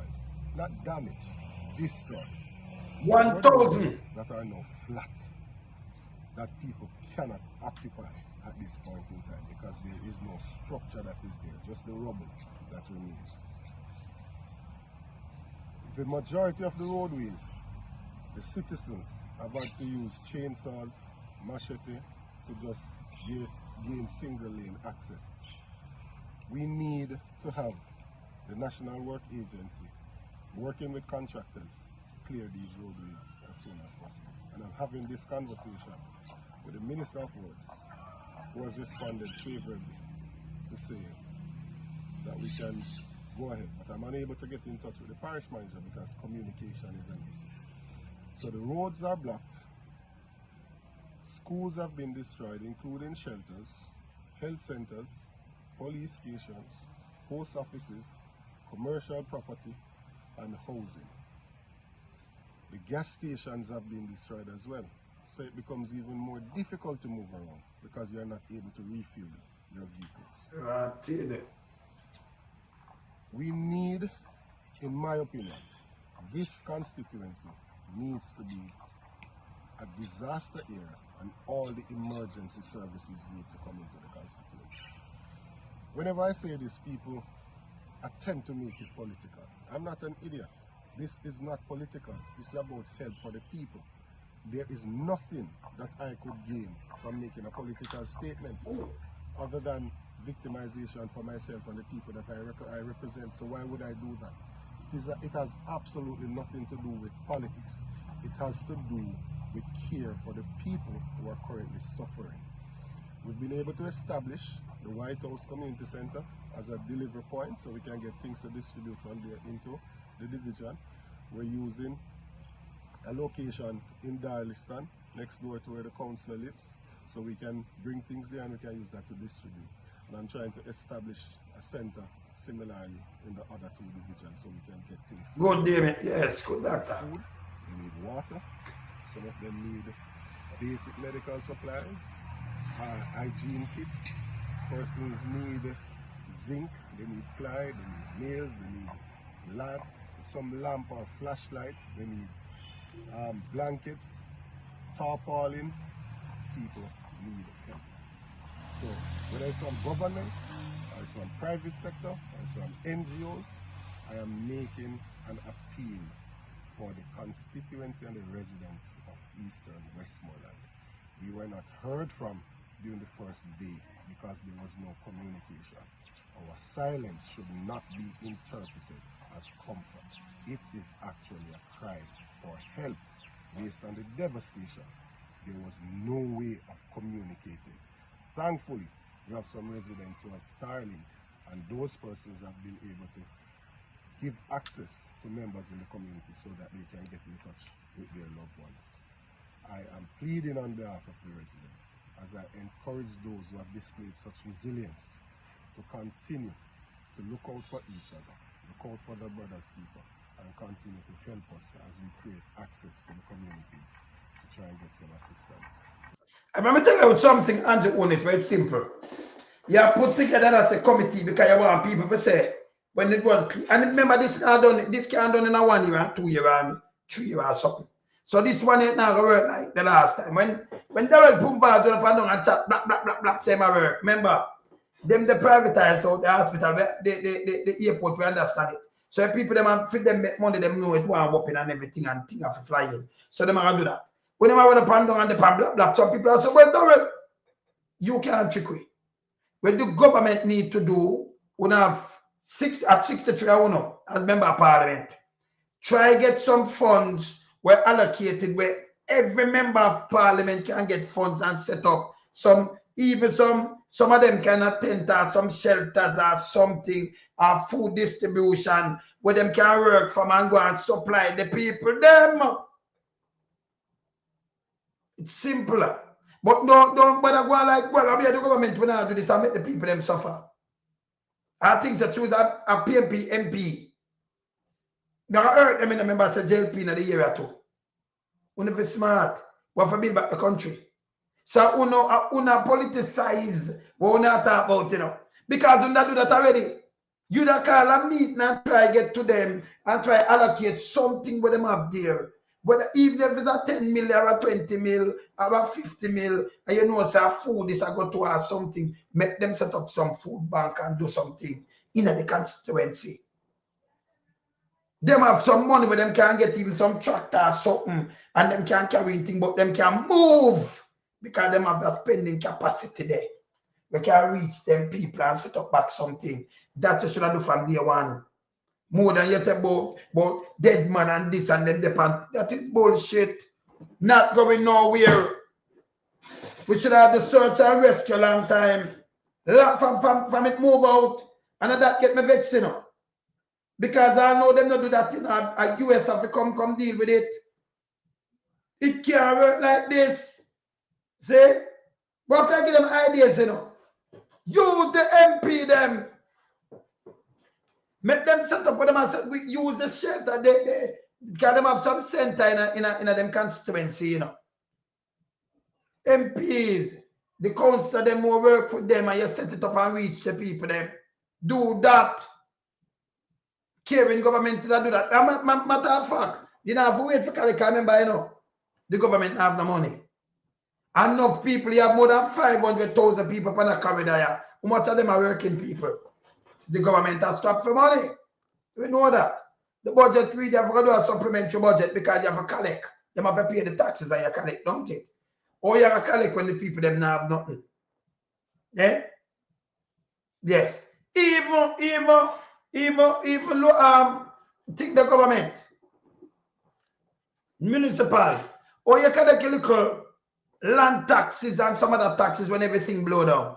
Not damaged, destroyed. 1,000 that are now flat, that people cannot occupy at this point in time because there is no structure that is there, just the rubble that remains. The majority of the roadways, the citizens have had to use chainsaws, machete to just gain single lane access. We need to have the National Work Agency working with contractors to clear these roadways as soon as possible. And I'm having this conversation with the Minister of Works, who has responded favorably to say that we can go ahead. But I'm unable to get in touch with the parish manager because communication is an issue. So the roads are blocked. Schools have been destroyed, including shelters, health centers, police stations, post offices, commercial property, and housing. The gas stations have been destroyed as well, so it becomes even more difficult to move around because you're not able to refuel your vehicles. We need, in my opinion, this constituency needs to be a disaster area and all the emergency services need to come into the constituency. Whenever I say this, people attempt to make it political. I'm not an idiot. This is not political. This is about help for the people. There is nothing that I could gain from making a political statement other than victimization for myself and the people that I represent. So why would I do that? It has absolutely nothing to do with politics. It has to do with care for the people who are currently suffering. We've been able to establish the White House Community Center as a delivery point so we can get things to distribute from there into the division. We're using a location in Darliston, next door to where the councillor lives, so we can bring things there and we can use that to distribute. And I'm trying to establish a center similarly in the other two divisions so we can get things. Good, David. Yes, good doctor. Food, they need water. Some of them need basic medical supplies, hygiene kits. Persons need zinc, they need ply, they need nails, they need lamp, some lamp or flashlight, they need blankets, tarpaulin. People need help. So whether it's from government, or it's from private sector, or it's from NGOs, I am making an appeal for the constituency and the residents of Eastern Westmoreland. We were not heard from during the first day because there was no communication. Our silence should not be interpreted as comfort. It is actually a cry for help. Based on the devastation, there was no way of communicating. Thankfully, we have some residents who are Starlink, and those persons have been able to give access to members in the community so that they can get in touch with their loved ones. I am pleading on behalf of the residents as I encourage those who have displayed such resilience to continue to look out for each other, look out for their brother's keeper, and continue to help us as we create access to the communities to try and get some assistance. I'm going to tell you something, Andrew, on it, very simple. You have put together as a committee because you want people to say, when they go and remember this can't done in a 1 year, 2 year, and 3 year or something. So this one ain't not going to work like the last time. When Darrell Pumba was up and down and chat, blah, blah, blah, blah, same work. Remember, them they privatized out the hospital, the airport, we understand it. So if people them fit them make money, them know it one whopping and everything and thing have to fly in. So them are gonna do that. When them are going to pan down and the pan blah blah, some people are saying, well, Darrell, you can't trick me. What the government need to do, we have 63 as member of parliament. Try get some funds were allocated where every member of parliament can get funds and set up some of them can attend to some shelters or something, or food distribution where them can work from and go and supply the people them. It's simpler. But don't bother go like, well, I mean the government will not do this and make the people them suffer. I think that choose a PMP MP. Now I heard them in the members of JLP in the area too. When if smart, what for build back the country. So una politicize what una talk about, you know. Because una do that already. You da call a meeting and try get to them and try allocate something with them up there. But even if it's a 10 mil or a 20 mil or a 50 mil, and you know say food is a go to or something, make them set up some food bank and do something in the constituency. Them have some money where them can get even some tractor or something and them can carry anything, but them can move because them have the spending capacity there. They can reach them people and set up back something. That you should have do from day one. More than yet about dead man and this and them depend. That is bullshit. Not going nowhere. We should have the search and rescue a long time. From it move out. And that get me vexed, you know. Because I know them not do that in a US have to come deal with it. It can't work like this. See? But if I give them ideas, you know. Use the MP them. Make them set up with them and say, we use the shelter. They because them have some center in a them constituency, you know. MPs, the council them more work with them and you set it up and reach the people them. Do that. Caring government to do that. Matter of fact, you don't have to wait for Calica, remember, you know. The government have the money. Enough people, you have more than 500,000 people on a corridor. How much of them are working people? The government has stopped for money. We know that. The budget, you have to do a supplementary budget because you have to collect. You have to pay the taxes and you collect, don't you? Or you have to collect when the people them not have nothing. Yeah? Yes. Even think the government, municipal, or you can get land taxes and some other taxes when everything blow down.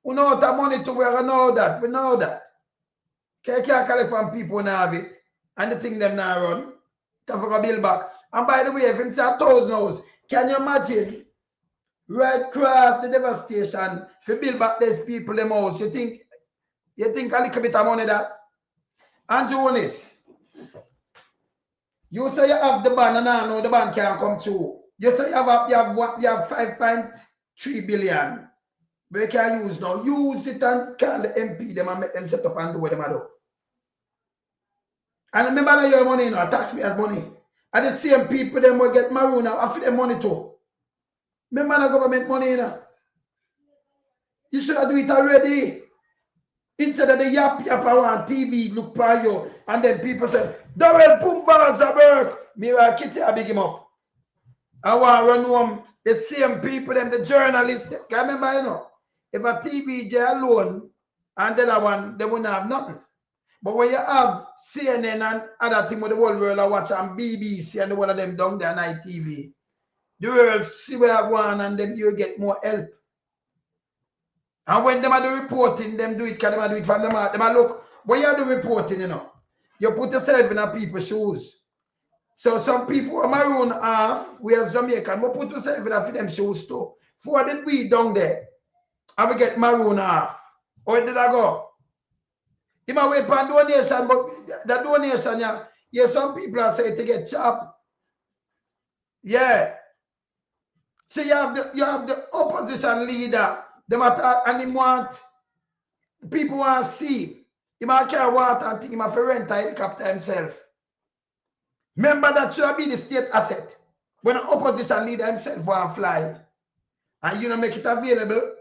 We know what the money to where we know that. We know that. You can't collect from people who have it. And the thing them now run. Come for a bill back. And by the way, if him say 1,000 house, can you imagine? Red Cross, the devastation, for build back these people them house. You think a little bit of money that? And Jonas, you say you have the ban and I know the ban can't come through. You say you have 5.3 billion. But you can use now. Use it and call the MP them and make them set up and do what them do. And remember that your money, you know, taxpayers' money. And the same people them will get maroon now after their money too. Remember the government money, you know. You should have do it already. Instead of the yap on TV, look for you. And then people say, Double pump balls a work. Me and Kitty, I big him up. I want to run home the same people, them, the journalists. Can remember, you know, if a TVJ alone and the other one, they wouldn't have nothing. But when you have CNN and other things with the whole world are watching, and BBC and the one of them down there on ITV, the world see where I want and then you get more help. And when them are the reporting, them do it, can them do it from them out. Them are look, when you do reporting, you know, you put yourself in a people's shoes. So some people are maroon half, we as Jamaican, we put yourself in a them shoes too. For did we down there, and we get maroon half. Or did I go? You might wait for a donation, but the donation, yeah, some people are saying to get chopped. Yeah. So you have the opposition leader, them attack, and him want people want to see. He might carry water and think he might rent a helicopter himself. Remember that should be the state asset. When an opposition leader himself want to fly. And you know make it available.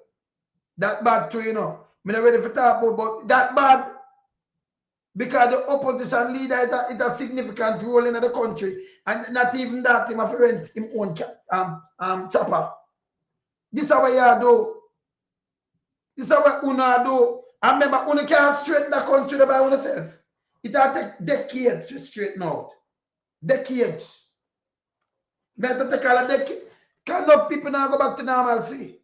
That bad too, you know. I'm not ready for talk about, but that bad. Because the opposition leader is a significant role in the country. And not even that, he must rent him own chopper. This is what you do. This is what you do. And remember, you can't straighten the country by yourself. It will take decades to straighten out. Decades. That take a decade. Cannot people now go back to normalcy.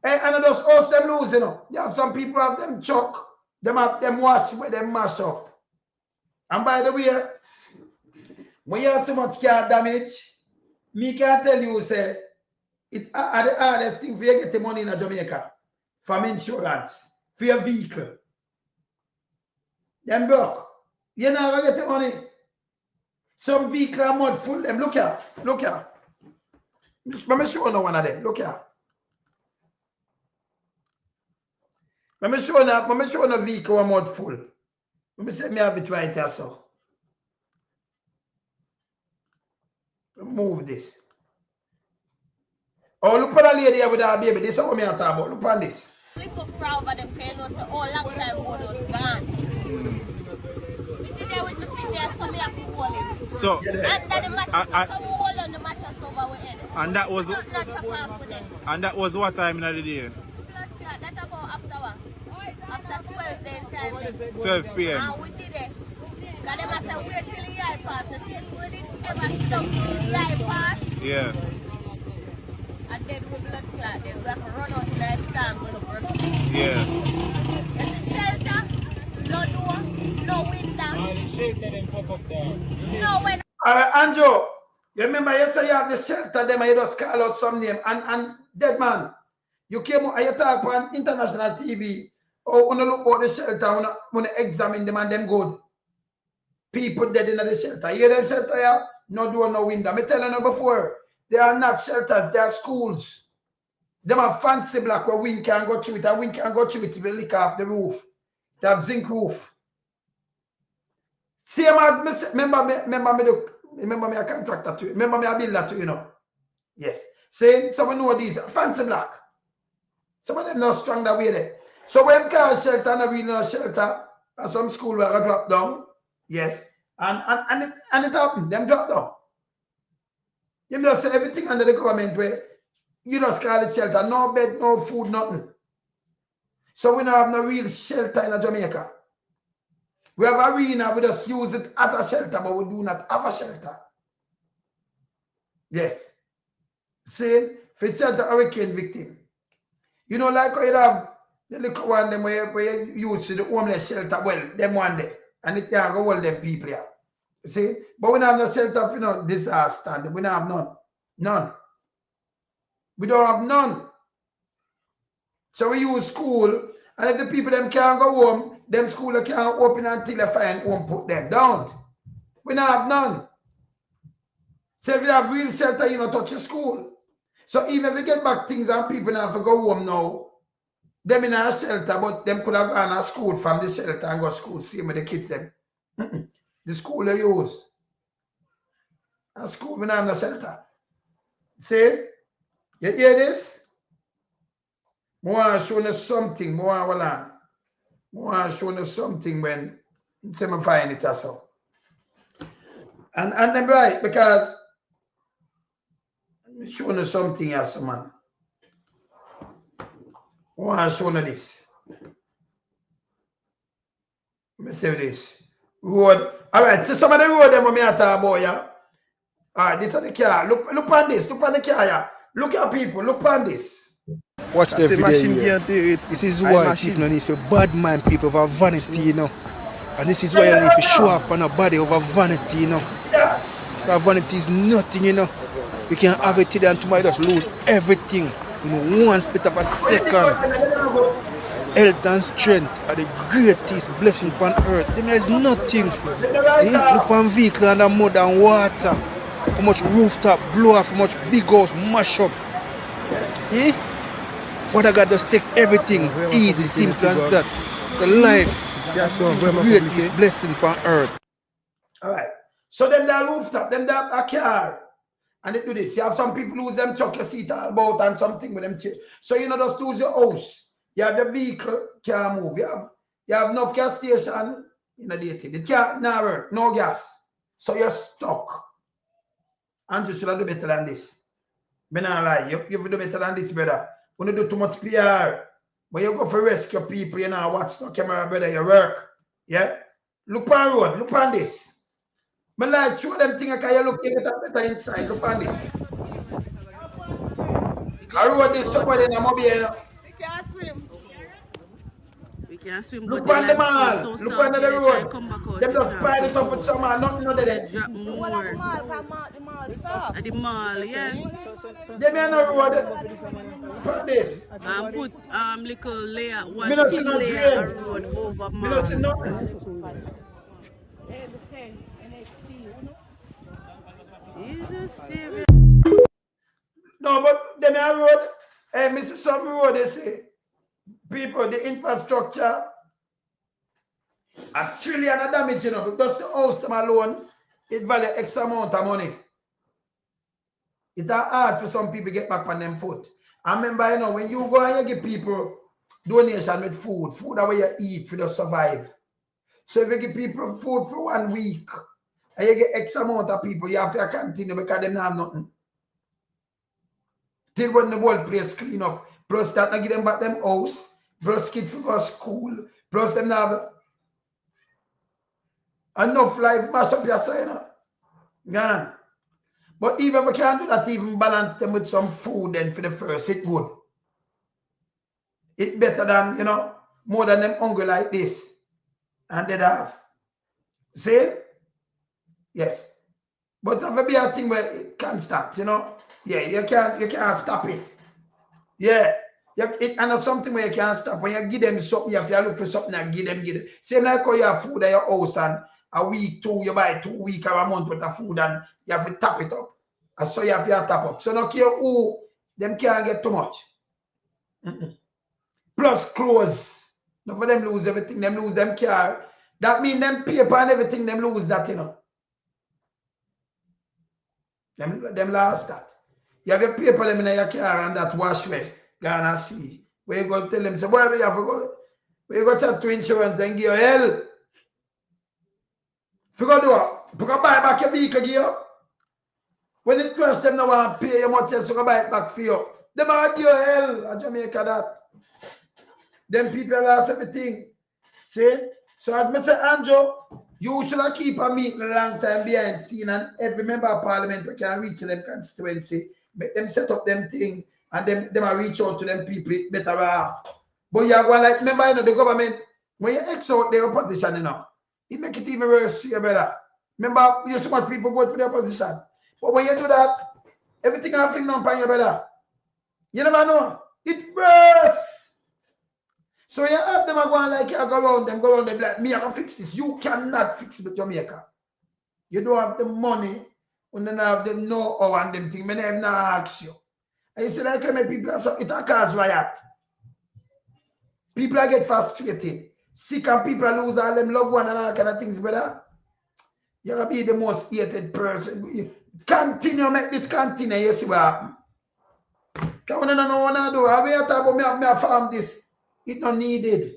And those hosts them lose, you know. You have some people have them chuck. Them have them wash where them mash up. And by the way, when you have so much car damage, me can tell you, say, it's the hardest thing for you to get the money in Jamaica from insurance for your vehicle. Them broke. You never get the money. Some vehicle are mud full. Them look here. Look here. Let me show you one of them. Look here. Let me show you a vehicle are mud full. Let me say me have it right here, so. Move this. Oh, look at the lady here with her baby. This is what I'm talking about. Look at this. Lift up proud of them because so all long time ago was gone. We did that with the thing there, so we have to hold him. So, and then the mattress, so we hold on the mattress over our head. And that was not chop off with them. And that was what time in the day? That's about after what? After 12 then time. 12 p.m. And we did it. Because they must say wait till the eye pass. They say we didn't ever stop till the eye pass. Yeah. And then we blood clot. Then we have to run out to the stand and look for it. Yeah. There's a shelter, no door, no window. And the shelter them fuck up there. No window. Alright, Anjo, you remember you say you have the shelter, them you just call out some name. And dead man, you came out and you talk on international TV. Oh, when you look about the shelter, when you examine them and them good. People dead in the shelter. You hear them shelter here? No door, no window. Me telling you before, they are not shelters, they are schools. Them are fancy block where wind can go through it, and wind can go through it if you lick off the roof. They have zinc roof. Same as remember me a contractor too. Remember me a builder too, you know. Yes. Same, some know these fancy block. Some of them not strong that way there. So when car shelter, no really no shelter, and some school where I drop down. Yes. And it happened. Them drop down. You just say everything under the government where you just call it shelter. No bed, no food, nothing. So we don't have no real shelter in Jamaica. We have arena, we just use it as a shelter, but we do not have a shelter. Yes. See, for shelter hurricane victim. You know, like how you have the little one them where you use the homeless shelter, well, them one day. And it can go hold them people here. See? But we don't have no shelter for no disaster. We don't have none. None. We don't have none. So we use school, and if the people them can't go home, them school can't open until they find home put them. Don't. We don't have none. So if you have real shelter, you don't touch your school. So even if we get back things and people have to go home now, them in a shelter, but them could have gone to school from the shelter and go to school. Same with the kids them. The school they use. And school we don't have no shelter. See? You hear this? I want to show you something. I want to learn. want to show you something when I find it also. And I'm right, because I'm showing you something else, man. I want to show you this. Let me say this. Road. All right, so some of the road them I talk about, yeah. All right, this is the car. Look on this. Look on the car, yeah. Look at people. Look on this. Watch the video here. This is why people don't need to bad mind people over vanity, you know. And this is why you don't need to show up on a body over vanity, you know. Because vanity is nothing, you know. We can have it today and tomorrow just lose everything in one split of a second. Health and strength are the greatest blessing upon earth. There is nothing. Look on vehicle and the mud and water. How much rooftop blow off, how much big house mash up. Father God just take everything easy, simple as that. The life is the greatest blessing upon earth. Alright. So them that rooftop, them that a car. And they do this. You have some people lose them chuck your seat all about and something with them chair. So you know just lose your house. You have your vehicle can't move. You have enough gas station in the day. The car now work, no gas. So you're stuck. And you should do better than this. Me not lie. You have to do better than this, brother. When you do too much PR, when you go for rescue people, you know, watch the camera, brother, you work. Yeah? Look on road, look on this. Me like show them things because you look a little better inside. Look on this. I road this somebody in a mobile, you know. Look on the mall. Look on the road. Them just pile it up with some mall. Nothing under there. At the mall, yeah. Them on the road. Put this. And put little layer, one Me not thin see no layer drain. road over Me not see mall. nothing. No, but them on road. Hey, Mrs. Some road, they say. People, the infrastructure, $1 trillion of damage, you know, because the house them alone, it value X amount of money. It's hard for some people to get back on them foot. I remember, you know, when you go and you give people donation with food that way you eat for to survive. So if you give people food for 1 week, and you get X amount of people, you have to continue because they don't have nothing. Till when the whole place clean up. Plus that not give them back them house. Plus kids to go to school. Plus them have enough life mash up your sign. Gone. But even we can't do that, even balance them with some food then for the first, it would. It's better than, you know, more than them hungry like this. And they have. See? Yes. But there will be a thing where it can't stop, you know. Yeah, you can't stop it. Yeah. And something where you can't stop. When you give them something, you have to look for something and give them. Same like how you have food at your house and a week, you buy 2 weeks or a month worth of food and you have to tap it up. And so you have to tap up. So no care who, them can't get too much. Plus clothes. Not for them lose everything, them lose them car. That means them paper and everything, them lose that, you know. Them lost that. You have your paper them in your car and that wash way. Gonna see. Where you go tell them, say, boy, we have to go. Where you go chat to insurance and give you hell. If you go do it, you go buy back your vehicle, give you. When it crash, them no want to pay you much else, you go buy it back for you. Them are give you hell at Jamaica that. Them people lost everything. See? So as I say, Andrew, you should keep a meeting a long time behind scene and every member of parliament who can reach them constituency, make them set up them thing and them reach out to them people better off. But you are going like, remember, you know, the government, when you X out the opposition, you know, it make it even worse, you better. Remember, you so much people vote for the opposition. But when you do that, everything I fling down on you better. You never know. It's worse. So you have them going like you go around them like, me, I can fix this. You cannot fix it with Jamaica. You don't have the money, and then have the know-how and them things. I never ask you. And you say like how many people are so it cause riot. People are get frustrated. Sick and people are lose all them loved one and all kind of things, brother. You're gonna be the most hated person. Continue, make this continue, you see what happen. Because when I don't know what I do, I will talk about me farm this. It's not needed.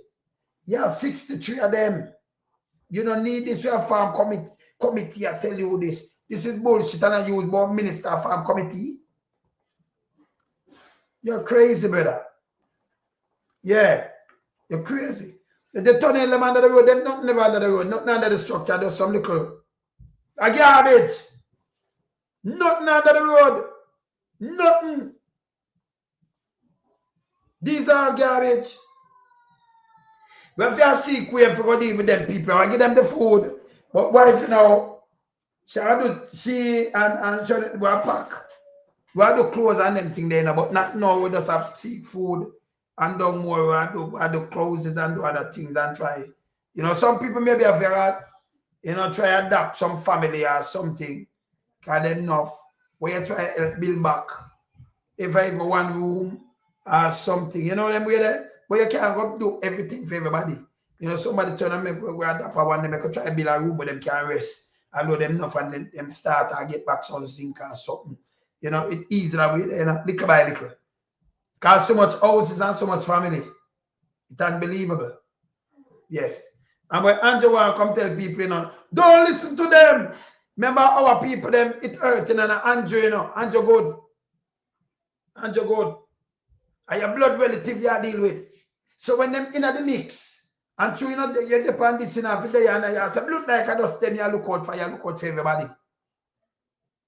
You have 63 of them. You don't need this farm committee. I tell you this. This is bullshit and I use more minister farm committee. You're crazy, brother. Yeah. You're crazy. They turn in them under the road, them nothing never under the road, nothing under the structure, just some little a garbage. Nothing under the road. Nothing. These are garbage. But if you see queer for deal with them people, I give them the food. But wife, you know, she and she will pack. We have to clothes and them thing there, but not now. We just have seek food and do more. We do clothes and do other things and try. You know, some people maybe have very, you know, try adapt some family or something. Cause them enough. Where you try to build back. If I have one room or something, you know them way there. But you can't go do everything for everybody. You know, somebody trying to make we adapt one, they make a try to build a room where them can rest. Allow them enough and then them start and get back some zinc or something. You know, it easy that way, you know, little by little. Because so much houses and so much family. It's unbelievable. Yes. And when Andrew want to come tell people, you know, don't listen to them. Remember our people, them, it hurting and Andrew, you know, Andrew good. Andrew good. And your blood relative you deal with. So when them in the mix, and through, you know, you depend this in a day and you say, blood like I just them, you look out for everybody.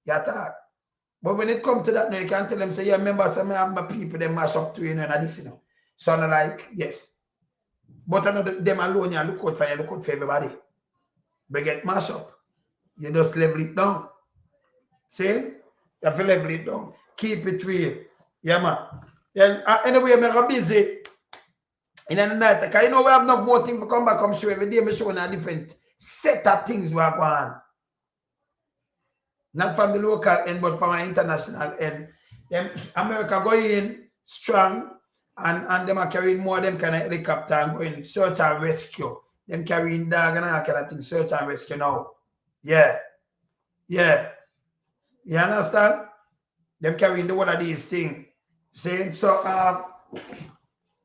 You talk. But when it comes to that, now you can tell them, say, yeah, remember, some of my people, they mash up to you and this, you know. So I'm like, yes. But another them alone, you look out for everybody. But get mash up. You just level it down. See? You have to level it down. Keep it real. Yeah, man. And anyway, I'm busy in the night. Because you know, we have no more things to come back, come show every day. I'm showing a different set of things we are going on. Not from the local end, but from an international end. Them America going strong and them are carrying more of them kind of helicopter and going search and rescue. Them carrying dog and all kind of things, search and rescue now. Yeah. Yeah. You understand? Them carrying the one of these things. Saying so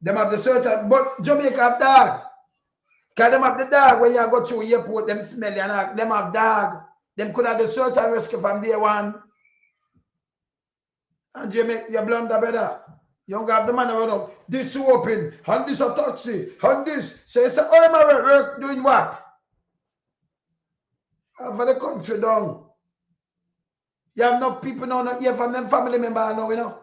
them have the search but Jamaica have dog. Because them have the dog when you go through airport, them smell you and them have dog. Them could have the search and rescue from day one. And you make your blunder better. You don't have the man around. This open, and this a taxi, and this. So you say, oh, my work doing what? For the country down. You have no people now not hear from them family members now, you know.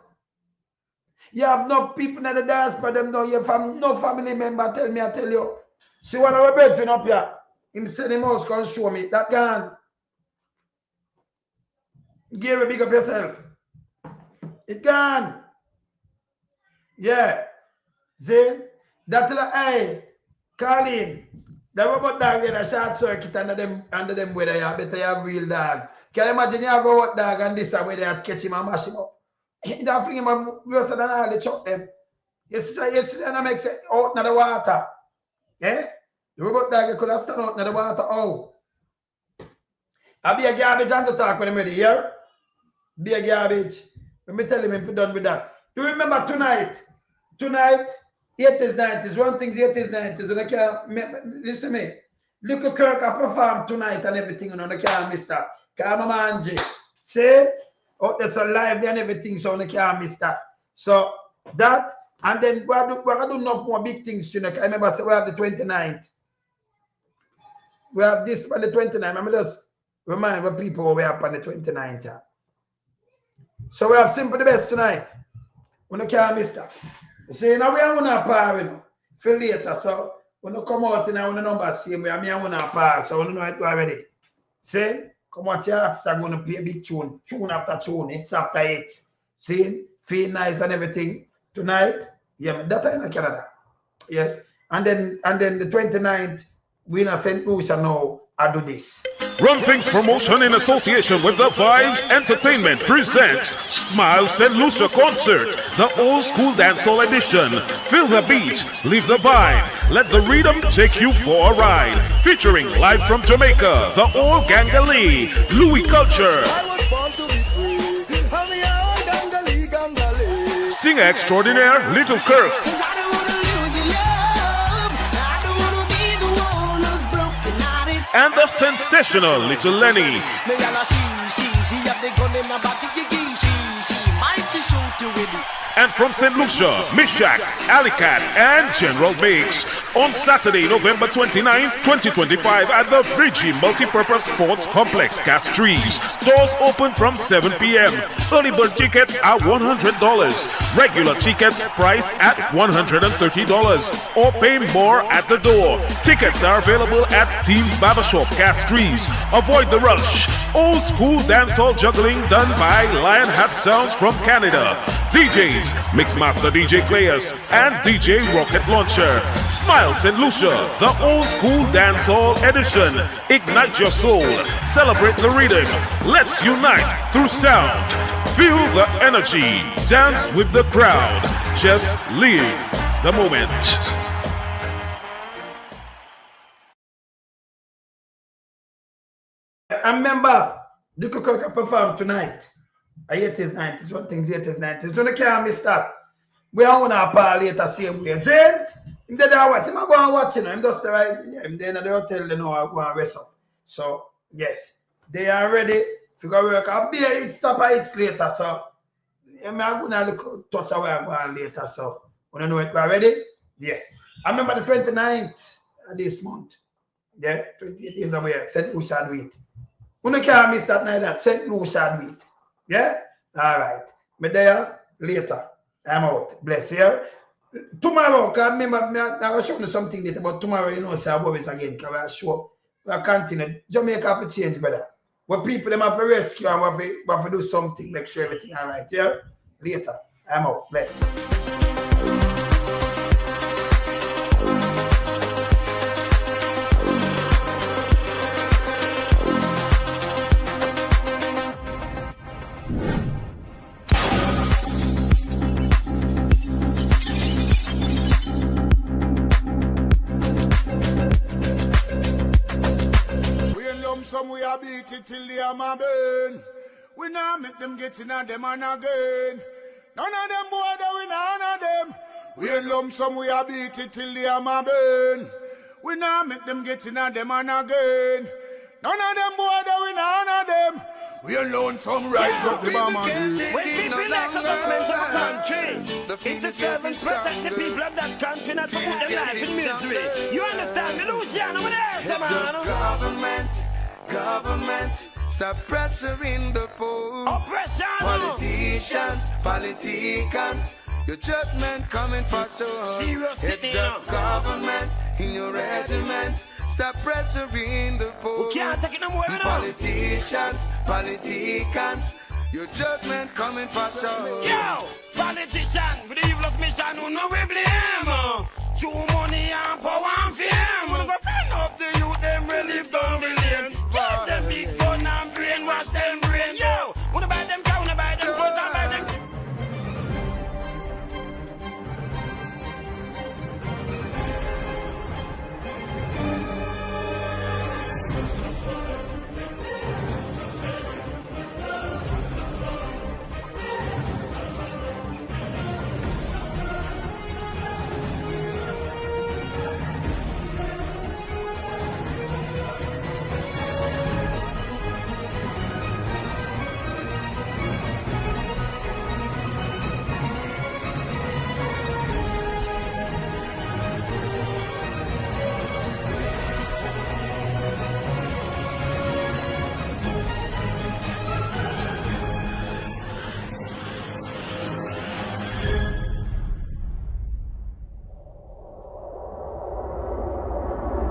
You have no people in the diaspora them now hear from no family member. Tell me, I tell you. See what our bedroom up here. Him said him house can show me. That gone. Give a big up yourself. It gone. Yeah. See? That's like, hey, Colin. The robot dog in a short circuit under them whether you better you have real dog. Can you imagine you have a what dog and this way they have to catch him and mash him up? You don't fling him up worse than all the chuck them. You see, and I make it out in the water. Yeah? The robot dog could have stand out in the water. Oh. I'll be a garbage and to talk when I'm ready here. Be a garbage. Let me tell him if you're done with that. Do you remember tonight? Tonight, 80s, 90s, one thing's 80s, 90s, and I can't, listen to me. Look at Kirk, I perform tonight and everything, and I can't miss that. Because I'm a man, see? Oh, there's so lively and everything, so I can't miss that. So, that, and then we're going to do enough more big things tonight. I remember we have the 29th. We have this on the 29th. I'm just remind what people we have on the 29th. So we have Simple the Best tonight. We can't miss that. See, now we are on our par, for later. So when you come out in our number, same way, I'm on our par. So we know it already. See, come out here after going to play a big tune. Tune after tune. It's after 8. See, feel nice and everything. Tonight, yeah, that time in Canada. Yes. And then the 29th, we in St. Lucia now, I do this. Run Things Promotion in association with The Vibes Entertainment presents Smile St. Lucia Concert, the old school dancehall edition. Feel the beats, leave the vibe, let the rhythm take you for a ride. Featuring live from Jamaica, the old Gangalee, Louis Culture. Singer extraordinaire, Little Kirk. and the sensational Little Lenny. And from St. Lucia, Mishak, Alicat, and General Mix on Saturday, November 29th, 2025 at the Bridgie Multipurpose Sports Complex, Castries. Doors open from 7 p.m. Early bird tickets are $100. Regular tickets priced at $130 or pay more at the door. Tickets are available at Steve's Barbershop, Castries. Avoid the rush. Old school dancehall juggling done by Lionheart Sounds from Canada. DJs, Mixmaster DJ Players, and DJ Rocket Launcher. Smile St. Lucia, the old school dancehall edition. Ignite your soul. Celebrate the rhythm. Let's unite through sound. Feel the energy. Dance with the crowd. Just live the moment. I remember the Coca perform tonight. 80s, 90s, one thing's 80s, 90s. Don't care me stop. We are on our par later, same way. Then, him they are watching. I go and watch, you know. Him just right. Yeah, him then they hotel, they know I go and rest up. So, yes, they are ready. Figure work. I'll be a stop at it later. So, I'm going to look touch away I go on later. So, when you know it, we are ready? Yes. I remember the 29th of this month. Yeah, 28 days away. St. Lucia do it. You can't miss that night that St. Lucia do it. Yeah? All right. Me there later. I'm out. Bless you. Tomorrow, because remember, I'm going to show you something later, but tomorrow, you know, say about this again, because we'll show, we'll continue. Jamaica have to change, brother. When people them have to rescue and we have to do something, make sure everything all right. Yeah? Later. I'm out. Bless. We are beat it till they are my burn. We now make them get in on them and again. None of them boy that we none of them. We in lump sum we are beat it till they are my burn. We now make them get in on them and again. None of them boy that we none of them. We alone some rise up the bomb and when people like the government of a country, it's the servants protect the people of that country, not to put them life in misery. You understand me, Luciano? What else, man? Government, stop pressuring the poor. Oppression. Politicians, your judgment coming for sure. It's a government in your regiment. Stop pressuring the poor. We can't take it no more, Politicians, your judgment coming for sure. Yo, politician, for the evil of mission, who no we blame. True money and power and fame. We're gonna bring up the youth, them relieve down the lane. Give them big